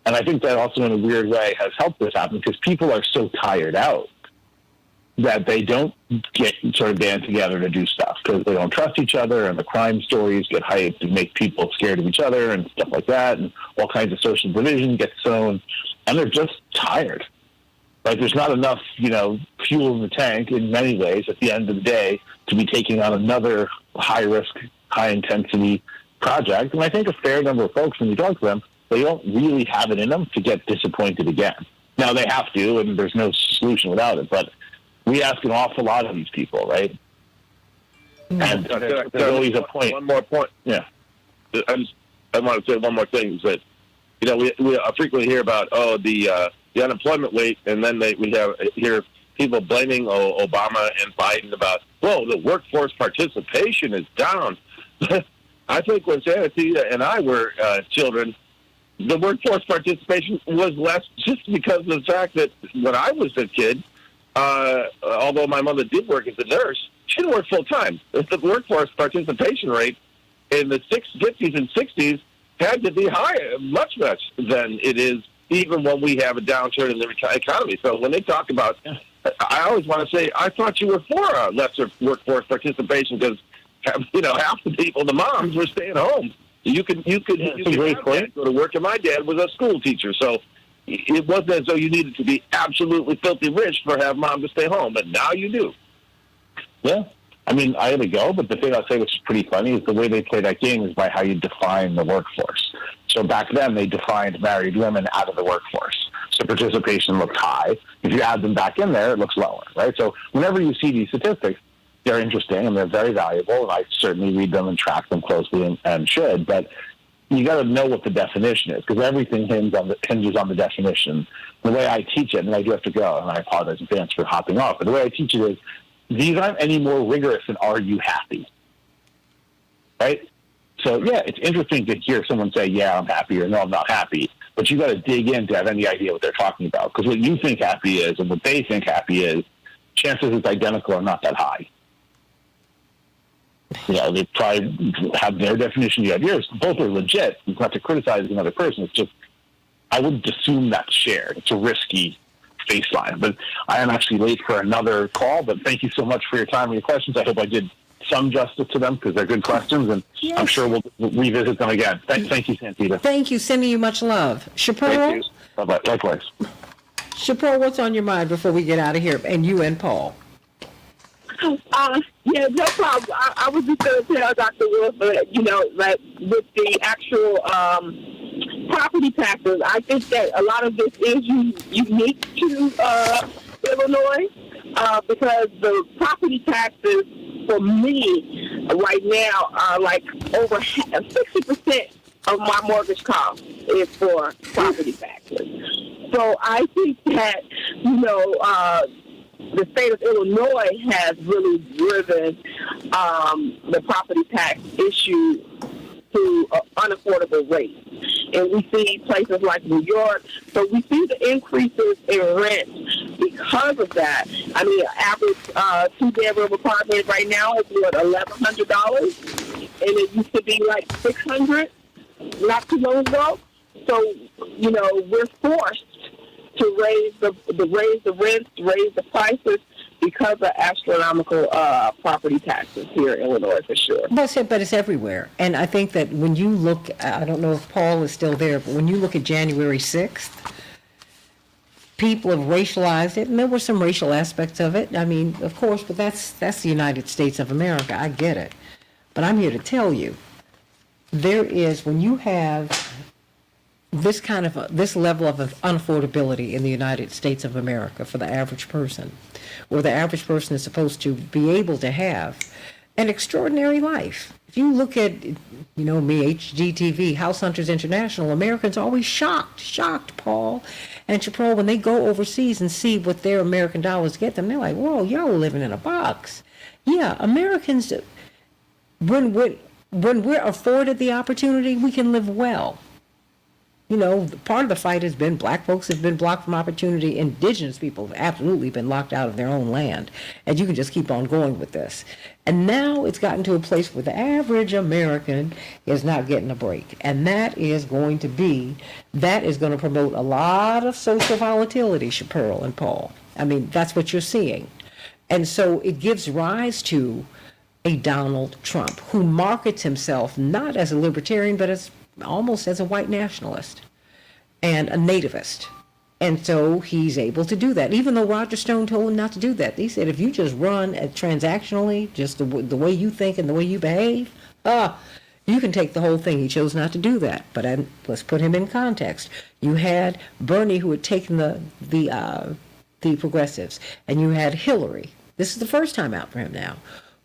And I think that also in a weird way has helped this happen because people are so tired out that they don't get sort of band together to do stuff because they don't trust each other, and the crime stories get hyped and make people scared of each other and stuff like that, and all kinds of social division gets sown, and they're just tired. Like there's not enough, fuel in the tank in many ways at the end of the day to be taking on another high-risk, high-intensity project. And I think a fair number of folks, when you talk to them, they don't really have it in them to get disappointed again. Now, they have to, and there's no solution without it, but we ask an awful lot of these people, right? And there's always a point. One more point. Yeah. I want to say one more thing, is that, we frequently hear about, the unemployment rate, and then we hear people blaming Obama and Biden about, the workforce participation is down. I think when Santita and I were children, the workforce participation was less just because of the fact that when I was a kid, although my mother did work as a nurse, she didn't work full time. The workforce participation rate in the 50s and 60s had to be higher, much than it is even when we have a downturn in the economy. So when they talk about, I always want to say, I thought you were for lesser workforce participation because, half the people, the moms, were staying home. You could go to work, and my dad was a school teacher, so it wasn't as though you needed to be absolutely filthy rich for have mom to stay home, but now you do. Yeah. I mean, I had to go, but the thing I'll say which is pretty funny is the way they play that game is by how you define the workforce. So back then, they defined married women out of the workforce. So participation looked high. If you add them back in there, it looks lower, right? So whenever you see these statistics, they're interesting and they're very valuable, and I certainly read them and track them closely and should. But you got to know what the definition is, because everything hinges on the definition. The way I teach it, and I do have to go, and I apologize in advance for hopping off, but the way I teach it is, these aren't any more rigorous than are you happy? Right? So, yeah, it's interesting to hear someone say, yeah, I'm happy, or no, I'm not happy, but you got to dig in to have any idea what they're talking about, because what you think happy is and what they think happy is, chances it's identical are not that high. You know, they probably have their definition, you have yours. Both are legit. It's not to criticize another person. It's just, I wouldn't assume that's shared. It's a risky baseline. But I am actually late for another call, but thank you so much for your time and your questions. I hope I did some justice to them, because they're good questions, and yes. I'm sure we'll revisit them again. Thank you, Santita. Thank you. Sending you much love. Shapiro? Bye-bye. Likewise. Shapiro, what's on your mind before we get out of here? And you and Paul. Yeah, no problem. I was just going to tell Dr. Wilson, you know, that with the actual property taxes, I think that a lot of this is unique to Illinois, because the property taxes for me right now are like over 60% of my mortgage cost is for property taxes. So I think that, you know, the state of Illinois has really driven the property tax issue to unaffordable rates. And we see places like New York, so we see the increases in rent because of that. I mean, average two-bedroom apartment right now is what, $1,100, and it used to be like $600 not too long ago. So, you know, we're forced to raise the rents, raise the prices because of astronomical property taxes here in Illinois, for sure. But it's everywhere. And I think that when you look, I don't know if Paul is still there, but when you look at January 6th, people have racialized it, and there were some racial aspects of it. I mean, of course, but that's the United States of America. I get it. But I'm here to tell you, there is, when you have this kind of this level of unaffordability in the United States of America for the average person, where the average person is supposed to be able to have an extraordinary life. If you look at, you know me, HGTV, House Hunters International, Americans are always shocked, Paul and Chappelle, when they go overseas and see what their American dollars get them, they're like, whoa, y'all are living in a box. Yeah, Americans, when we're afforded the opportunity, we can live well. You know, part of the fight has been black folks have been blocked from opportunity. Indigenous people have absolutely been locked out of their own land. And you can just keep on going with this. And now it's gotten to a place where the average American is not getting a break. And that is going to promote a lot of social volatility, Shapiro and Paul. I mean, that's what you're seeing. And so it gives rise to a Donald Trump who markets himself not as a libertarian, but as almost as a white nationalist and a nativist. And so he's able to do that, even though Roger Stone told him not to do that. He said, if you just run transactionally, just the way you think and the way you behave, you can take the whole thing. He chose not to do that. But let's put him in context. You had Bernie, who had taken the progressives, and you had Hillary. This is the first time out for him now,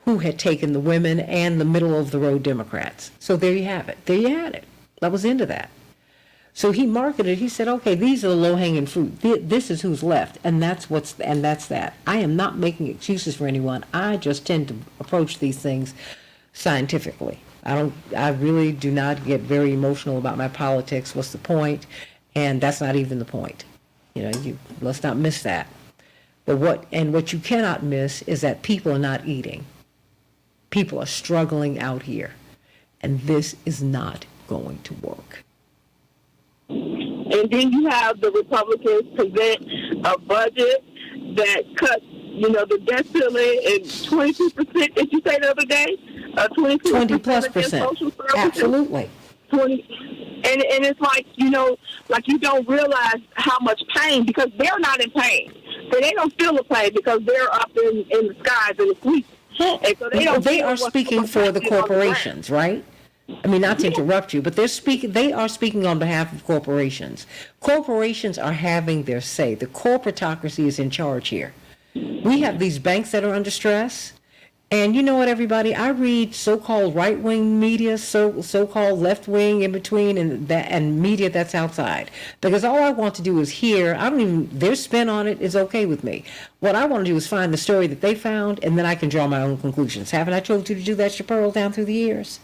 who had taken the women and the middle-of-the-road Democrats. So there you have it. There you had it. I was into that. So he marketed, he said, okay, these are the low-hanging fruit. This is who's left, and that's that. I am not making excuses for anyone. I just tend to approach these things scientifically. I really do not get very emotional about my politics. What's the point? And that's not even the point. You know, let's not miss that. But what you cannot miss is that people are not eating. People are struggling out here, and this is not going to work. And then you have the Republicans present a budget that cuts, you know, the debt ceiling in 22%. Did you say the other day? 20+%. Absolutely. 20. And it's like, you know, like you don't realize how much pain, because they're not in pain. So they don't feel the pain because they're up in the skies and the sweet. And so they are speaking for the corporations, right? I mean, not to interrupt you, but they are speaking on behalf of corporations. Corporations are having their say. The corporatocracy is in charge here. We have these banks that are under stress, And you know what, everybody? I read so-called right-wing media, so-called left-wing in between, and media that's outside. Because all I want to do is hear. Their spin on it is okay with me. What I want to do is find the story that they found, and then I can draw my own conclusions. Haven't I told you to do that, Chaparral, down through the years?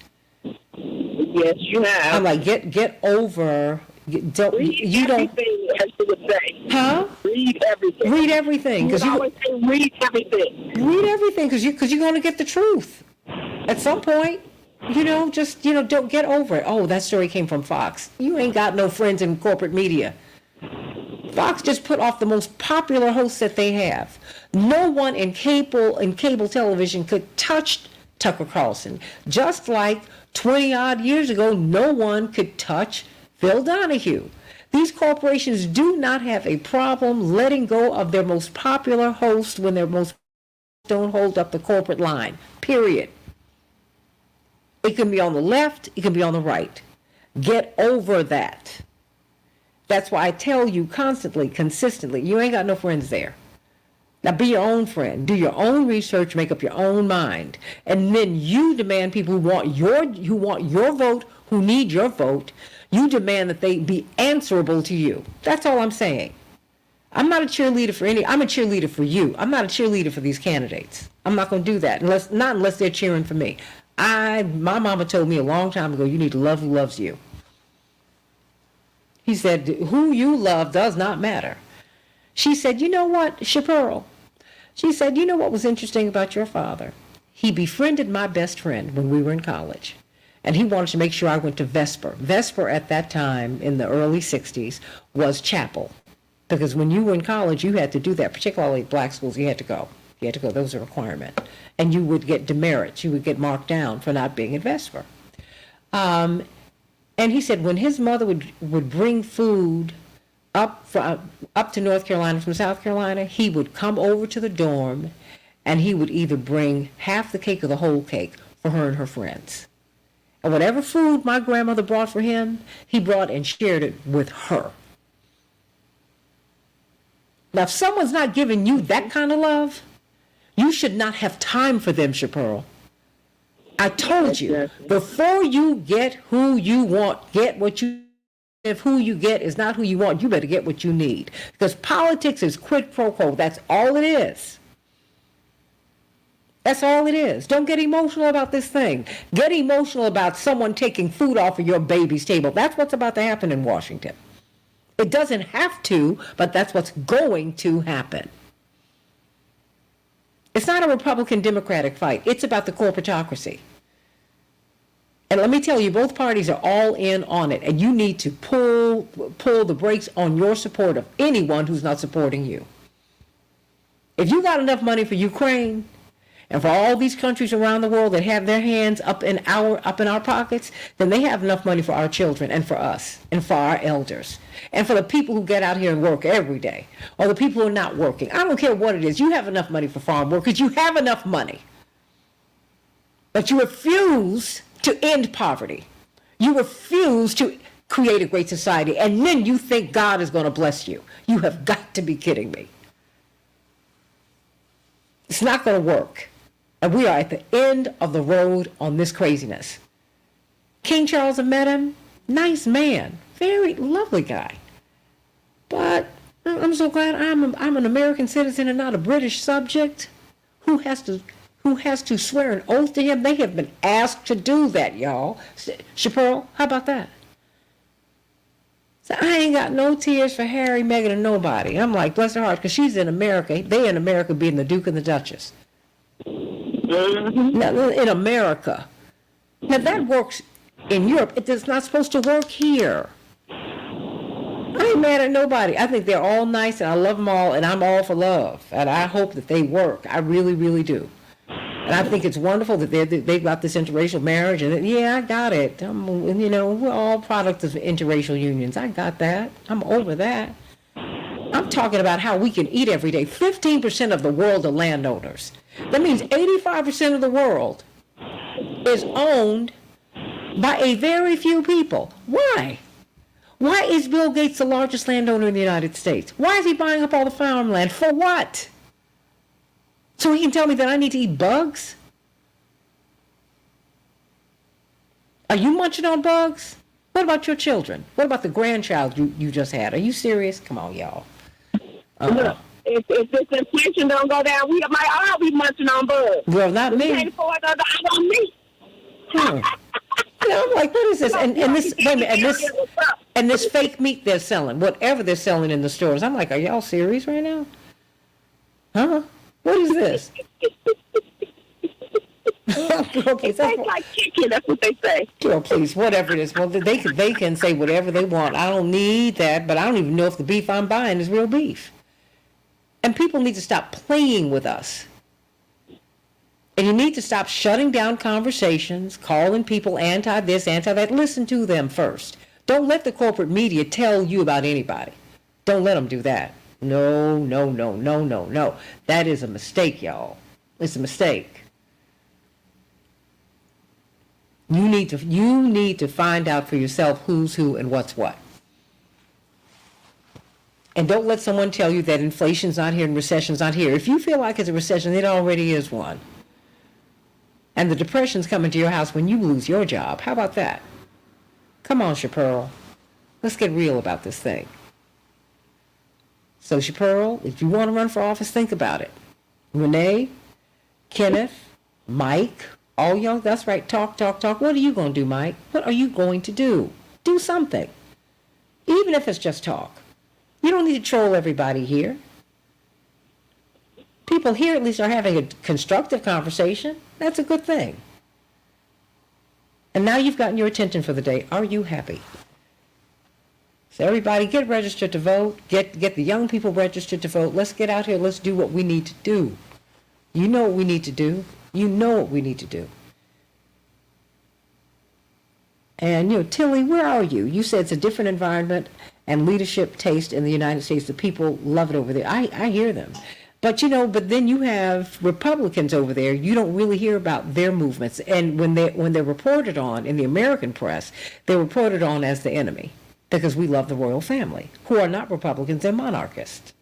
Yes, you have. I'm like, get over. Don't you don't? As you would say. Huh? Read everything. Read everything. You always say read everything. Read everything because you're going to get the truth at some point. Don't get over it. Oh, that story came from Fox. You ain't got no friends in corporate media. Fox just put off the most popular hosts that they have. No one in cable television could touch Tucker Carlson. Just like 20 odd years ago, no one could touch Phil Donahue. These corporations do not have a problem letting go of their most popular host when their most don't hold up the corporate line. Period. It can be on the left, it can be on the right. Get over that. That's why I tell you constantly, consistently, you ain't got no friends there. Now be your own friend. Do your own research, make up your own mind. And then you demand people who want your vote, who need your vote. You demand that they be answerable to you. That's all I'm saying. I'm not a cheerleader for I'm a cheerleader for you. I'm not a cheerleader for these candidates. I'm not going to do that unless they're cheering for me. My mama told me a long time ago, you need to love who loves you. He said, who you love does not matter. She said, you know what, Chaparral? She said, you know what was interesting about your father? He befriended my best friend when we were in college. And he wanted to make sure I went to Vesper. Vesper at that time, in the early 60s, was chapel. Because when you were in college, you had to do that, particularly black schools, you had to go. You had to go, that was a requirement. And you would get demerits, you would get marked down for not being at Vesper. And he said when his mother would bring food up to North Carolina from South Carolina, he would come over to the dorm and he would either bring half the cake or the whole cake for her and her friends. And whatever food my grandmother brought for him, he brought and shared it with her. Now, if someone's not giving you that kind of love, you should not have time for them, Chaparral. I told you, before you get who you want, get what you. If who you get is not who you want, you better get what you need. Because politics is quid pro quo. That's all it is. That's all it is. Don't get emotional about this thing. Get emotional about someone taking food off of your baby's table. That's what's about to happen in Washington. It doesn't have to, but that's what's going to happen. It's not a Republican-Democratic fight. It's about the corporatocracy. And let me tell you, both parties are all in on it, and you need to pull the brakes on your support of anyone who's not supporting you. If you got enough money for Ukraine, and for all these countries around the world that have their hands up in our pockets, then they have enough money for our children and for us and for our elders and for the people who get out here and work every day or the people who are not working. I don't care what it is. You have enough money for farm workers. You have enough money. But you refuse to end poverty. You refuse to create a great society. And then you think God is going to bless you. You have got to be kidding me. It's not going to work. And we are at the end of the road on this craziness. King Charles, have met him. Nice man. Very lovely guy. But I'm so glad I'm an American citizen and not a British subject. Who has to swear an oath to him? They have been asked to do that, y'all. Chaparral, how about that? So I ain't got no tears for Harry, Meghan, and nobody. I'm like, bless her heart, because she's in America. They in America being the Duke and the Duchess. Now, in America. Now that works in Europe. It is not supposed to work here. I ain't mad at nobody. I think they're all nice and I love them all and I'm all for love. And I hope that they work. I really, really do. And I think it's wonderful that they've got this interracial marriage. And yeah, I got it. We're all products of interracial unions. I got that. I'm over that. I'm talking about how we can eat every day. 15% of the world are landowners. That means 85% of the world is owned by a very few people. Why? Why is Bill Gates the largest landowner in the United States? Why is he buying up all the farmland? For what? So he can tell me that I need to eat bugs? Are you munching on bugs? What about your children? What about the grandchild you just had? Are you serious? Come on, y'all. Look, if this inflation don't go down, we might all be munching on bugs. Well, not me. We can't afford another on me. I'm like, what is this? And this, wait a minute, and this fake meat they're selling, whatever they're selling in the stores. I'm like, are y'all serious right now? Huh? What is this? Okay, so tastes like chicken. That's what they say. Girl, please, whatever it is. Well, they can say whatever they want. I don't need that, but I don't even know if the beef I'm buying is real beef. And people need to stop playing with us. And you need to stop shutting down conversations, calling people anti this, anti that. Listen to them first. Don't let the corporate media tell you about anybody. Don't let them do that. No. That is a mistake, y'all. It's a mistake. You need to find out for yourself who's who and what's what. And don't let someone tell you that inflation's not here and recession's not here. If you feel like it's a recession, it already is one. And the depression's coming to your house when you lose your job. How about that? Come on, Chapearl. Let's get real about this thing. So, Chapearl, if you want to run for office, think about it. Renee, Kenneth, Mike, all y'all, that's right, talk. What are you going to do, Mike? What are you going to do? Do something. Even if it's just talk. You don't need to troll everybody here. People here at least are having a constructive conversation. That's a good thing. And now you've gotten your attention for the day. Are you happy? So everybody get registered to vote. Get the young people registered to vote. Let's get out here. Let's do what we need to do. You know what we need to do. You know what we need to do. And, Tilly, where are you? You said it's a different environment and leadership taste in the United States. The people love it over there. I hear them. But, but then you have Republicans over there. You don't really hear about their movements. And when they're reported on in the American press, they're reported on as the enemy because we love the royal family, who are not Republicans, they're monarchists.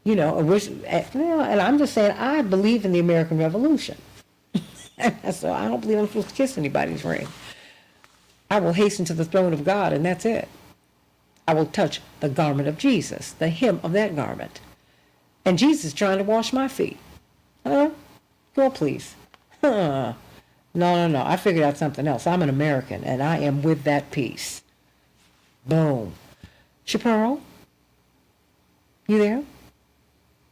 And I'm just saying, I believe in the American Revolution. So I don't believe I'm supposed to kiss anybody's ring. I will hasten to the throne of God, and that's it. I will touch the garment of Jesus, the hem of that garment. And Jesus is trying to wash my feet. Girl, please. No. I figured out something else. I'm an American, and I am with that peace. Boom. Chapearl? You there?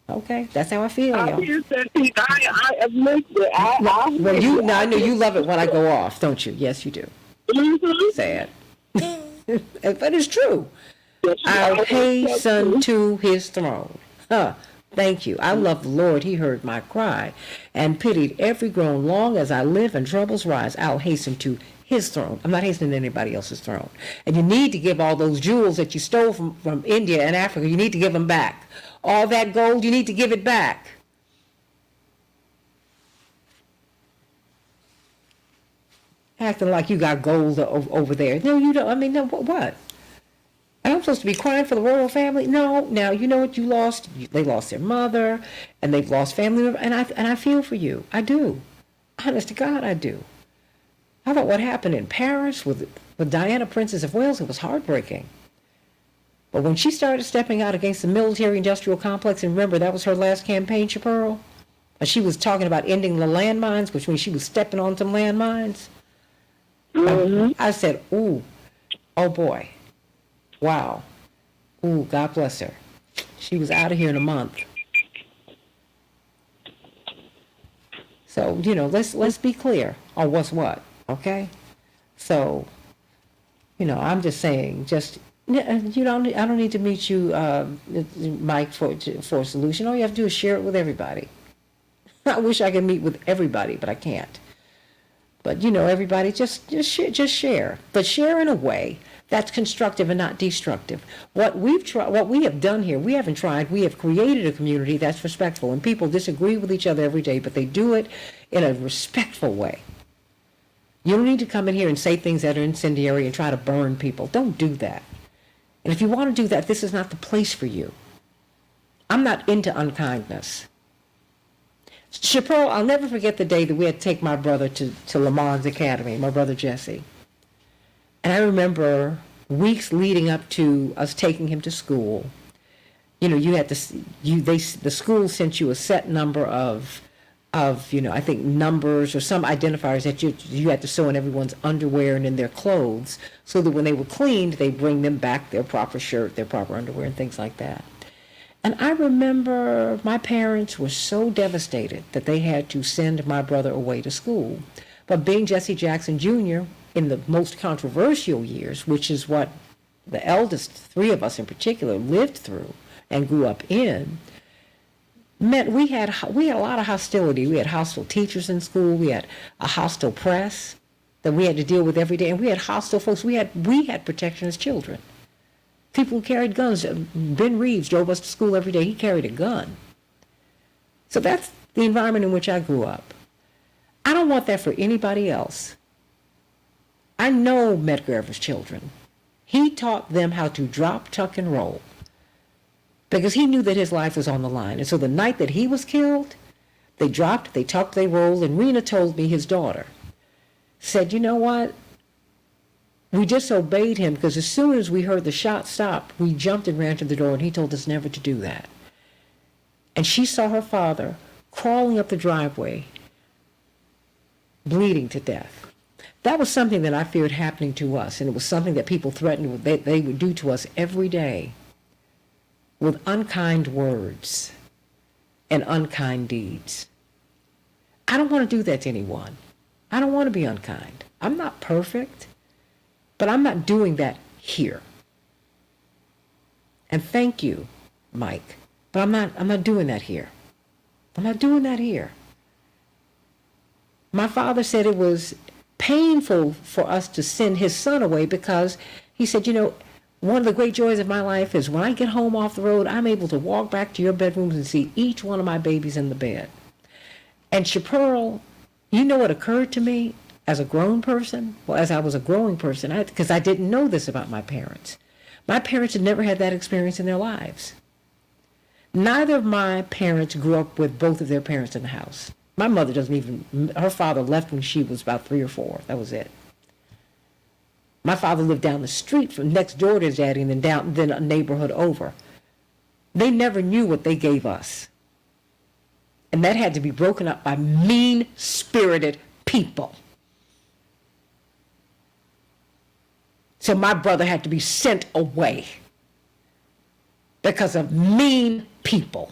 Okay, that's how I feel, y'all. I missed it. I know you love it when I go off, don't you? Yes, you do. Mm-hmm. Sad. But it's true. I'll hasten to his throne. Thank you. I love the Lord. He heard my cry and pitied every groan. Long as I live and troubles rise, I'll hasten to his throne. I'm not hastening to anybody else's throne. And you need to give all those jewels that you stole from India and Africa, you need to give them back. All that gold, you need to give it back. Acting like you got gold over there. No, you don't. I mean, no, what? And I'm supposed to be crying for the royal family? No. Now, you know what you lost? They lost their mother, and they've lost family members, and I feel for you. I do. Honest to God, I do. How about what happened in Paris with Diana, Princess of Wales? It was heartbreaking. But when she started stepping out against the military-industrial complex, and remember, that was her last campaign, Chapearl, and she was talking about ending the landmines, which means she was stepping on some landmines. Mm-hmm. I said, ooh, oh boy, wow, ooh, God bless her. She was out of here in a month. So, let's be clear on what's what, okay? So, I'm just saying, I don't need to meet you, Mike, for a solution. All you have to do is share it with everybody. I wish I could meet with everybody, but I can't. But everybody just share, but share in a way that's constructive and not destructive. What we have done here, we haven't tried. We have created a community that's respectful, and people disagree with each other every day, but they do it in a respectful way. You don't need to come in here and say things that are incendiary and try to burn people. Don't do that. And if you want to do that, this is not the place for you. I'm not into unkindness. Chappelle, I'll never forget the day that we had to take my brother to Le Mans Academy, my brother Jesse. And I remember weeks leading up to us taking him to school. You know, you had to, the school sent you a set number of, I think numbers or some identifiers that you had to sew in everyone's underwear and in their clothes, so that when they were cleaned, they bring them back their proper shirt, their proper underwear, and things like that. And I remember my parents were so devastated that they had to send my brother away to school. But being Jesse Jackson Jr., in the most controversial years, which is what the eldest three of us in particular lived through and grew up in, meant we had a lot of hostility. We had hostile teachers in school. We had a hostile press that we had to deal with every day, and we had hostile folks. We had protection as children. People who carried guns. Ben Reeves drove us to school every day. He carried a gun. So that's the environment in which I grew up. I don't want that for anybody else. I know Medgar Evers' children. He taught them how to drop, tuck, and roll, because he knew that his life was on the line. And so the night that he was killed, they dropped, they tucked, they rolled, and Rena told me, his daughter, said, you know what? We disobeyed him because as soon as we heard the shot stop, we jumped and ran to the door, and he told us never to do that. And she saw her father crawling up the driveway, bleeding to death. That was something that I feared happening to us, and it was something that people threatened they would do to us every day with unkind words and unkind deeds. I don't want to do that to anyone. I don't want to be unkind. I'm not perfect, but I'm not doing that here. And thank you, Mike, but I'm not doing that here. I'm not doing that here. My father said it was painful for us to send his son away because he said, you know, one of the great joys of my life is when I get home off the road, I'm able to walk back to your bedrooms and see each one of my babies in the bed. And Chaparral, you know what occurred to me as a grown person? Well, as I was a growing person, because I didn't know this about my parents. My parents had never had that experience in their lives. Neither of my parents grew up with both of their parents in the house. My mother doesn't even, her father left when she was about 3 or 4. That was it. My father lived down the street from next door to his daddy and then a neighborhood over. They never knew what they gave us. And that had to be broken up by mean-spirited people. So my brother had to be sent away because of mean people.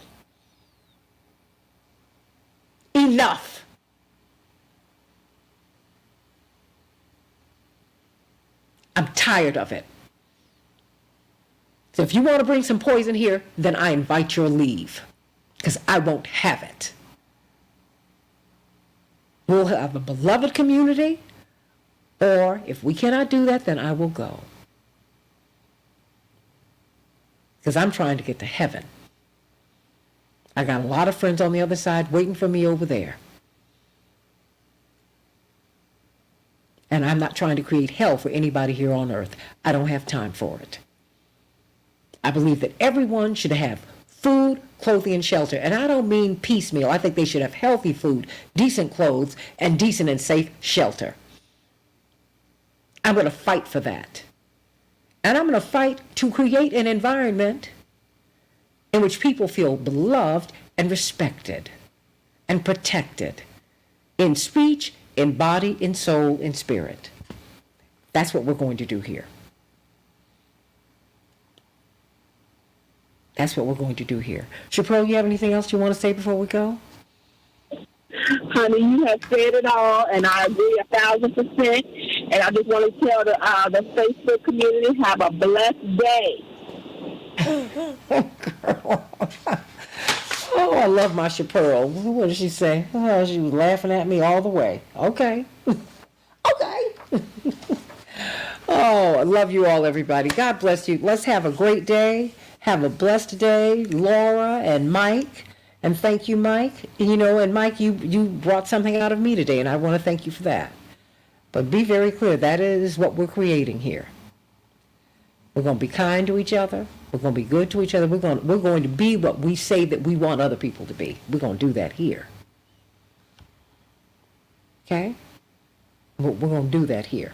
Enough. I'm tired of it. So if you want to bring some poison here, then I invite your leave, because I won't have it. We'll have a beloved community, or if we cannot do that, then I will go. Because I'm trying to get to heaven. I got a lot of friends on the other side waiting for me over there. And I'm not trying to create hell for anybody here on earth. I don't have time for it. I believe that everyone should have food, clothing, and shelter. And I don't mean piecemeal. I think they should have healthy food, decent clothes, and decent and safe shelter. I'm going to fight for that. And I'm going to fight to create an environment in which people feel beloved and respected and protected in speech, in body, in soul, in spirit. That's what we're going to do here. That's what we're going to do here. Chaparral, you have anything else you want to say before we go? Honey, you have said it all, and I agree 1,000%. And I just want to tell the Facebook community, have a blessed day. Oh, I love my Chaparral. What did she say? Oh, she was laughing at me all the way. Okay. Okay. Oh, I love you all, everybody. God bless you. Let's have a great day. Have a blessed day, Laura and Mike. And thank you, Mike. You know, and Mike, you brought something out of me today, and I want to thank you for that. But be very clear, that is what we're creating here. We're going to be kind to each other. We're going to be good to each other. We're going to be what we say that we want other people to be. We're going to do that here. Okay? We're going to do that here.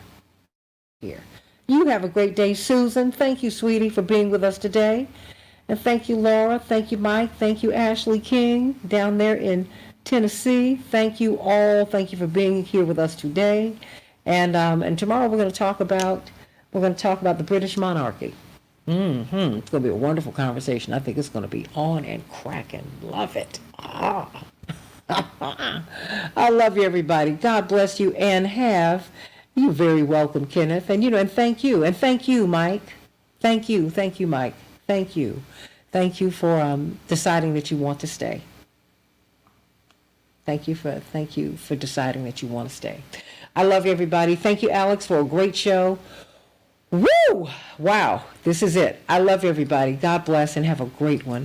You have a great day, Susan. Thank you, sweetie, for being with us today. And thank you, Laura. Thank you, Mike. Thank you, Ashley King, down there in Tennessee. Thank you all. Thank you for being here with us today. And tomorrow we're going to talk about the British monarchy. It's going to be a wonderful conversation. I think it's going to be on and cracking. Love it. I love you, everybody. God bless you, and you're very welcome, Kenneth. And and thank you, Mike. Thank you, Mike. Thank you for deciding that you want to stay. Thank you for deciding that you want to stay. I love you, everybody. Thank you, Alex, for a great show. Woo! Wow, this is it. I love everybody. God bless and have a great one.